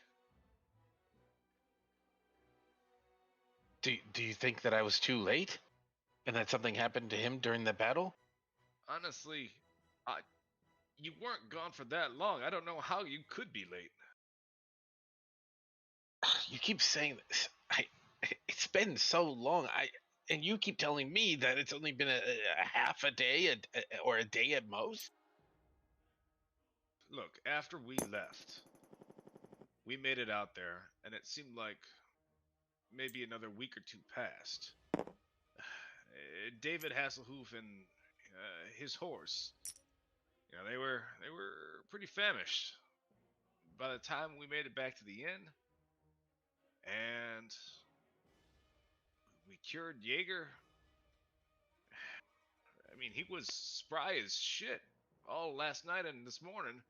do you think that I was too late and that something happened to him during the battle? Honestly, I you weren't gone for that long. I don't know how you could be late. You keep saying this. It's been so long. And you keep telling me that it's only been a half a day or a day at most. Look, after we left, we made it out there, and it seemed like maybe another week or two passed. David Hasselhoof and his horse, they were pretty famished. By the time we made it back to the inn, and we cured Jaeger, I mean, he was spry as shit all last night and this morning.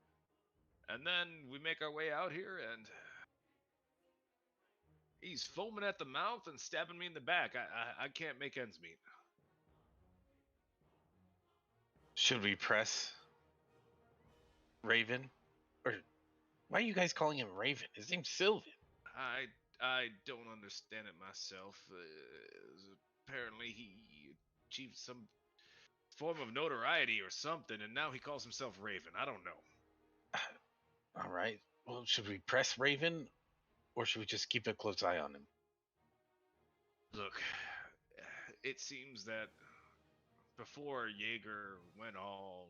And then we make our way out here, and he's foaming at the mouth and stabbing me in the back. I can't make ends meet. Should we press Raven? Or why are you guys calling him Raven? His name's Sylvan. I don't understand it myself. Apparently, he achieved some form of notoriety or something, and now he calls himself Raven. I don't know. All right. Well, should we press Raven or should we just keep a close eye on him? Look, it seems that before Jaeger went all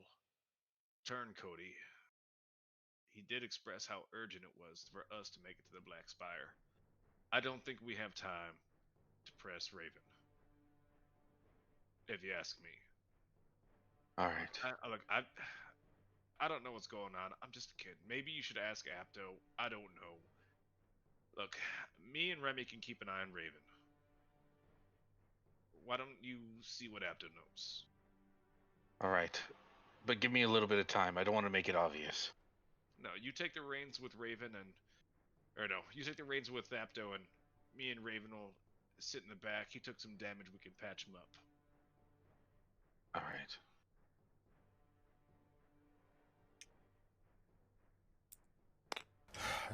turncoaty, he did express how urgent it was for us to make it to the Black Spire. I don't think we have time to press Raven, if you ask me. All right. Look, I don't know what's going on. I'm just a kid. Maybe you should ask Apto. I don't know. Look, me and Remy can keep an eye on Raven. Why don't you see what Apto knows? All right. But give me a little bit of time. I don't want to make it obvious. No, you take the reins with Raven or no, you take the reins with Apto, and me and Raven will sit in the back. He took some damage. We can patch him up. All right.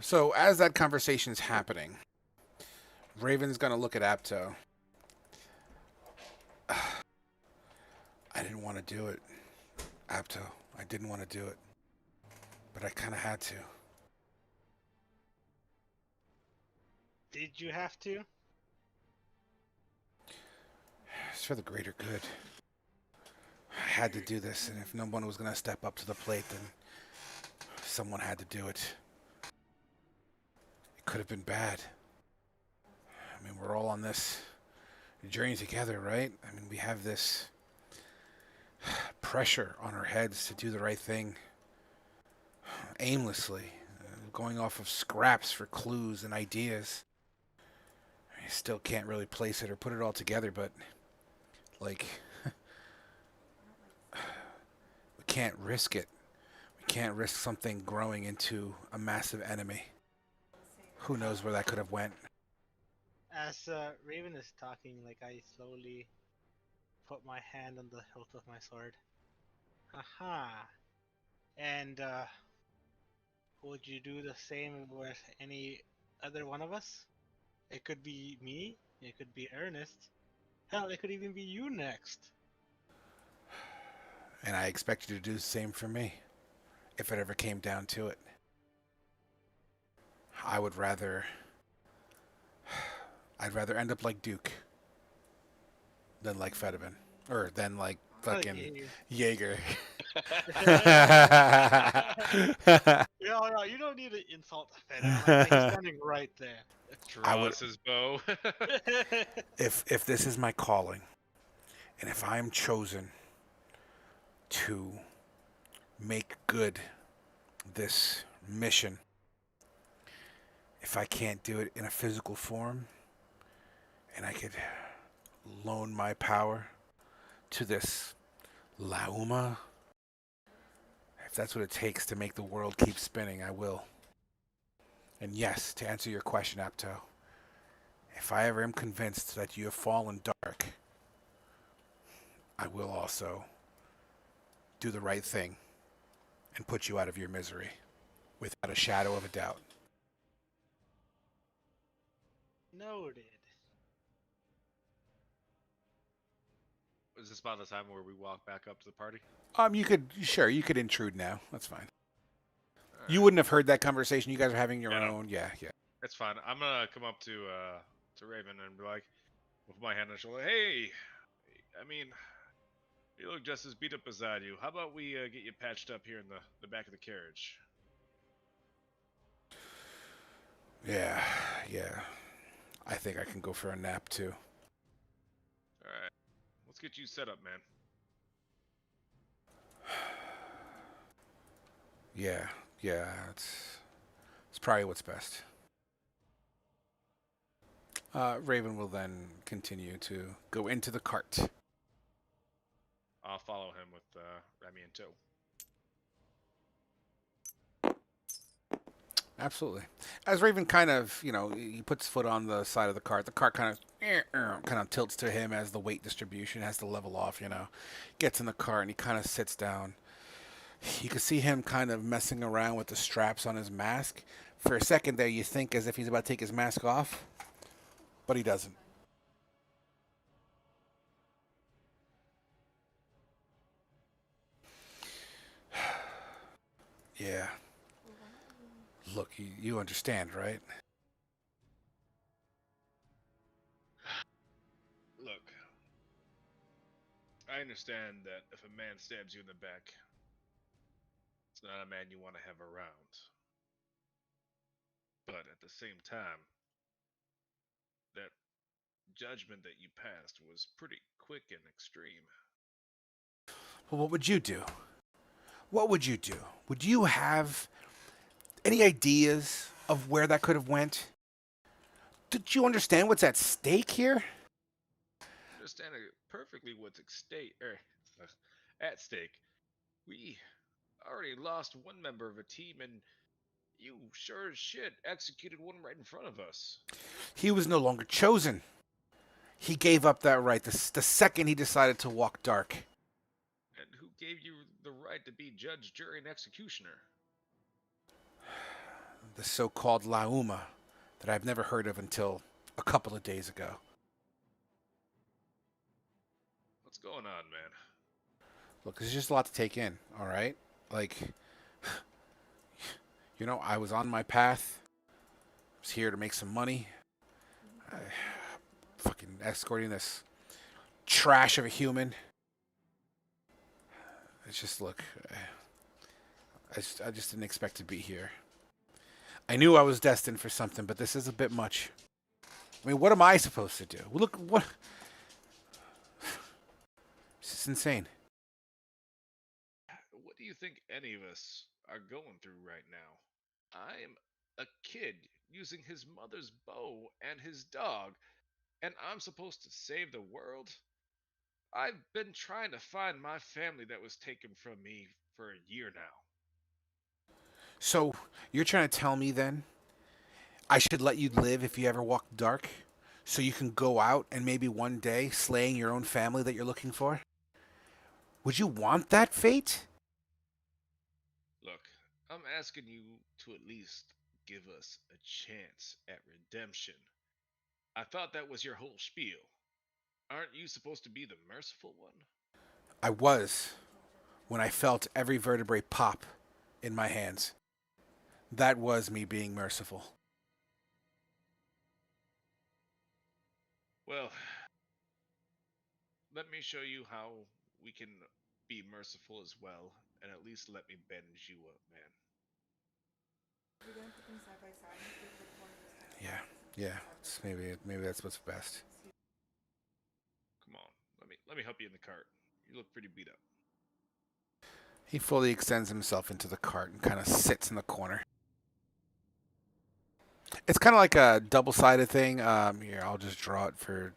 So as that conversation's happening, Raven's gonna look at Apto. I didn't want to do it, Apto. I didn't want to do it, but I kind of had to. Did you have to? It's for the greater good. I had to do this, and if no one was gonna step up to the plate, then someone had to do it. It could have been bad. I mean, we're all on this journey together, right? I mean, we have this pressure on our heads to do the right thing aimlessly, going off of scraps for clues and ideas. I still can't really place it or put it all together, but like, we can't risk it. We can't risk something growing into a massive enemy. Who knows where that could have went? As Raven is talking, like I slowly put my hand on the hilt of my sword. Haha. And would you do the same with any other one of us? It could be me. It could be Ernest. Hell, it could even be you next. And I expect you to do the same for me, if it ever came down to it. I would rather... I'd rather end up like Duke than like Fedivin. Or than like fucking Jaeger. No, you don't need to insult Fed. Like he's standing right there. I would- Draws his bow. If this is my calling, and if I'm chosen to make good this mission, if I can't do it in a physical form, and I could loan my power to this Lauma, if that's what it takes to make the world keep spinning, I will. And yes, to answer your question, Apto, if I ever am convinced that you have fallen dark, I will also do the right thing and put you out of your misery without a shadow of a doubt. Noted. Is this about the time where we walk back up to the party? You could intrude now. That's fine. Alright. You wouldn't have heard that conversation. You guys are having your Yeah, no. own. Yeah. That's fine. I'm gonna come up to Raven and be like, with my hand on his shoulder, hey, I mean, you look just as beat up as I do. How about we get you patched up here in the back of the carriage? Yeah. I think I can go for a nap too. Alright. Let's get you set up, man. Yeah. It's probably what's best. Raven will then continue to go into the cart. I'll follow him with Remy in tow. Absolutely. As Raven kind of, he puts foot on the side of the cart kind of tilts to him as the weight distribution has to level off, Gets in the cart and he kind of sits down. You can see him kind of messing around with the straps on his mask. For a second there, you think as if he's about to take his mask off, but he doesn't. Yeah. Look, you understand, right? Look, I understand that if a man stabs you in the back, it's not a man you want to have around. But at the same time, that judgment that you passed was pretty quick and extreme. Well, what would you do? What would you do? Would you have any ideas of where that could have went? Did you understand what's at stake here? I understand perfectly what's at stake. We already lost one member of a team, and you sure as shit executed one right in front of us. He was no longer chosen. He gave up that right the second he decided to walk dark. gave you the right to be judge, jury, and executioner? The so-called Lauma that I've never heard of until a couple of days ago. What's going on, man? Look, there's just a lot to take in, all right? Like, I was on my path. I was here to make some money. I, fucking escorting this trash of a human. It's just, look, I just didn't expect to be here. I knew I was destined for something, but this is a bit much. I mean, what am I supposed to do? Look, what? This is insane. What do you think any of us are going through right now? I'm a kid using his mother's bow and his dog, and I'm supposed to save the world? I've been trying to find my family that was taken from me for a year now. So, you're trying to tell me then I should let you live if you ever walk dark? So you can go out and maybe one day slaying your own family that you're looking for? Would you want that fate? Look, I'm asking you to at least give us a chance at redemption. I thought that was your whole spiel. Aren't you supposed to be the merciful one? I was when I felt every vertebrae pop in my hands. That was me being merciful. Well, let me show you how we can be merciful as well, and at least let me bandage you up, man. Yeah. Maybe that's what's best. Come on, let me help you in the cart. You look pretty beat up. He fully extends himself into the cart and kind of sits in the corner. It's kind of like a double-sided thing. Here, I'll just draw it for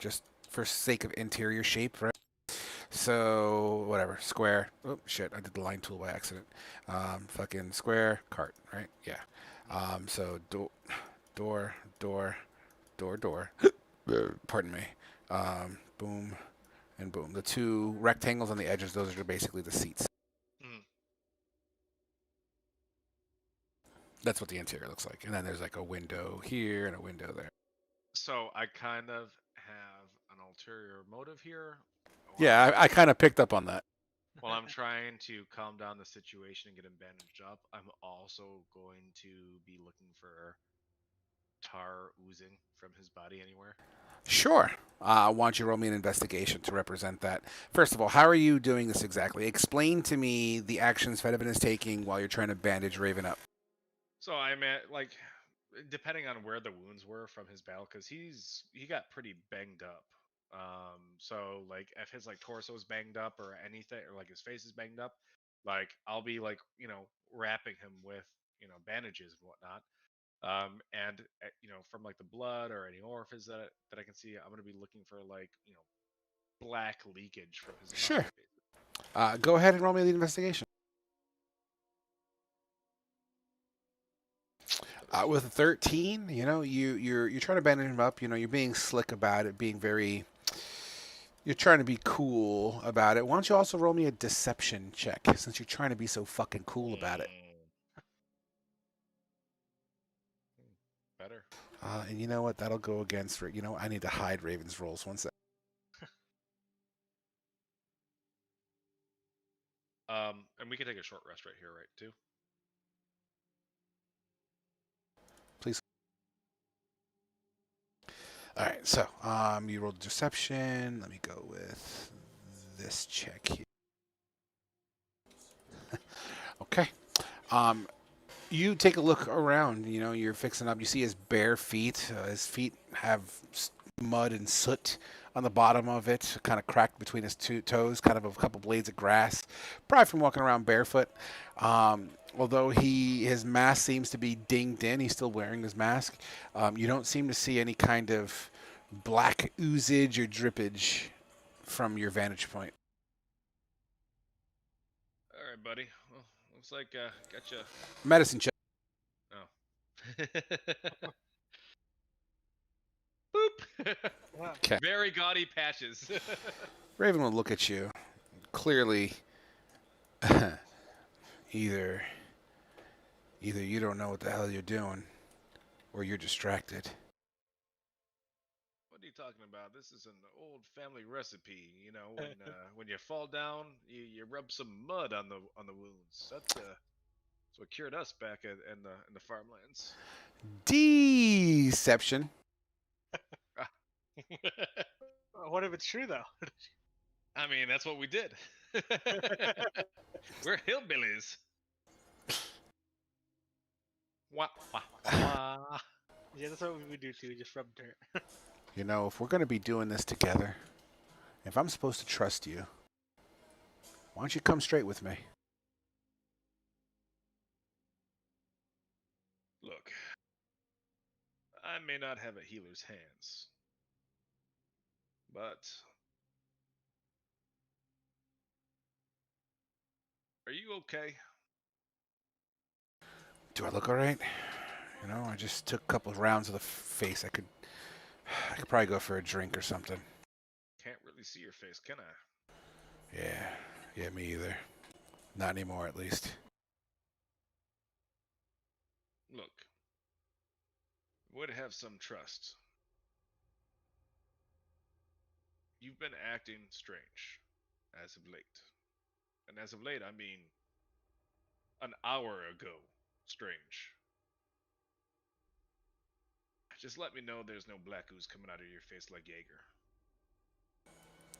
sake of interior shape, right? So whatever, square. Oh shit, I did the line tool by accident. Fucking square cart, right? Yeah. So door, door, door. Pardon me. Boom and boom. The two rectangles on the edges, those are basically the seats. Mm. That's what the interior looks like. And then there's like a window here and a window there. So I kind of have an ulterior motive here. Yeah, I kind of picked up on that. While I'm trying to calm down the situation and get him bandaged up, I'm also going to be looking for tar oozing from his body anywhere. Sure. Why don't you roll me an investigation to represent that? First of all, how are you doing this exactly? Explain to me the actions Fedevin is taking while you're trying to bandage Raven up. So I'm at like, depending on where the wounds were from his battle, because he got pretty banged up. So like if his like torso is banged up or anything, or like his face is banged up, like I'll be like wrapping him with bandages and whatnot. And from like the blood or any orifice that I can see, I'm gonna be looking for like black leakage from his Sure. body. Go ahead and roll me the investigation. With a 13, you're trying to bandage him up. You're being slick about it, you're trying to be cool about it. Why don't you also roll me a deception check since you're trying to be so fucking cool about it? Better. And you know what? That'll go against. I need to hide Raven's rolls. One sec. And we can take a short rest right here, right? Too. Please. All right. So, you rolled deception. Let me go with this check here. Okay. You take a look around. You're fixing up. You see his bare feet. His feet have mud and soot on the bottom of it, kind of cracked between his two toes, kind of a couple blades of grass, probably from walking around barefoot. Although his mask seems to be dinged in, he's still wearing his mask. You don't seem to see any kind of black oozage or drippage from your vantage point. All right, buddy. Well, looks like got you. Medicine check. Oh. Boop. Okay. Very gaudy patches. Raven will look at you. Clearly, either either you don't know what the hell you're doing, or you're distracted. What are you talking about? This is an old family recipe. You know, when you fall down, you rub some mud on the wounds. That's what cured us back in the farmlands. Deception. Ah, What if it's true though? I mean, that's what we did. We're hillbillies. Wah, wah, wah. Yeah, that's what we do too. Just rub dirt. You know, if we're going to be doing this together, if I'm supposed to trust you, why don't you come straight with me? Look, I may not have a healer's hands, but are you okay? Do I look all right? You know, I just took a couple of rounds of the face. I could probably go for a drink or something. Can't really see your face, can I? Yeah, me either. Not anymore, at least. Look, would have some trust. You've been acting strange as of late. And as of late, I mean an hour ago strange. Just let me know there's no black ooze coming out of your face like Jaeger.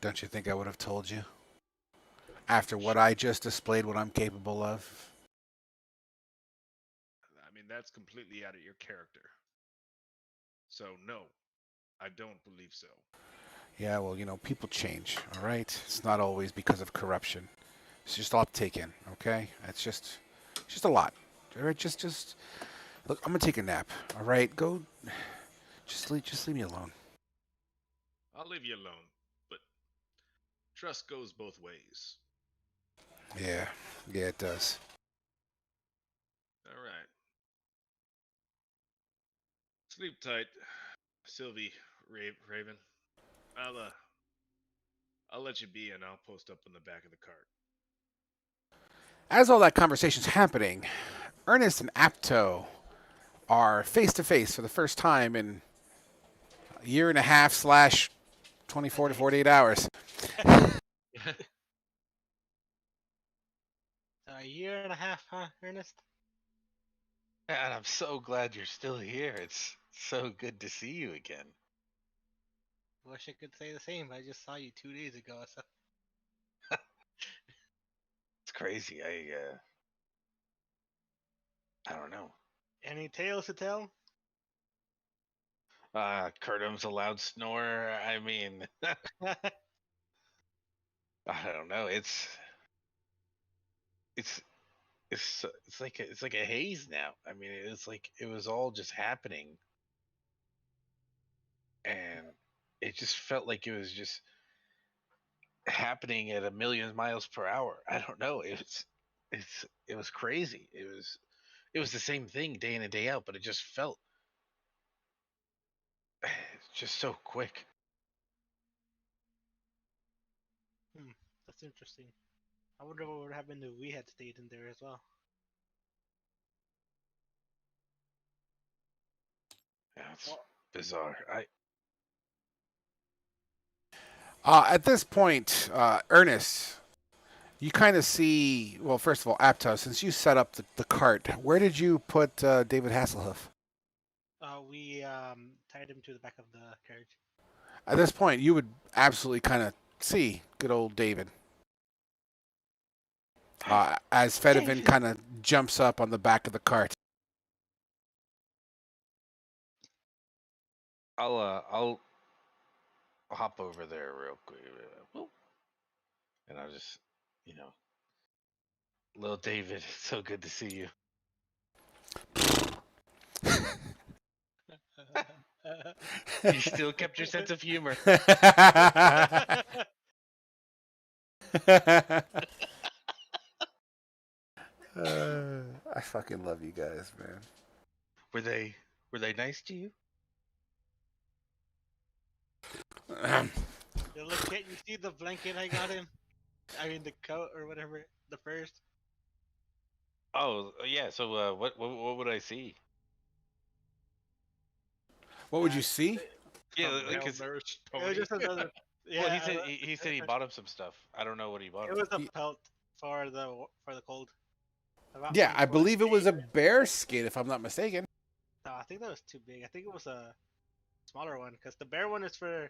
Don't you think I would have told you? After what I just displayed, what I'm capable of? I mean, that's completely out of your character. So, no, I don't believe so. Yeah, well, you know, people change, all right? It's not always because of corruption. It's just a lot to take in, okay? It's just a lot. All right, just look. I'm gonna take a nap. All right, go. Just leave me alone. I'll leave you alone, but trust goes both ways. Yeah, yeah, it does. All right. Sleep tight, Sylvie Raven. I'll uh, I'll let you be, and I'll post up on the back of the cart. As all that conversation's happening, Ernest and Apto are face to face for the first time in a year and a half slash 24 to 48 hours. A year and a half, huh, Ernest? And I'm so glad you're still here. It's so good to see you again. Wish I could say the same. I just saw you 2 days ago. So It's crazy. I don't know. any tales to tell? Curtum's a loud snorer. I mean, I don't know. It's it's like a haze now. I mean, it's like it was all just happening, and it just felt like it was just happening at a million miles per hour. I don't know. It was crazy. It was the same thing day in and day out, but it just felt just so quick. That's interesting. I wonder what would happen if we had stayed in there as well. Yeah, it's bizarre. I At this point, Ernest, you kind of see. Well, first of all, Apto, since you set up the cart, where did you put David Hasselhoff? We tied him to the back of the carriage. At this point, you would absolutely kind of see good old David. As Fedivin kind of jumps up on the back of the cart. I'll hop over there real quick, and I'll just you know, little David, it's so good to see you. You still kept your sense of humor. I fucking love you guys, man. Were they nice to you? Look, can't you see the blanket I got him? I mean the coat or whatever. the first. Oh yeah. So what would I see? What would you Uh, see? Yeah, A like, cause malnourished it was pony. just another. well, Yeah, he said he bought him some stuff. I don't know what he bought it him. was a Y- pelt for the cold. I bought Yeah, one I for believe it was a David. bear skin, if I'm not mistaken. No, I think that was too big. I think it was a smaller one because the bear one is for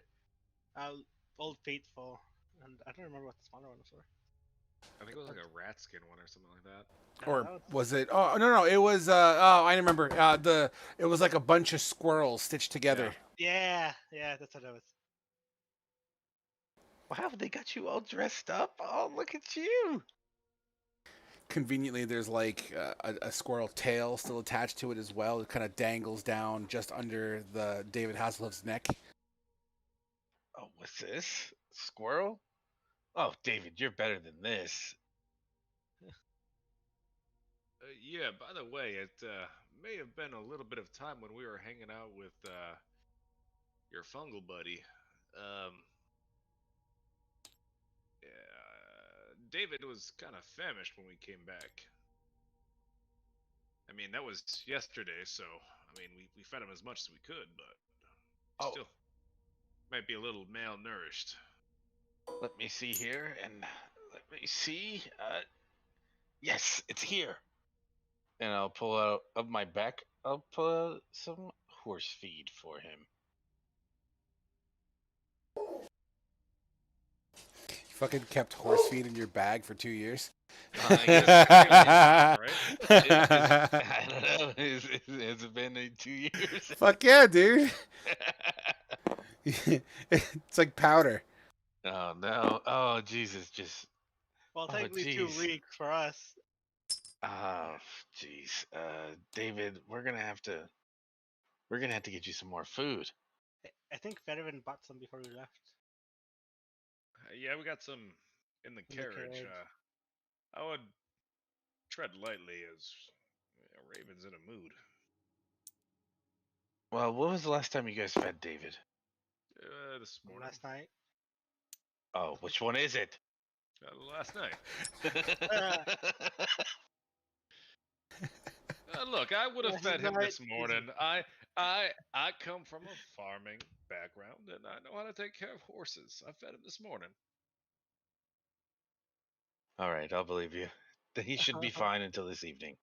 uh, Old Faithful, and I don't remember what the smaller one was for. I think it was like a rat skin one or something like that. Or That was, was it? Oh no, it was. Oh, I remember. It was like a bunch of squirrels stitched Yeah. together. yeah, that's what it was. Wow, they got you all dressed up. Oh, look at you. Conveniently, there's like a squirrel tail still attached to it as well. It kind of dangles down just under the David Hasselhoff's neck. Oh, what's this? Squirrel? Oh, David, you're better than this. Yeah. By the way, it may have been a little bit of time when we were hanging out with your fungal buddy. Um, yeah, David was kind of famished when we came back. I mean, that was yesterday, so I mean, we fed him as much as we could, but Oh, still might be a little malnourished. let me see here, and let me see. Yes, it's here. And I'll pull out of my back. I'll pull out some horse feed for him. You fucking kept horse feed in your bag for 2 years. I guess Right? I don't know. Has it been 2 years? Fuck yeah, dude. It's like powder. Oh no! Oh Jesus! Just Well, oh technically jeez. 2 weeks for us. Oh jeez. David, we're gonna have to get you some more food. I think Federman bought some before we left Yeah, we got some in the in the carriage. carriage. I would tread lightly as Raven's in a mood. Well, what was the last time you guys fed David? This morning. Last night. Oh, which one is it? Last night. Uh, Look, I would have last fed him night, this morning. I come from a farming background, and I know how to take care of horses. I fed him this morning. All right, I'll believe you. He should be fine until this evening.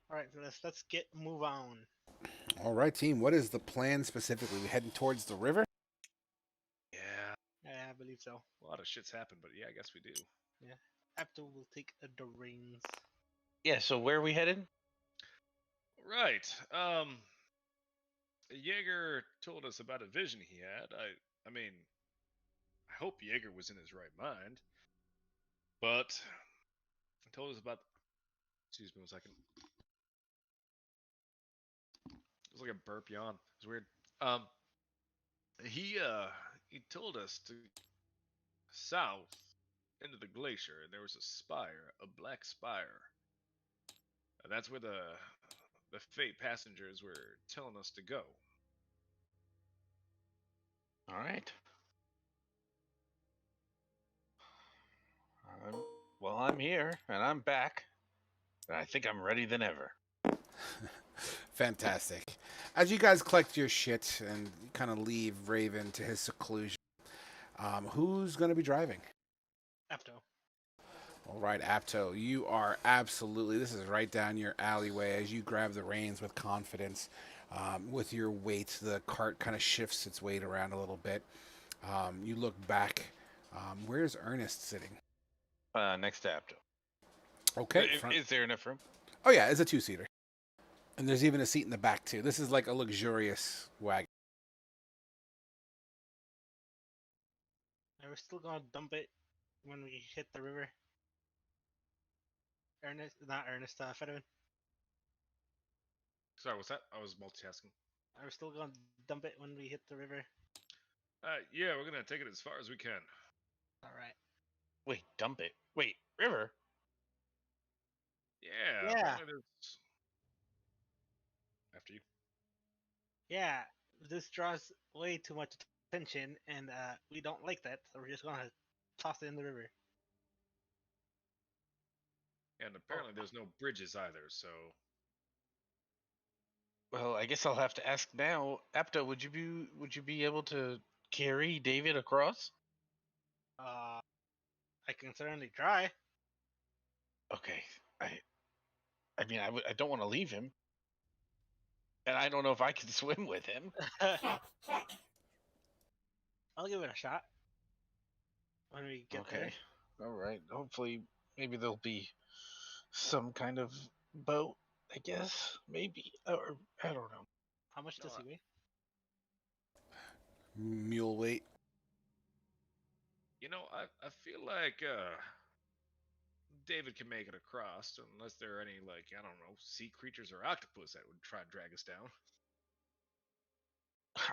All right, so let's get move on. All right, team. What is the plan specifically? We heading towards the river? Yeah, Yeah, I believe so. a lot of shit's happened, but yeah, I guess we do. Yeah, after we'll take the reins. Yeah. So where are we headed? Right. Jaeger told us about a vision he had. I mean, I hope Jaeger was in his right mind, but he told us about. Excuse me one second. It was like a burp yawn. It was weird. Um, he told us to south into the glacier, and there was a spire, a black spire. And that's where the fate passengers were telling us to go. All right. I'm, well, I'm here and I'm back, and I think I'm ready than ever. Fantastic. As you guys collect your shit and kind of leave Raven to his seclusion, who's going to be driving? After. All right, Apto, you are absolutely, this is right down your alleyway as you grab the reins with confidence. With your weight, the cart kind of shifts its weight around a little bit. You look back. Where's Ernest sitting? Next to Apto. Okay. Front. Is there enough room? Oh, yeah, it's a two-seater. And there's even a seat in the back, too. This is like a luxurious wagon. And we're still gonna dump it when we hit the river. Ernest, not Ernest, Federman. Sorry, what's that? I was multitasking. Are we still gonna dump it when we hit the river? Yeah, we're gonna take it as far as we can. All right. Wait, dump it. Wait, river. Yeah. Yeah. Apparently there's. After you. Yeah, this draws way too much attention, and we don't like that, so we're just gonna toss it in the river. And apparently there's no bridges either, so Well, I guess I'll have to ask now. Apto, would you be able to carry David across? Uh, I can certainly try. Okay. I mean, I don't want to leave him, and I don't know if I can swim with him. I'll give it a shot when we get there. Okay. All right. Hopefully, maybe there'll be some kind of boat. I guess maybe, or I don't know. How much no, does he weigh? Mule weight. I feel like David can make it across unless there are any like I don't know sea creatures or octopus that would try and drag us down.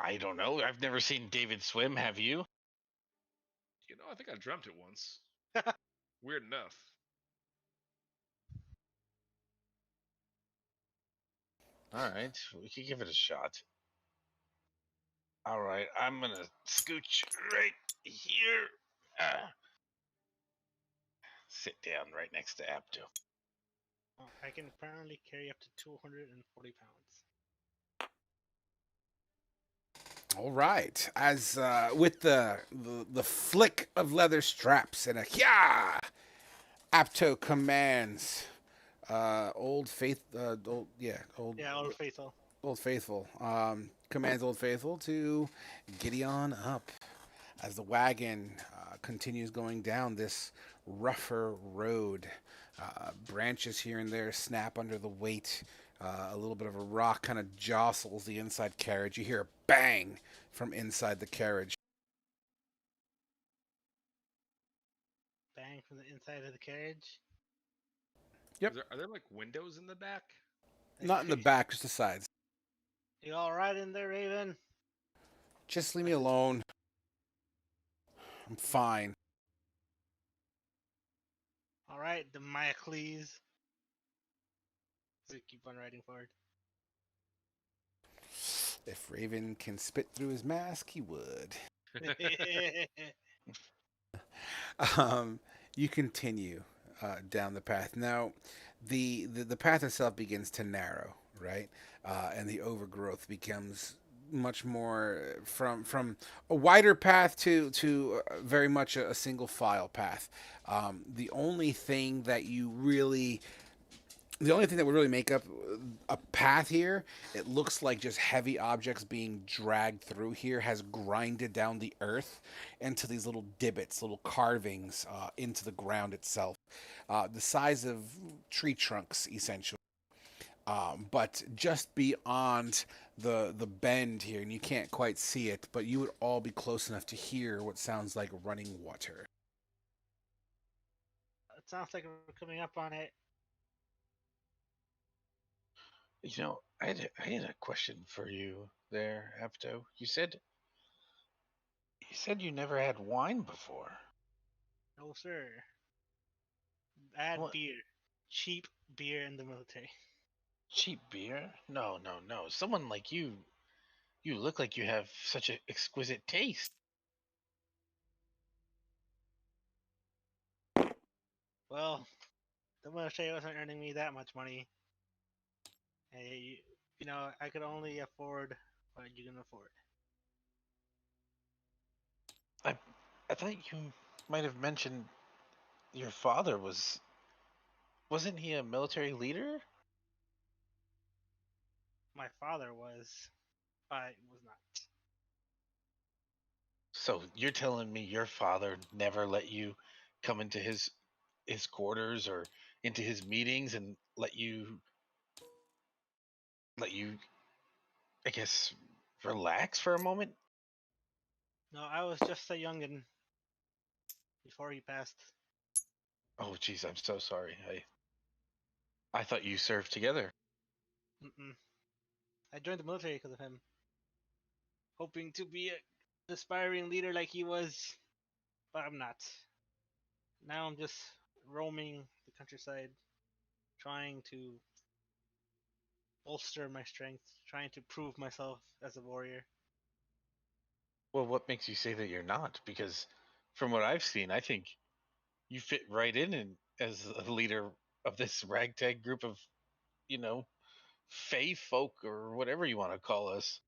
I don't know. I've never seen David swim. Have you? I think I dreamt it once. Weird enough. All right. We could give it a shot. All right. I'm gonna scooch right here. Sit down right next to Apto. I can apparently carry up to 240 pounds. All right. As with the flick of leather straps and a yeah, Apto commands Old Faith, Yeah, Old Faithful. Old Faithful, commands Old Faithful to giddy on up as the wagon continues going down this rougher road. Branches here and there snap under the weight. A little bit of a rock kind of jostles the inside carriage. You hear a bang from inside the carriage. Bang from the inside of the carriage. Yep. Are there like windows in the back? Not in the back, just the sides. You all right in there, Raven? Just leave me alone. I'm fine. All right, Demiocles. We keep on riding forward. If Raven can spit through his mask, he would. You continue down the path. Now, the path itself begins to narrow, right? And the overgrowth becomes much more from a wider path to very much a single file path. The only thing that you really the only thing that would really make up a path here, it looks like just heavy objects being dragged through here has grinded down the earth into these little divots, little carvings into the ground itself, the size of tree trunks, essentially. But just beyond the bend here, and you can't quite see it, but you would all be close enough to hear what sounds like running water. It sounds like we're coming up on it. I had a question for you there, Apto. You said you never had wine before. No, sir. Bad What? beer. Cheap beer in the military. Cheap beer? No, no, no. Someone like you look like you have such an exquisite taste. Well, the military wasn't earning me that much money. Hey, I could only afford what you can afford. I I thought you might have mentioned your father wasn't he a military leader? My father was, I was not. So you're telling me your father never let you come into his quarters or into his meetings and let you I guess relax for a moment? No, I was just a youngin before he passed. Oh jeez, I'm so sorry. I thought you served together. Mm-mm. I joined the military because of him, hoping to be an aspiring leader like he was, but I'm not. Now I'm just roaming the countryside, trying to bolster my strength, trying to prove myself as a warrior. Well, what makes you say that you're not? Because from what I've seen, I think you fit right in as a leader of this ragtag group of, you know, fae folk or whatever you want to call us.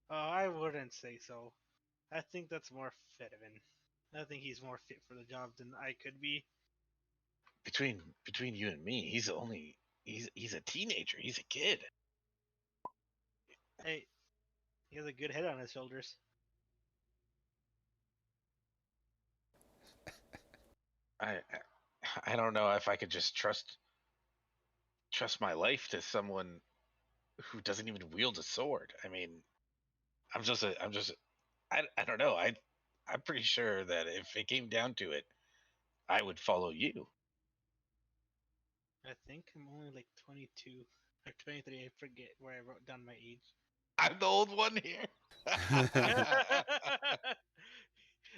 I wouldn't say so. I think that's more Fedivin. I think he's more fit for the job than I could be. Between you and me, he's a teenager. He's a kid. Hey, he has a good head on his shoulders. I I don't know if I could just trust my life to someone who doesn't even wield a sword. I mean, I'm just I don't know. I'm pretty sure that if it came down to it, I would follow you. I think I'm only like 22 or 23. I forget where I wrote down my age. I'm the old one here.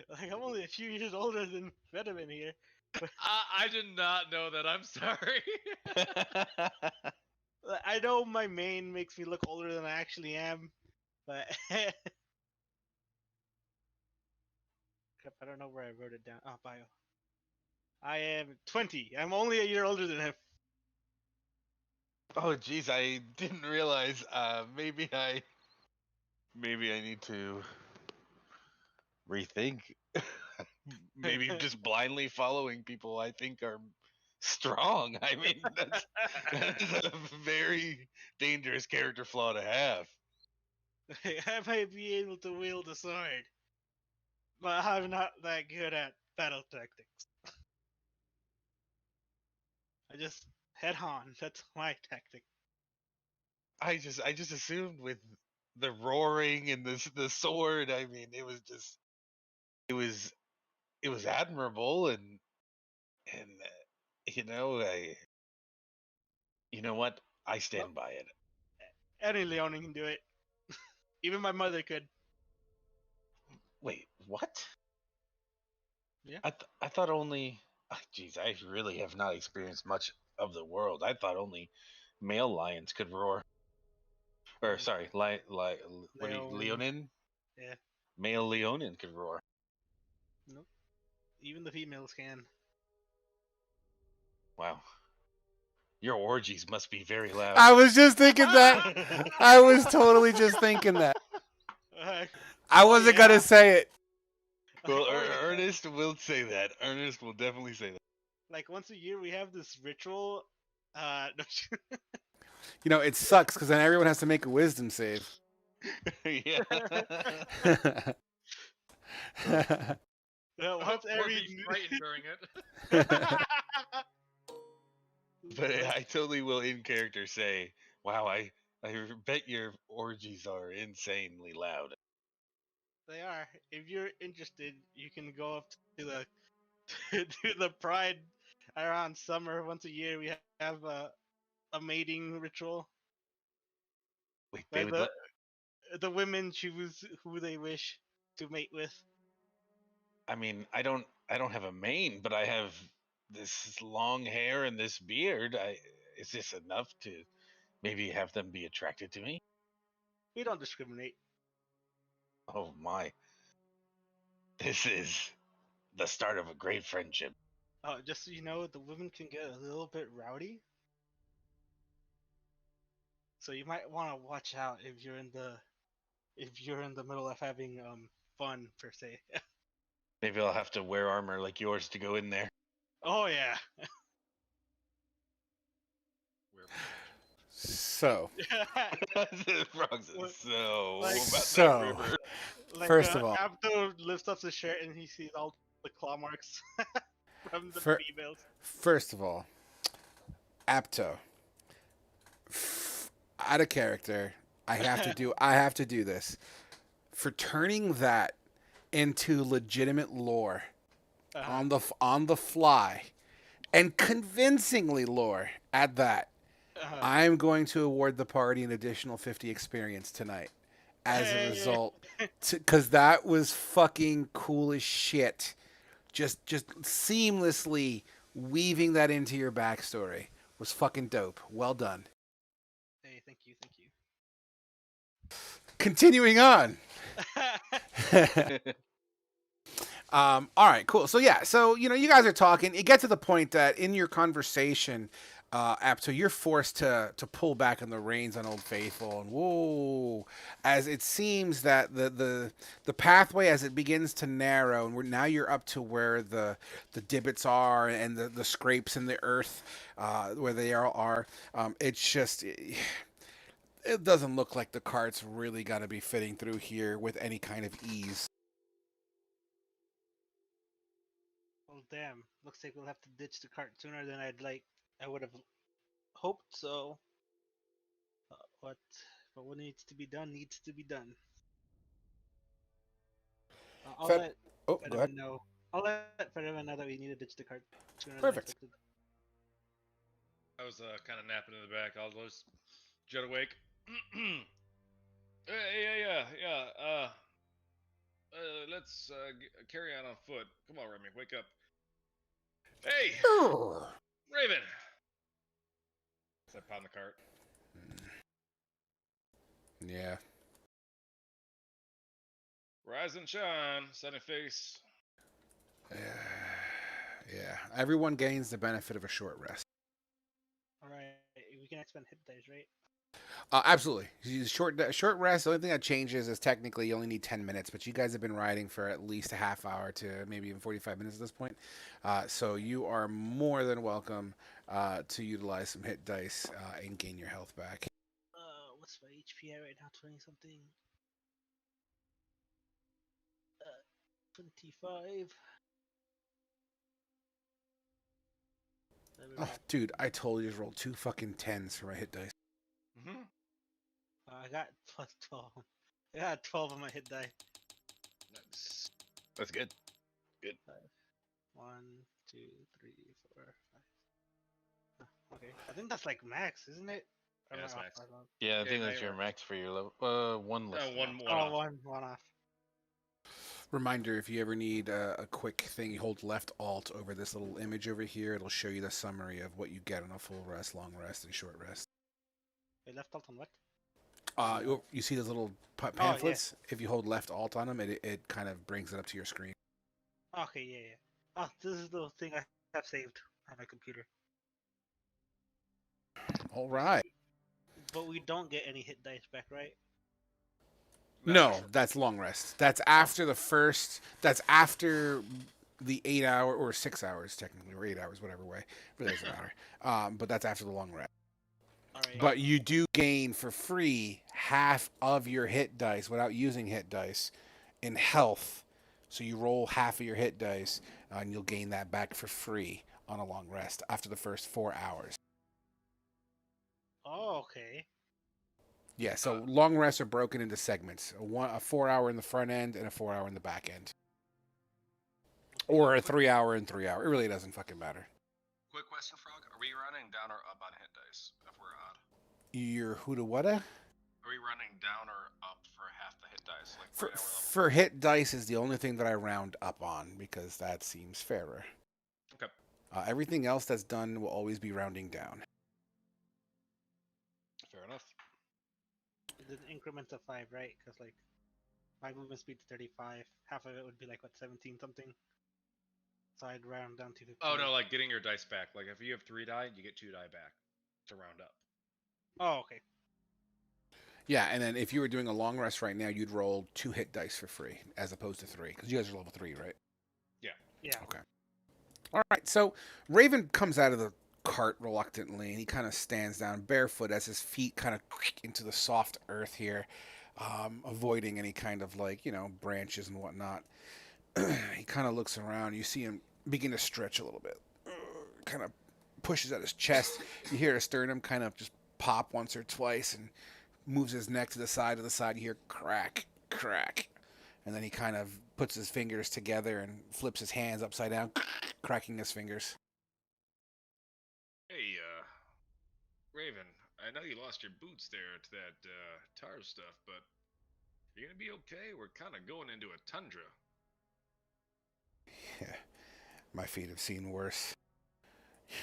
Like I'm only a few years older than Fedivin here. I did not know that. I'm sorry. I know my mane makes me look older than I actually am, but crap, I don't know where I wrote it down. Oh, bio. I am 20. I'm only a year older than him. Oh geez, I didn't realize. Maybe I need to rethink. Maybe just blindly following people I think are strong. I mean, that is a very dangerous character flaw to have. I might be able to wield a sword, but I'm not that good at battle tactics. I just head on. That's my tactic. I just assumed with the roaring and the sword. I mean, it was it was admirable and you know what? I Well, stand by it. any Leonin can do it. Even my mother could. Wait, what? Yeah. I thought only. Geez, I really have not experienced much of the world. I thought only male lions could roar. Or Mm, sorry, what do you, Leonin. leonin? Yeah. Male leonin could roar. Nope. Even the females can. Wow, your orgies must be very loud. I was just thinking that. I was totally just thinking that. I Oh wasn't gonna yeah. say it. Well, Oh yeah. Ernest will say that. Ernest will definitely say Like once a year we have this ritual. No, You know, it sucks because then everyone has to make a wisdom save. that. Yeah. once or every. be frightened during it. But like I totally will in character say, "Wow, I bet your orgies are insanely loud." they are. If you're interested, you can go up to the to the Pride around summer. Once a year, we have a mating ritual Wait, they where would let. the women choose who they wish to mate with. I mean, I don't have a mane, but I have this long hair and this beard. Is this enough to maybe have them be attracted to me? We don't discriminate. Oh my, this is the start of a great friendship. Just so you know, the women can get a little bit rowdy, so you might want to watch out if you're in the middle of having fun per se. Maybe I'll have to wear armor like yours to go in there. Oh yeah. We're protection. So, The frog says, What- so like about that so river. like first of all, Abdo lifts up his shirt and he sees all the claw marks from the fir- females. first of all, Apto, out of character. I have to do this for turning that into legitimate lore Uh-huh. on the fly and convincingly lore at that. Uh-huh. I'm going to award the party an additional 50 experience tonight as a Hey. result, because that was fucking cool as shit. Just seamlessly weaving that into your backstory was fucking dope. Well done. Hey, thank you, thank you. Continuing on. All right, cool. So yeah, so you guys are talking. It gets to the point that in your conversation, Apto, you're forced to pull back on the reins on Old Faithful, and whoa, as it seems that the pathway as it begins to narrow, and now you're up to where the divots are and the scrapes in the earth, where they are. It's just. It doesn't look like the cart's really gonna be fitting through here with any kind of ease. Well, damn. Looks like we'll have to ditch the cart sooner than I would have hoped. So, what? But what needs to be done needs to be done. I'll Fed- let oh, go ahead. Federman know. I'll let Federman know that we need to ditch the cart sooner than Perfect. expected. I was kind of napping in the back. I'll just jet awake. Yeah. Let's carry on foot. Come on, Remy, wake up. Hey, Raven. As I pound the cart. Yeah. Rise and shine, sunny face. Yeah. Everyone gains the benefit of a short rest. All right, we can expend hit dice, right? Absolutely. Short rest. The only thing that changes is technically you only need 10 minutes, but you guys have been riding for at least a half hour to maybe even 45 minutes at this point. So you are more than welcome to utilize some hit dice and gain your health back. What's my HP at right now? 20 something. 25. Oh, dude, I totally just rolled 2 fucking 10s for my hit dice. Mm-hmm. I got plus 12. I got 12 on my hit die. Nice. That's good. 1, 2, 3, 4, 5. Okay, I think that's like max, isn't it? Or Yeah, am I that's off max. by one? Yeah, I Yeah, think now that's you your are. max for your level. One less. One Oh, off. one off. Reminder, if you ever need a quick thing, you hold left alt over this little image over here. It'll show you the summary of what you get on a full rest, long rest, and short rest. Wait, left alt on what? You see those little Oh, yeah. pamphlets? If you hold left alt on them, it kind of brings it up to your screen. Okay, yeah. Oh, this is the thing I have saved on my computer. All right. But we don't get any hit dice back, right? No, that's long rest. That's after the first. That's after the 8 hour or 6 hours technically, or 8 hours, whatever way. Really doesn't matter. But that's after the long rest. All right. But you do gain for free half of your hit dice without using hit dice in health. So you roll half of your hit dice, and you'll gain that back for free on a long rest after the first 4 hours. Oh, okay. Yeah, so long rests are broken into segments: a 4 hour in the front end and a 4 hour in the back end, or a 3 hour and 3 hour. It really doesn't fucking matter. Quick question, Frog. Are we running down or up on hit dice if we're odd? Your whoota whata? Are we running down or up for half the hit dice? Like For, right now we're level. for hit dice is the only thing that I round up on because that seems fairer. Okay. Everything else that's done will always be rounding down. Fair enough. The increments of 5, right? Because like my movement speed's 35. Half of it would be like what 17 something. So I'd round down to 15. Oh no, like getting your dice back. Like if you have 3 die, you get 2 die back to round up. Oh, okay. Yeah, and then if you were doing a long rest right now, you'd roll 2 hit dice for free as opposed to 3 because you guys are level 3, right? Yeah. Okay. All right. So Raven comes out of the cart reluctantly, and he kind of stands down barefoot as his feet kind of into the soft earth here, avoiding any kind of branches and whatnot. He kind of looks around. You see him begin to stretch a little bit. Kind of pushes at his chest. You hear his sternum kind of just pop once or twice, and moves his neck to the side. To the side, you hear crack, crack. And then he kind of puts his fingers together and flips his hands upside down, cracking his fingers. Hey, Raven. I know you lost your boots there to that tar stuff, but you're gonna be okay. We're kind of going into a tundra. Yeah, my feet have seen worse.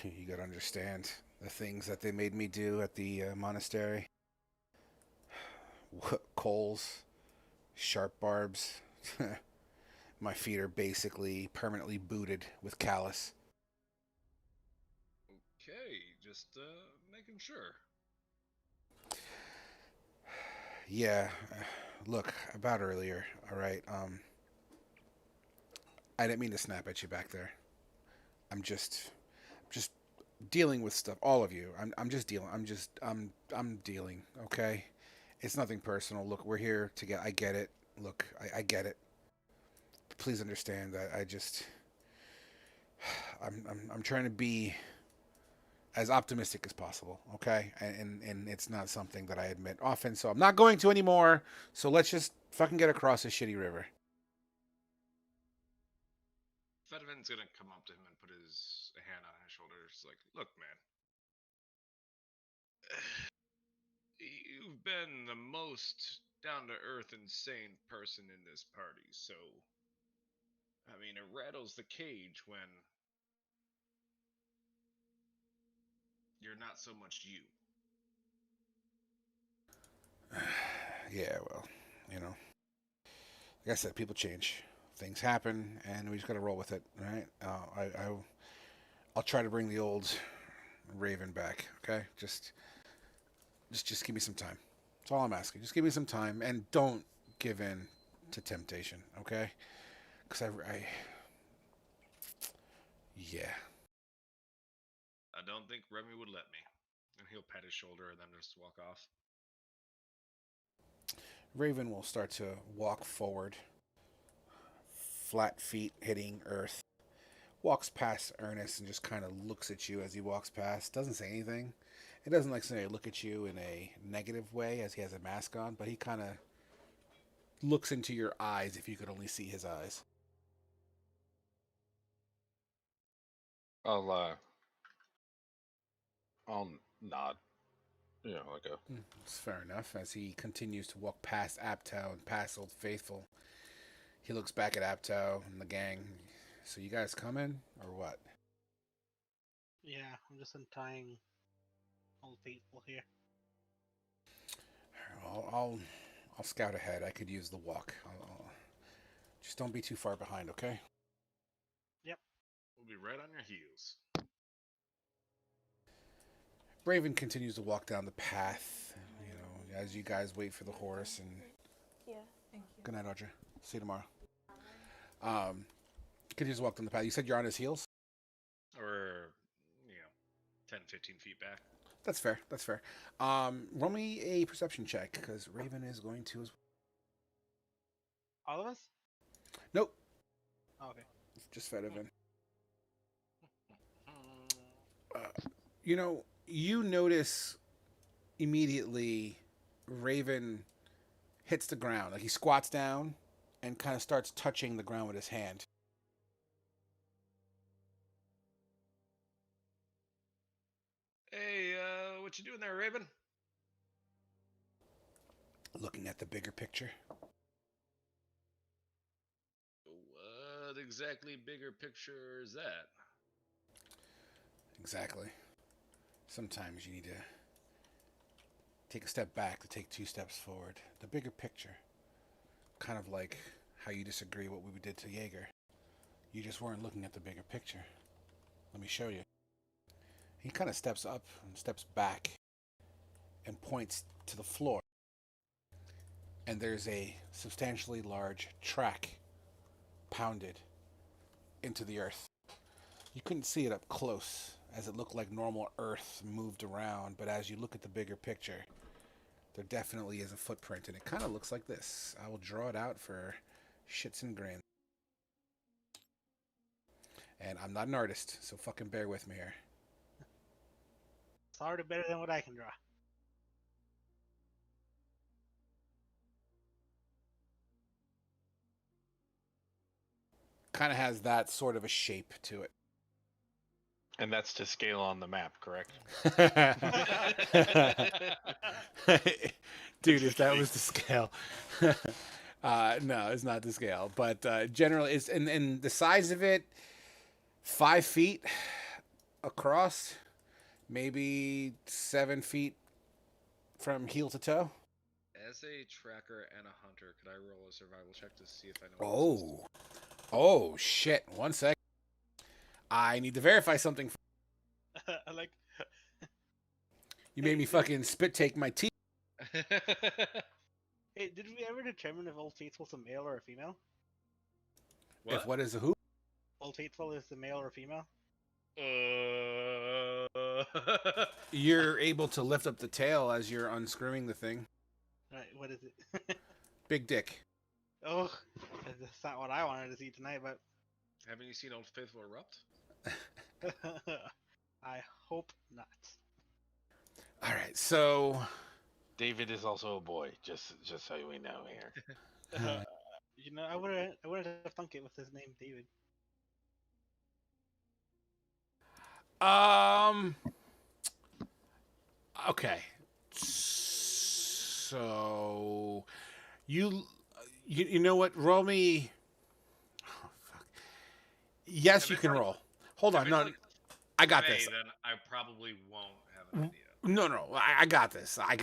You gotta understand the things that they made me do at the monastery. coals, sharp barbs. My feet are basically permanently booted with callus. Okay, just making sure. Yeah, look, about earlier, all right. I didn't mean to snap at you back there. I'm just dealing with stuff. All of you. I'm just dealing. I'm dealing. Okay, it's nothing personal. Look, we're here to get. I get it. Look, I get it. Please understand that I just. I'm trying to be as optimistic as possible. Okay, and it's not something that I admit often, so I'm not going to anymore. So let's just fucking get across this shitty river. Fedvin's gonna come up to him and put his hand on his shoulder. It's like, look, man, you've been the most down to earth and sane person in this party, so I mean, it rattles the cage when you're not so much you. Yeah, well, you know, like I said, people change, things happen, and we just gotta roll with it, right? I'll try to bring the old Raven back. Okay, just give me some time. That's all I'm asking. Just give me some time, and don't give in to temptation. Okay, because yeah. I don't think Remy would let me. And he'll pat his shoulder and then just walk off. Raven will start to walk forward, flat feet hitting earth. Walks past Ernest and just kind of looks at you as he walks past. Doesn't say anything. It doesn't like say look at you in a negative way as he has a mask on, but he kind of looks into your eyes if you could only see his eyes. I'll I'll nod. You know, like a It's fair enough. As he continues to walk past Aptow and past Old Faithful, he looks back at Aptow and the gang. So you guys coming or what? Yeah, I'm just untying Old Faithful here. I'll scout ahead. I could use the walk. Just don't be too far behind, okay? Yep. We'll be right on your heels. Raven continues to walk down the path, you know, as you guys wait for the horse. And Yeah, thank you. good night, Audrey. See you tomorrow. Continues to walk down the path. You said you're on his heels. Or, 10, 15 feet back. That's fair. That's fair. Roll me a perception check because Raven is going to as All of us? Nope, Oh, okay. just Fedivan. You know, you notice immediately Raven hits the ground. Like he squats down and kind of starts touching the ground with his hand. Hey, what you doing there, Raven? Looking at the bigger picture. What exactly bigger picture is that? Exactly. Sometimes you need to take a step back to take 2 steps forward. The bigger picture. Kind of like how you disagree what we did to Jaeger. You just weren't looking at the bigger picture. Let me show you. He kind of steps up and steps back and points to the floor. And there's a substantially large track pounded into the earth. You couldn't see it up close as it looked like normal earth moved around, but as you look at the bigger picture, there definitely is a footprint, and it kind of looks like this. I will draw it out for shits and grins. And I'm not an artist, so fucking bear with me here. It's already better than what I can draw. Kind of has that sort of a shape to it. and that's to scale on the map, correct? Dude, if that was the scale. No, it's not the scale. But generally, it's and the size of it, 5 feet across, maybe 7 feet from heel to toe. As a tracker and a hunter, could I roll a survival check to see if I know what this is? Oh shit! 1 sec. I need to verify something. I like. You made me fucking spit take my teeth. Hey, did we ever determine if Old Faithful's a male or a female? What? If what is a who? Old Faithful is the male or female? You're able to lift up the tail as you're unscrewing the thing. Right, what is it? Big dick. Oh, that's not what I wanted to see tonight, but Haven't you seen Old Faithful erupt? I hope not. All right, so David is also a boy, just so we know here. You know, I would have thunk it with his name, David. Okay. So you know what? Roll me. Oh, fuck. Yes, If you it's can like- roll. Hold If on. it's No, like I got May, this. then I probably won't have an idea. No, I got this. I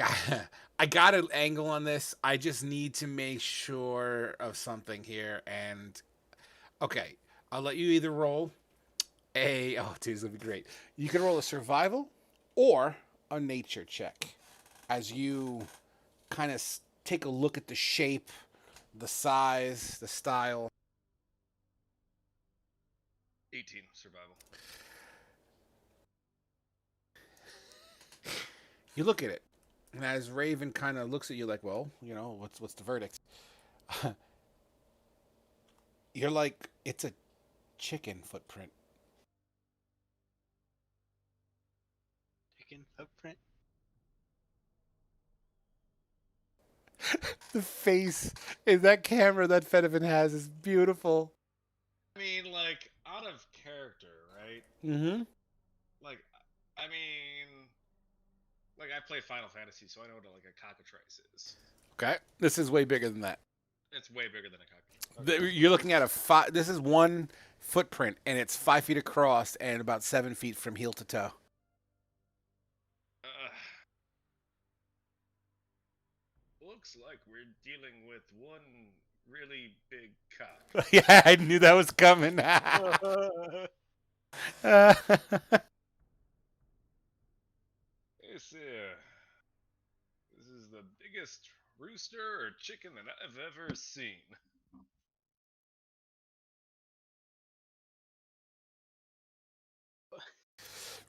got an angle on this. I just need to make sure of something here. And okay, I'll let you either roll dude, this would be great. You can roll a survival or a nature check as you kind of take a look at the shape, the size, the style. 18 survival. You look at it, and as Raven kind of looks at you like, well, you know, what's the verdict? You're like, it's a chicken footprint. Chicken footprint. The face in that camera that Fedevin has is beautiful. I mean, like, out of character, right? Mm-hmm. Like, I mean, like, I play Final Fantasy, so I know what, like, a cockatrice is. Okay, this is way bigger than that. It's way bigger than a cockatrice. You're looking at a five. This is one footprint, and it's 5 feet across and about 7 feet from heel to toe. Looks like we're dealing with one really big cock. Yeah, I knew that was coming. This here. This is the biggest rooster or chicken that I've ever seen.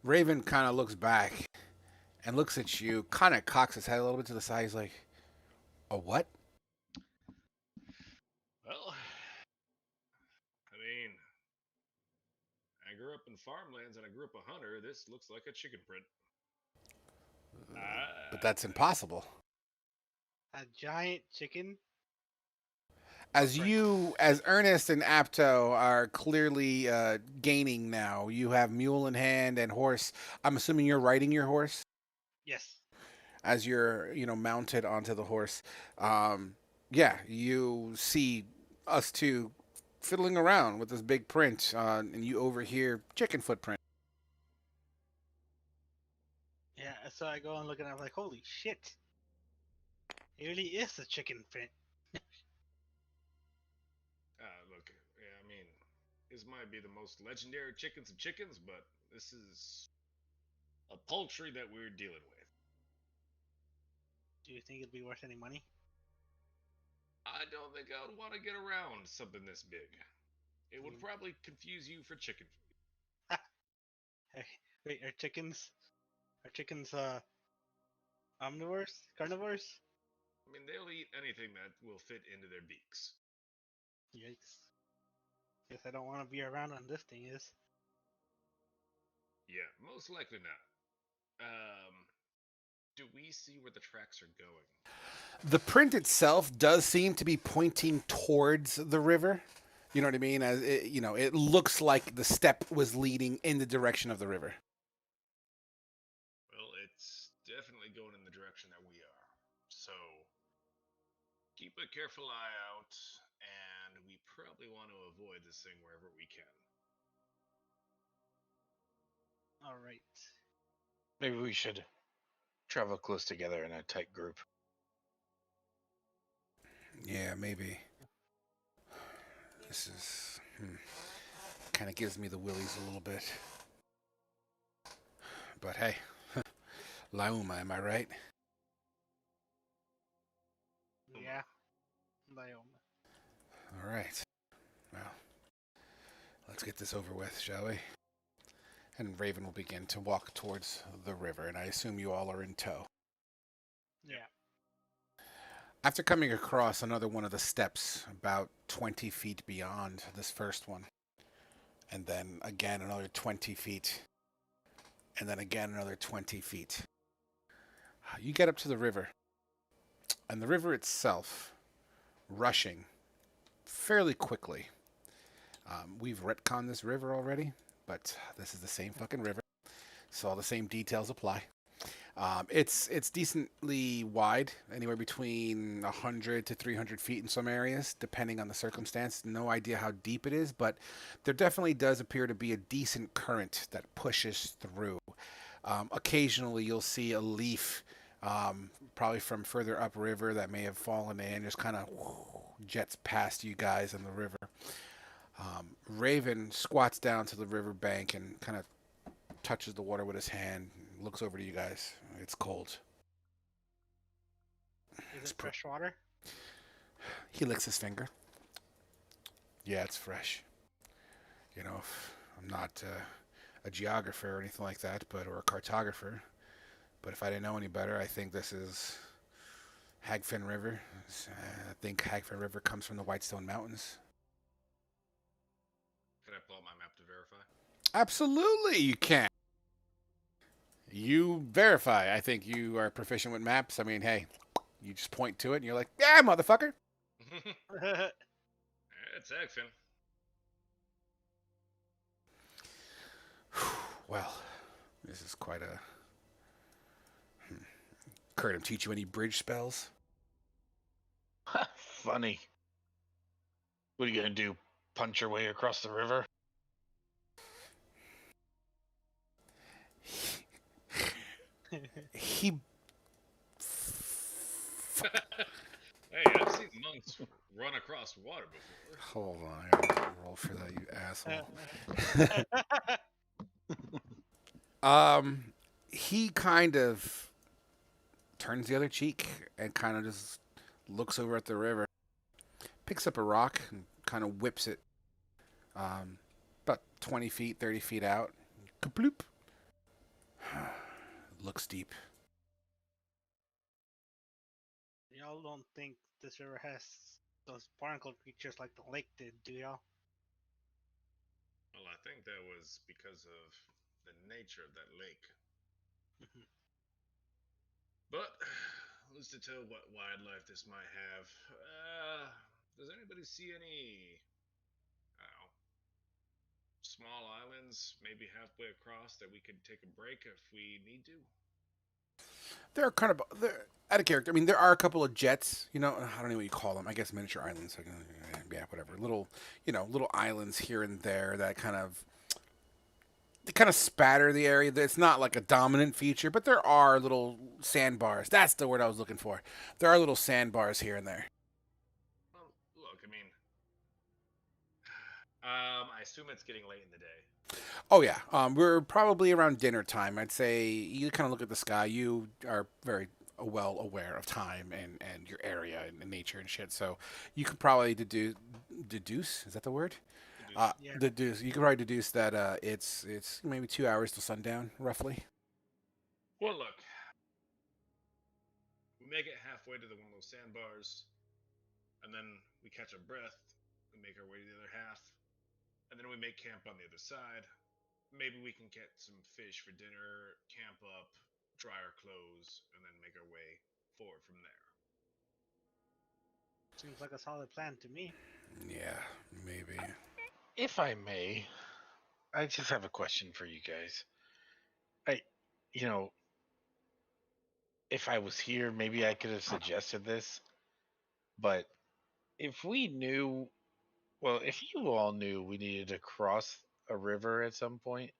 Raven kind of looks back and looks at you, kind of cocks his head a little bit to the side. He's like, "A what?" Well, I mean, I grew up in farmlands and I grew up a hunter. This looks like a chicken print. But that's impossible. A giant chicken. As Ernest and Apto are clearly gaining now, you have mule in hand and horse. I'm assuming you're riding your horse Yes. as you're, mounted onto the horse. Yeah, you see us two fiddling around with this big print, and you overhear chicken footprint. Yeah. So I go and look at it. I'm like, holy shit! It really is a chicken print. Look, yeah, I mean, this might be the most legendary chickens of chickens, but this is a poultry that we're dealing with. Do you think it'd be worth any money? I don't think I would want to get around something this big. It would probably confuse you for chicken food. Hey, wait, are chickens omnivores? Carnivores? I mean, they'll eat anything that will fit into their beaks. Yikes. Guess I don't want to be around when this thing is. Yeah, most likely not. Do we see where the tracks are going? The print itself does seem to be pointing towards the river. You know what I mean? As it, it looks like the step was leading in the direction of the river. Well, it's definitely going in the direction that we are. So, keep a careful eye out, and we probably want to avoid this thing wherever we can. All right. Maybe we should travel close together in a tight group. Yeah, maybe. This is kind of gives me the willies a little bit. But hey, Lauma, am I right? Yeah, Lyoma. All right. Well, let's get this over with, shall we? And Raven will begin to walk towards the river, and I assume you all are in tow. Yeah. After coming across another one of the steps about 20 feet beyond this first one, and then again another 20 feet, and then again another 20 feet, you get up to the river, and the river itself rushing fairly quickly. We've retconned this river already, but this is the same fucking river, so all the same details apply. It's decently wide, anywhere between 100 to 300 feet in some areas, depending on the circumstance. No idea how deep it is, but there definitely does appear to be a decent current that pushes through. Occasionally, you'll see a leaf, probably from further upriver, that may have fallen in, just kind of jets past you guys in the river. Raven squats down to the riverbank and kind of touches the water with his hand, looks over to you guys. It's cold. Is It's it fresh water? He licks his finger. Yeah, it's fresh. You know, I'm not a geographer or anything like that, or a cartographer. But if I didn't know any better, I think this is Hagfen River. I think Hagfen River comes from the Whitestone Mountains. Can I pull up my map to verify? Absolutely, you can. You verify. I think you are proficient with maps. I mean, hey, you just point to it and you're like, yeah, motherfucker. It's Agfin. Well, this is quite a. Kurt, teach you any bridge spells? Funny. What are you gonna do? Punch your way across the river? He. Hey, I've seen monks run across water before. Hold on, I gotta roll for that, you asshole. He kind of turns the other cheek and kind of just looks over at the river, picks up a rock and kind of whips it, about 20 feet, 30 feet out. Kaploop. Looks deep. Y'all don't think this river has those barnacle creatures like the lake did, do y'all? Well, I think that was because of the nature of that lake. But who's to tell what wildlife this might have? Does anybody see any, I don't know, small islands, maybe halfway across, that we could take a break if we need to? They're kind of they're out of character. I mean, there are a couple of jets. You know, I don't know what you call them. I guess miniature islands. Yeah, whatever. Little, little islands here and there that kind of they kind of spatter the area. It's not like a dominant feature, but there are little sandbars. That's the word I was looking for. There are little sandbars here and there. Well, look, I mean, I assume it's getting late in the day. Oh yeah, we're probably around dinner time. I'd say you kind of look at the sky. You are very well aware of time and your area and nature and shit. So you could probably deduce. Is that the word? Yeah. Deduce. You could probably deduce that it's maybe 2 hours to sundown, roughly. Well, look, we make it halfway to one of those sandbars, and then we catch our breath. We make our way to the other half, and then we make camp on the other side. Maybe we can get some fish for dinner, camp up, dry our clothes, and then make our way forward from there. Seems like a solid plan to me. Yeah, maybe. If I may, I just have a question for you guys. I, you know, if I was here, maybe I could have suggested this, but if we knew, well, if you all knew we needed to cross a river at some point,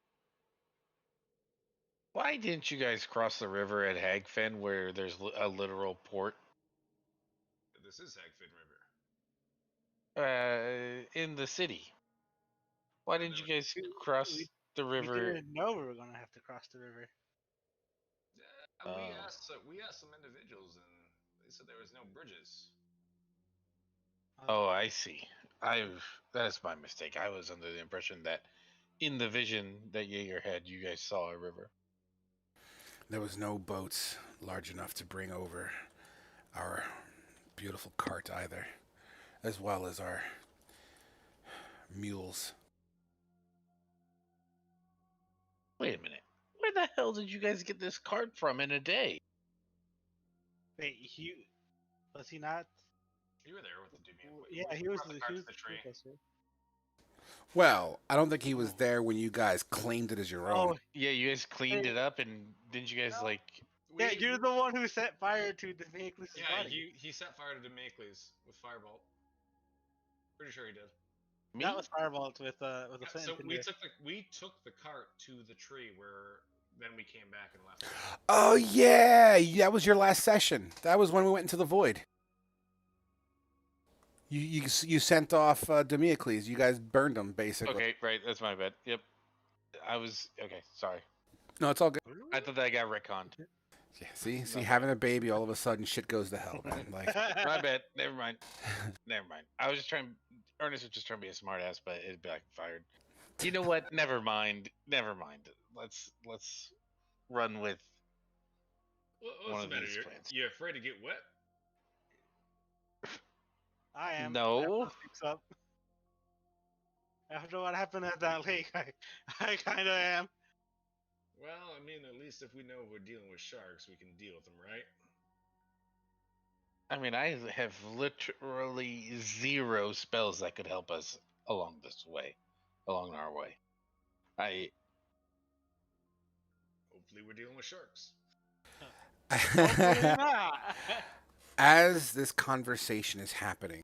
why didn't you guys cross the river at Hagfen where there's a literal port? This is Hagfin River. in the city. Why didn't you guys cross the We river? didn't know we were gonna have to cross the river. We asked some individuals, and they said there was no bridges. Oh, I see. That's my mistake. I was under the impression that in the vision that Jaeger had, you guys saw a river. There was no boats large enough to bring over our beautiful cart either, as well as our mules. Wait a minute. Where the hell did you guys get this cart from in a day? Wait, was he not? You were there with the dude. Yeah, he was brought the the cart he to was the tree. with us, right? Well, I don't think he was there when you guys claimed it as your own. Oh, Yeah, you guys cleaned it up, and didn't you guys like? yeah, you're the one who set fire to Demiocles' Yeah, body. he set fire to Democles with firebolt. Pretty sure he did. Me? That was firebolt with a Yeah, flame so tinder. we took the cart to the tree where then we came back and left. Oh yeah, that was your last session. That was when we went into the void. You sent off Democles. You guys burned him basically. Okay, right. That's my bad. Yep. I was okay. Sorry. No, it's all good. I thought that I got retconned. Yeah, see, having a baby, all of a sudden shit goes to hell, man. Like, My bad. Never mind. Never mind. I was just trying. Ernest was just trying to be a smartass, but it'd be like fired. You know what? Never mind. Never mind. Let's run with What's one the of matter? these plans. You afraid to get wet? I am. No. Up. After what happened at that lake, I kind of am. Well, I mean, at least if we know we're dealing with sharks, we can deal with them, right? I mean, I have literally 0 spells that could help us along our way. Hopefully, we're dealing with sharks. Hopefully not. as this conversation is happening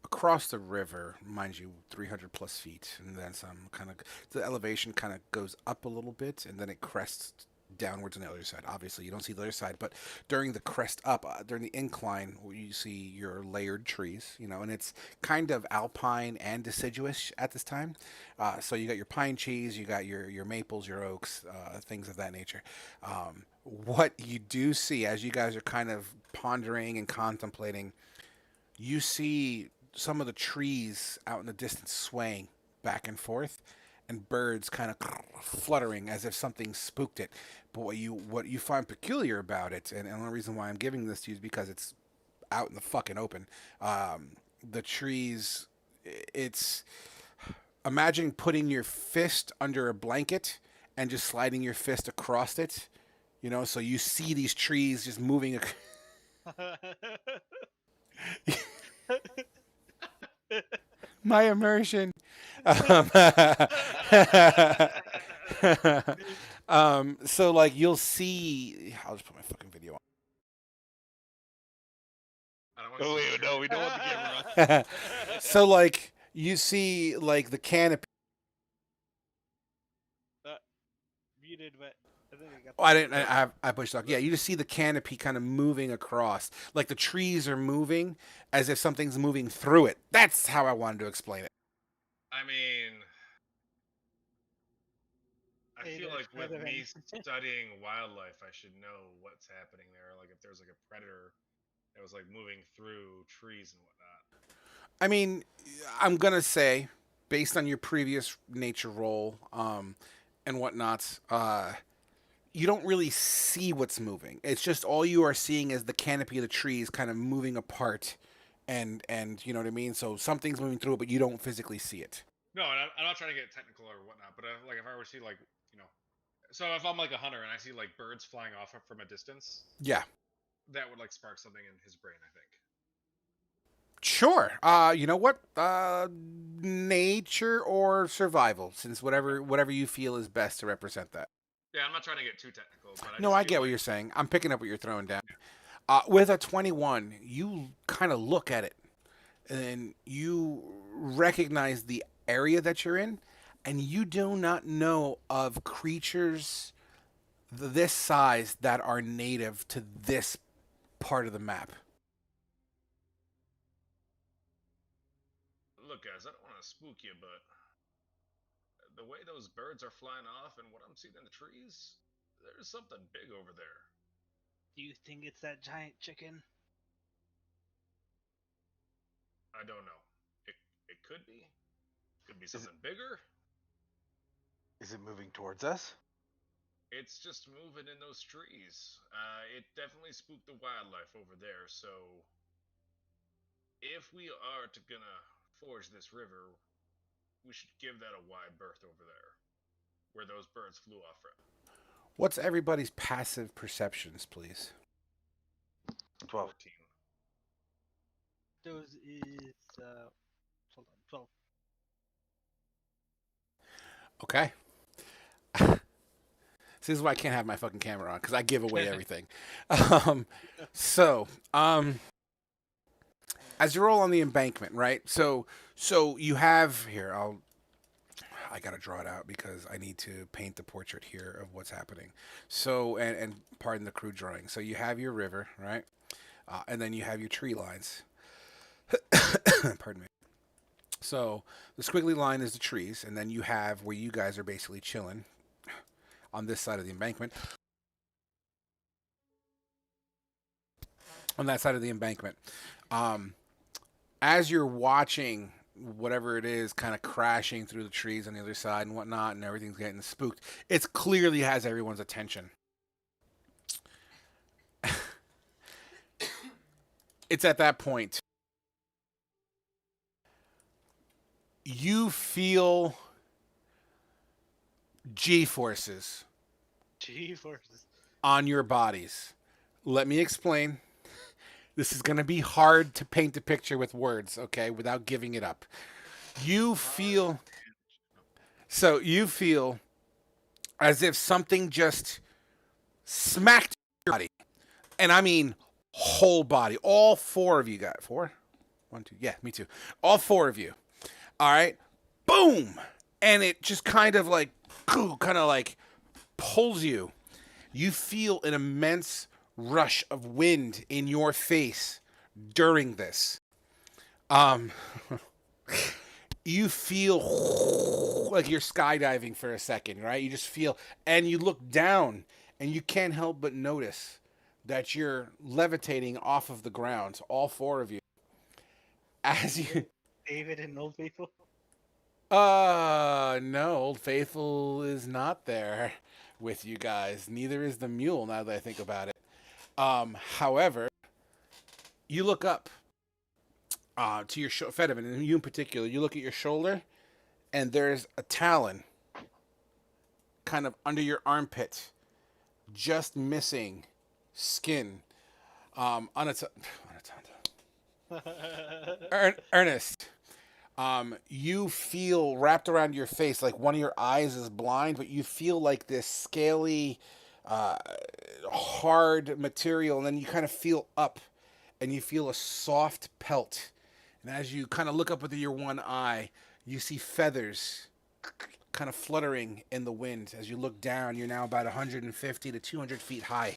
across the river, mind you, 300 plus feet, and then some kind of the elevation kind of goes up a little bit, and then it crests downwards on the other side. Obviously, you don't see the other side, but during the crest up, during the incline, you see your layered trees, and it's kind of alpine and deciduous at this time. So you got your pine trees, you got your maples, your oaks, things of that nature. What you do see as you guys are kind of pondering and contemplating, you see some of the trees out in the distance swaying back and forth, and birds kind of fluttering as if something spooked it. But what you find peculiar about it, and the only reason why I'm giving this to you is because it's out in the fucking open. The trees, it's imagine putting your fist under a blanket and just sliding your fist across it. So you see these trees just moving. My immersion. So like you'll see. I'll just put my fucking video on. I don't want to Oh see wait, the no, we don't want the camera on. So like you see like the canopy. Muted, but I think I got. Oh, I didn't. I pushed off. Yeah, you just see the canopy kind of moving across, like the trees are moving, as if something's moving through it. That's how I wanted to explain it. I mean, I Hey, feel there's like with Predator. me studying wildlife, I should know what's happening there. Like if there's like a predator that was like moving through trees and whatnot. I mean, I'm gonna say, based on your previous nature role, and whatnot, you don't really see what's moving. It's just all you are seeing is the canopy of the trees kind of moving apart, and you know what I mean. So something's moving through it, but you don't physically see it. No, and I'm not trying to get technical or whatnot, but like if I were to see like so if I'm like a hunter and I see like birds flying off from a distance, Yeah. that would like spark something in his brain, I think. Sure. You know what? Nature or survival, since whatever you feel is best to represent that. Yeah, I'm not trying to get too technical, but No, I get what you're saying. I'm picking up what you're throwing down. With a 21, you kind of look at it, and you recognize the area that you're in, and you do not know of creatures this size that are native to this part of the map. Look, guys, I don't want to spook you, but the way those birds are flying off and what I'm seeing in the trees, there's something big over there. Do you think it's that giant chicken? I don't know. It could be. Could be Is it- something bigger. Is it moving towards us? It's just moving in those trees. It definitely spooked the wildlife over there. So if we are to gonna forge this river, we should give that a wide berth over there, where those birds flew off from. What's everybody's passive perceptions, please? 12. 14. Those is hold on, 12. Okay. This is why I can't have my fucking camera on, because I give away everything. So, as you roll on the embankment, right? So you have here. I gotta draw it out because I need to paint the portrait here of what's happening. So, and pardon the crude drawing. So you have your river, right? And then you have your tree lines. Pardon me. So the squiggly line is the trees, and then you have where you guys are basically chilling on this side of the embankment. On that side of the embankment. As you're watching whatever it is kind of crashing through the trees on the other side and whatnot, and everything's getting spooked, it clearly has everyone's attention. It's at that point you feel G-forces G-forces. on your bodies. Let me explain. This is going to be hard to paint the picture with words, okay, without giving it up. You feel as if something just smacked your body. And I mean whole body. All four of you got 4? 1, 2. Yeah, me too. All 4 of you. All right. Boom. And it just kind of like pulls you. You feel an immense rush of wind in your face during this. You feel like you're skydiving for a second, right? You just feel, and you look down, and you can't help but notice that you're levitating off of the ground, all 4 of you. As you, David and Old Faithful. no, Old Faithful is not there with you guys. Neither is the mule. Now that I think about it. However, you look up to your Fedivin, and you in particular, you look at your shoulder, and there's a talon kind of under your armpit, just missing skin. Ernest, you feel wrapped around your face like one of your eyes is blind, but you feel like this scaly, hard material, and then you kind of feel up, and you feel a soft pelt. And as you kind of look up with your one eye, you see feathers kind of fluttering in the wind. As you look down, you're now about 150 to 200 feet high.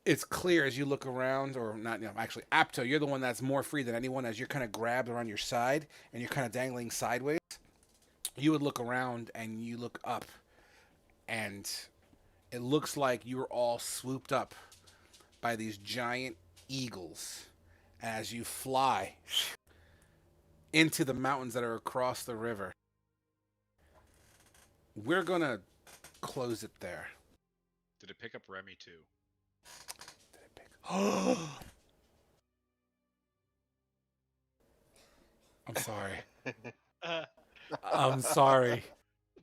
It's clear as you look around, or not, actually, Apto, you're the one that's more free than anyone as you're kind of grabbed around your side and you're kind of dangling sideways. You would look around and you look up, and it looks like you were all swooped up by these giant eagles as you fly into the mountains that are across the river. We're going to close it there. Did it pick up Remy too? I'm sorry. Uh, I'm sorry.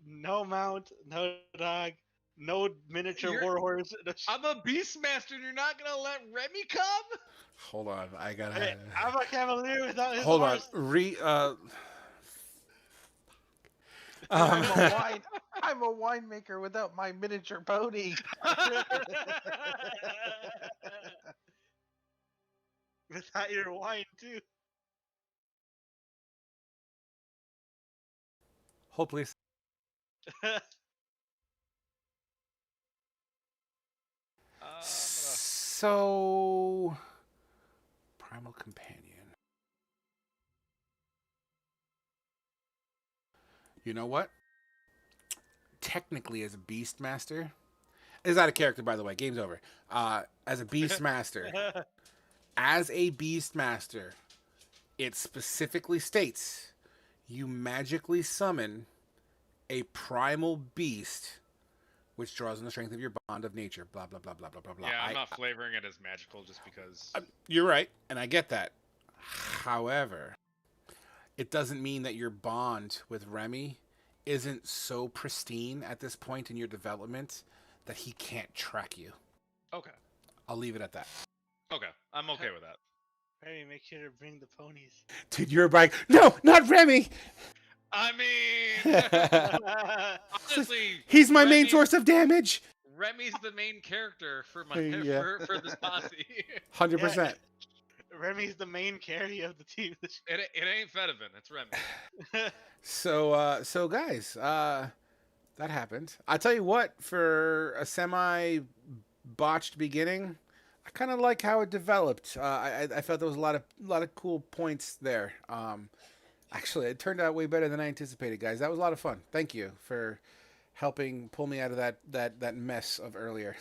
no mount, no dog, no miniature You're- warhorse. I'm a beastmaster and you're not gonna let Remy come? Hold on. I got Hey, to... I'm a cavalier without his Hold on. horse. I'm a winemaker without my miniature pony. Without your wine too. Hold, please. So, Primal Companion. You know what? Technically, as a Beastmaster, is out of character, by the way. Game's over. As a Beastmaster, it specifically states you magically summon a primal beast, which draws on the strength of your bond of nature. Blah blah blah blah blah blah blah. Yeah, I'm not flavoring it as magical just because. You're right, and I get that. However, it doesn't mean that your bond with Remy isn't so pristine at this point in your development that he can't track you. Okay. I'll leave it at that. Okay. I'm okay with that. Remy, make sure to bring the ponies. Dude, you're like, no, not Remy. I mean, honestly, He's my main Remy's- source of damage. Remy's the main character for my Yeah. for this posse. 100%. Remy's the main carry of the team. It ain't Fedivin, it's Remy. So guys, that happened. I tell you what, for a semi botched beginning, I kind of like how it developed. I felt there was a lot of cool points there. Actually, it turned out way better than I anticipated, guys. That was a lot of fun. Thank you for helping pull me out of that mess of earlier.